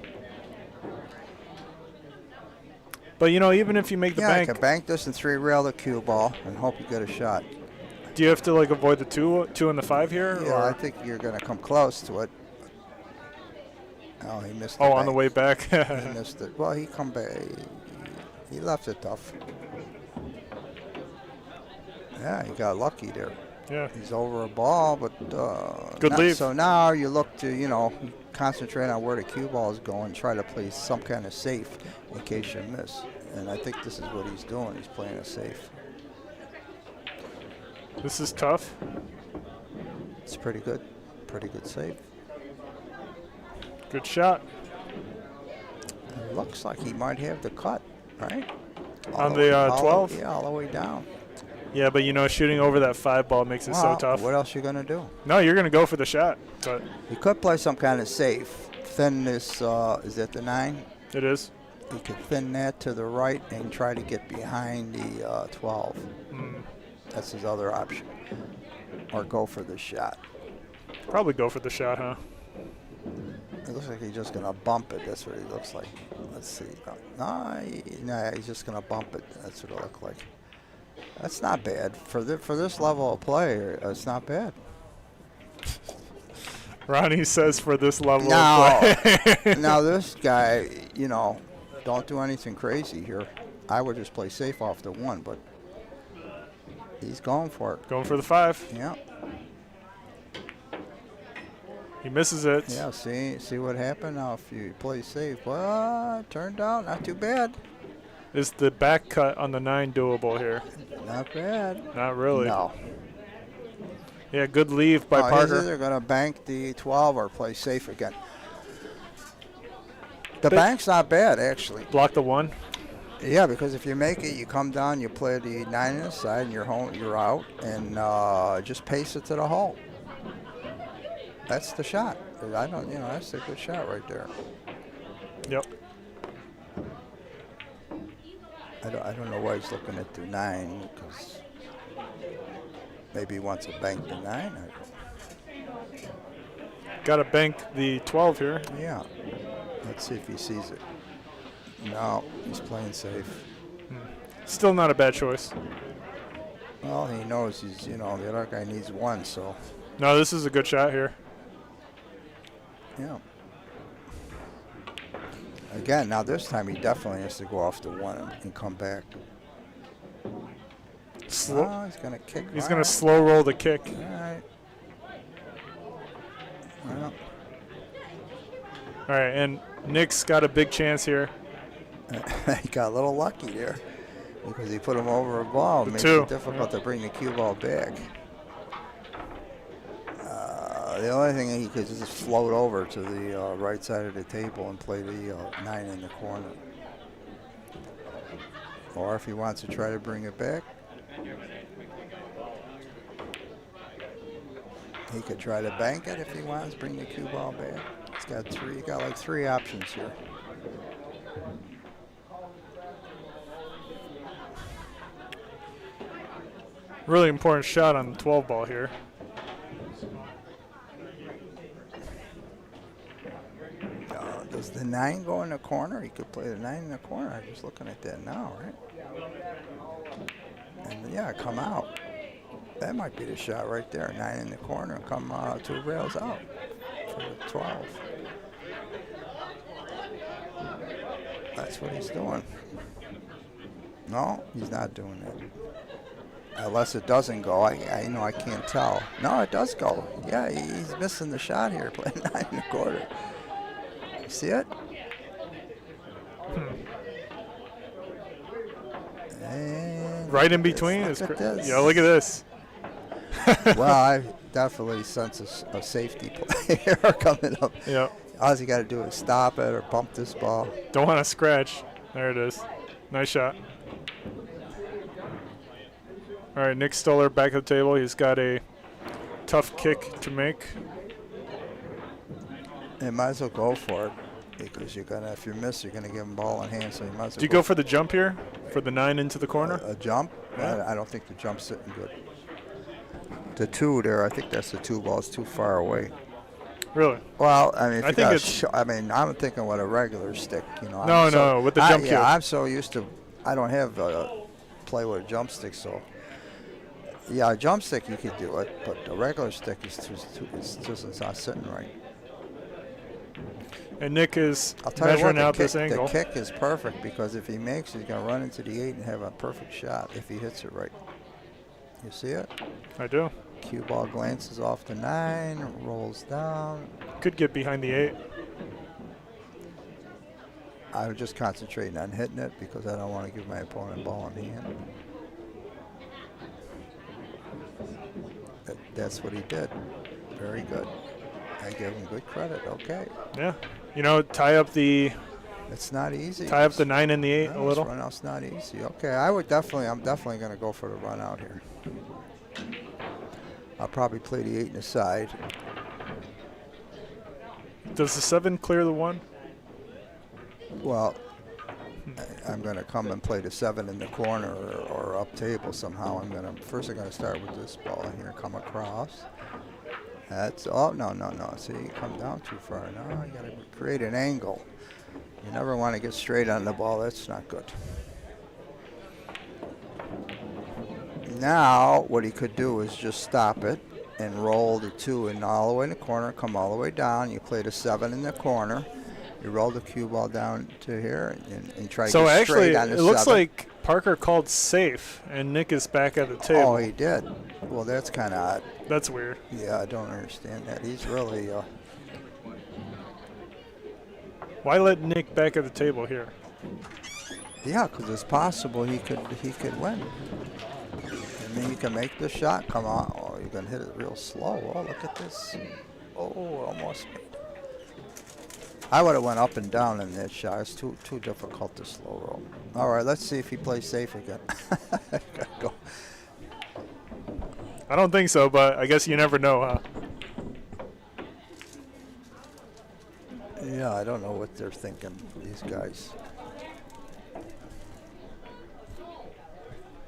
But, even if you make the bank. I can bank this and 3-rail the cue ball and hope you get a shot. Do you have to, avoid the 2 and the 5 here? Yeah, or? I think you're going to come close to it. Oh, he missed it. Oh, on the way back. He missed it. Well, he come back. He left it tough. Yeah, he got lucky there. Yeah. He's over a ball, but good leave. So now you look to, concentrate on where the cue ball is going, try to play some kind of safe in case you miss. And I think this is what he's doing. He's playing a safe. This is tough. It's pretty good. Pretty good save. Good shot. It looks like he might have the cut, right? On the 12? Yeah, all the way down. Yeah, but you know, shooting over that 5 ball makes it so tough. What else you going to do? No, you're going to go for the shot. But You could play some kind of safe. Thin this, is that the 9? it is. You could thin that to the right and try to get behind the 12. That's his other option. Or go for the shot. Probably go for the shot, huh? It looks like he's just going to bump it. That's what he looks like. Let's see. No, he's just going to bump it. That's what it looked like. That's not bad. For this level of play, it's not bad. Ronnie says for this level of play. Now, this guy, you know, don't do anything crazy here. I would just play safe off the 1, but he's going for it. Going for the 5. Yeah. He misses it. Yeah, see what happened now if you play safe. Well, it turned out not too bad. Is the back cut on the 9 doable here? Not bad. Not really. No. Yeah, good leave by Parker. He's either going to bank the 12 or play safe again. The bank's not bad, actually. Block the 1? Yeah, because if you make it, you come down, you play the 9 inside, and you're out, and just pace it to the hole. That's the shot. That's a good shot right there. Yep. I don't know why he's looking at the 9, because maybe he wants to bank the 9. Got to bank the 12 here. Yeah. Let's see if he sees it. No, he's playing safe. Still not a bad choice. Well, he knows the other guy needs 1, so. No, this is a good shot here. Yeah. Again, now this time he definitely has to go off the 1 and come back. Slow. He's going to kick. He's going to slow roll the kick. All right. Well. All right, and Nick's got a big chance here. He got a little lucky there because he put him over a ball. It makes it difficult to bring the cue ball back. The only thing he could just float over to the right side of the table and play the 9 in the corner. Or if he wants to try to bring it back, he could try to bank it if he wants, bring the cue ball back. He's got like 3 options here. Really important shot on the 12 ball here. Does the 9 go in the corner? He could play the 9 in the corner. I'm just looking at that now, right? And yeah, come out. That might be the shot right there. 9 in the corner and come 2 rails out for the 12. That's what he's doing. No, he's not doing that. Unless it doesn't go. I can't tell. No, it does go. Yeah, he's missing the shot here, playing 9 in the corner. You see it? And right in between is yeah, look at this. Well, I definitely sense a safety player coming up. Yeah. All you got to do is stop it or bump this ball. Don't want to scratch. There it is. Nice shot. All right, Nick Stoller back at the table. He's got a tough kick to make. You might as well go for it because if you miss, you're gonna give him ball in hand. So you might as well. Do you go for the jump here for the 9 into the corner? A jump? Yeah. I don't think the jump's sitting good. The 2 there, I think that's the 2 ball. It's too far away. Really? Well, I mean, I'm thinking with a regular stick. No, with the jump cue. Yeah, I'm so used to. I don't have play with a jump stick, so. Yeah, a jump stick you could do it, but a regular stick is it's not sitting right. And Nick is measuring out this angle. The kick is perfect because if he makes it, he's going to run into the 8 and have a perfect shot if he hits it right. You see it? I do. Cue ball glances off the 9, rolls down. Could get behind the 8. I was just concentrating on hitting it because I don't want to give my opponent ball in hand. that's what he did. Very good. I give him good credit. Okay. Yeah. You know, tie up the. It's not easy. Tie up the 9 and the 8 a little. This run out's not easy. Okay, I'm definitely going to go for the run out here. I'll probably play the 8 in the side. Does the 7 clear the 1? Well, I'm going to come and play the 7 in the corner or up table somehow. I'm going to start with this ball here, come across. That's, oh, no. See, you come down too far. No, you got to create an angle. You never want to get straight on the ball. That's not good. Now, what he could do is just stop it and roll the 2 in all the way in the corner, come all the way down. You play the 7 in the corner. You roll the cue ball down to here and try to get straight on the 7. So actually, it looks like Parker called safe, and Nick is back at the table. Oh, he did? Well, that's kind of odd. That's weird. Yeah, I don't understand that. He's really... Why let Nick back at the table here? Yeah, because it's possible he could win. And then you can make the shot come on. Oh, you can hit it real slow. Oh, look at this. Oh, almost made it. I would have went up and down in that shot. It's too difficult to slow roll. All right, let's see if he plays safe again. Gotta go. I don't think so, but I guess you never know, huh? Yeah, I don't know what they're thinking, these guys.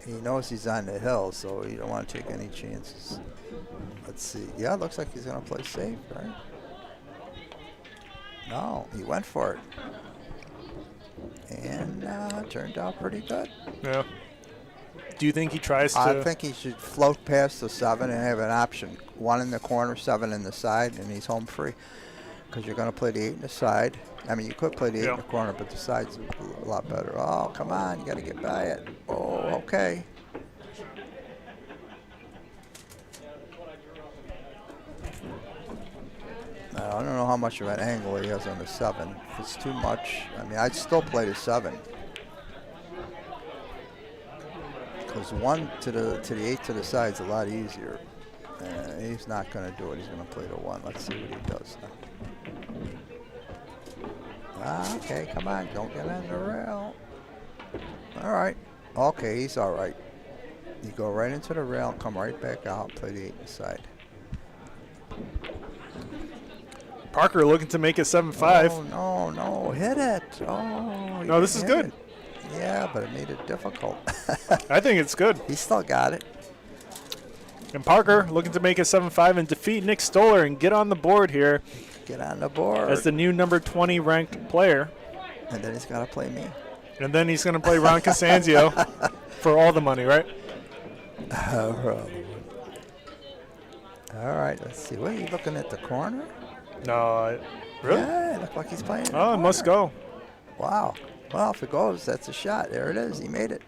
He knows he's on the hill, so you don't want to take any chances. Let's see. Yeah, it looks like he's going to play safe, right? No, he went for it. And turned out pretty good. Yeah. Do you think he tries to? I think he should float past the 7 and have an option. 1 in the corner, 7 in the side, and he's home free. Because you're going to play the 8 in the side. I mean, you could play the 8 in the corner, but the side's a lot better. Oh, come on. You got to get by it. Oh, okay. I don't know how much of an angle he has on the 7. If it's too much, I mean, I'd still play the 7. Because 1 to the 8 to the side is a lot easier. He's not going to do it. He's going to play the 1. Let's see what he does now. Okay, come on. Don't get on the rail. All right. Okay, he's all right. You go right into the rail, come right back out, play the 8 inside. Parker looking to make it 7-5. Oh, no. Hit it. Oh, no, this is good. It. Yeah, but it made it difficult. I think it's good. He still got it. And Parker looking to make it 7-5 and defeat Nick Stoller and get on the board here. Get on the board. As the new number 20 ranked player. And then he's got to play me. And then he's going to play Ron Costanzo for all the money, right? All right, let's see. What, are you looking at the corner? No, really? Yeah, it looked like he's playing. Oh, it must go. Wow. Well, if it goes, that's a shot. There it is. He made it.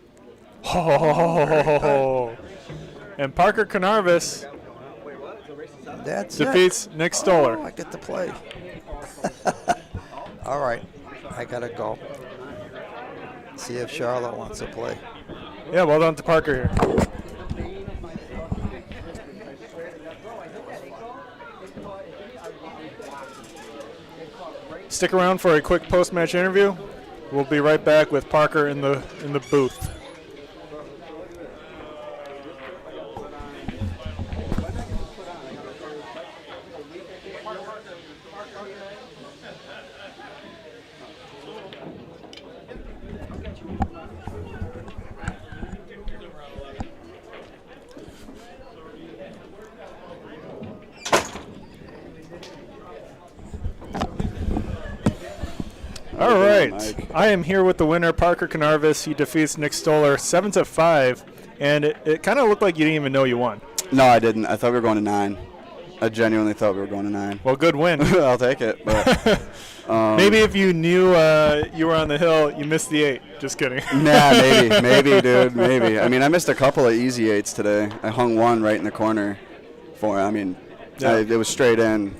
Oh. And Parker Canarvis defeats Nick Stoller. Oh, I get to play. All right. I got to go. See if Charlotte wants to play. Yeah, well done to Parker here. Stick around for a quick post-match interview. We'll be right back with Parker in the booth. All right, I am here with the winner, Parker Canarvis. He defeats Nick Stoller 7-5, and it kind of looked like you didn't even know you won. No, I didn't. I thought we were going to 9. I genuinely thought we were going to 9. Well, good win. I'll take it. But, maybe if you knew you were on the hill, you missed the 8. Just kidding. Nah, maybe, dude, maybe. I mean, I missed a couple of easy 8s today. I hung one right in the corner for. I mean, yeah. it was straight in.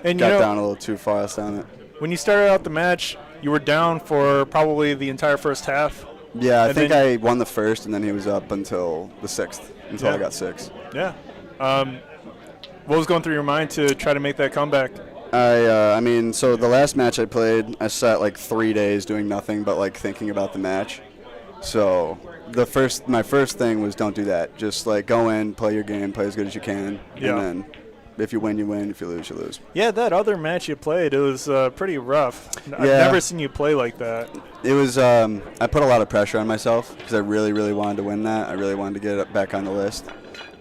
And got down a little too fast on it. When you started out the match, you were down for probably the entire first half. Yeah, I think I won the first, and then he was up until the 6th, until I got 6. Yeah. What was going through your mind to try to make that comeback? I mean, so the last match I played, I sat like 3 days doing nothing but like thinking about the match. So my first thing was don't do that. Just like go in, play your game, play as good as you can, Yeah. and then if you win, you win. If you lose, you lose. Yeah, that other match you played, it was pretty rough. I've Yeah. never seen you play like that. It was. I put a lot of pressure on myself because I really, really wanted to win that. I really wanted to get it back on the list,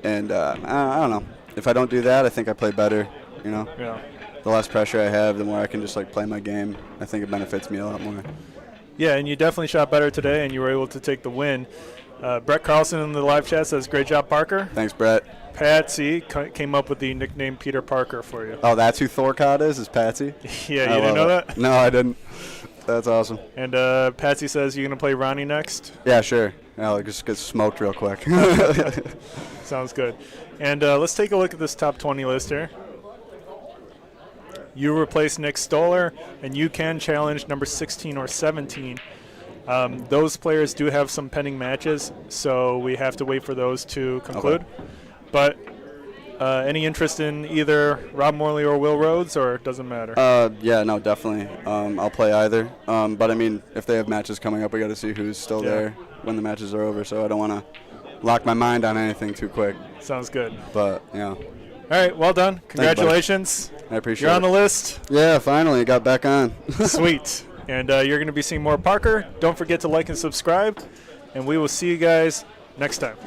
and I don't know. If I don't do that, I think I play better. You know. Yeah. The less pressure I have, the more I can just like play my game. I think it benefits me a lot more. Yeah, and you definitely shot better today, and you were able to take the win. Brett Carlson in the live chat says, "Great job, Parker." Thanks, Brett. Patsy came up with the nickname Peter Parker for you. Oh, that's who Thorcott is Patsy? Yeah, you didn't know that? No, I didn't. That's awesome. And Patsy says, "You gonna play Ronnie next?" Yeah, sure. I'll just get smoked real quick. Sounds good. And let's take a look at this top 20 list here. You replace Nick Stoller, and you can challenge number 16 or 17. Those players do have some pending matches, so we have to wait for those to conclude. Okay. But any interest in either Rob Morley or Will Rhodes, or it doesn't matter? Yeah, no, definitely. I'll play either. But, I mean, if they have matches coming up, we got to see who's still there when the matches are over, so I don't want to lock my mind on anything too quick. Sounds good. But, yeah. All right, well done. Congratulations. I appreciate it. You're on the list. Yeah, finally, got back on. Sweet. And you're going to be seeing more Parker. Don't forget to like and subscribe, and we will see you guys next time.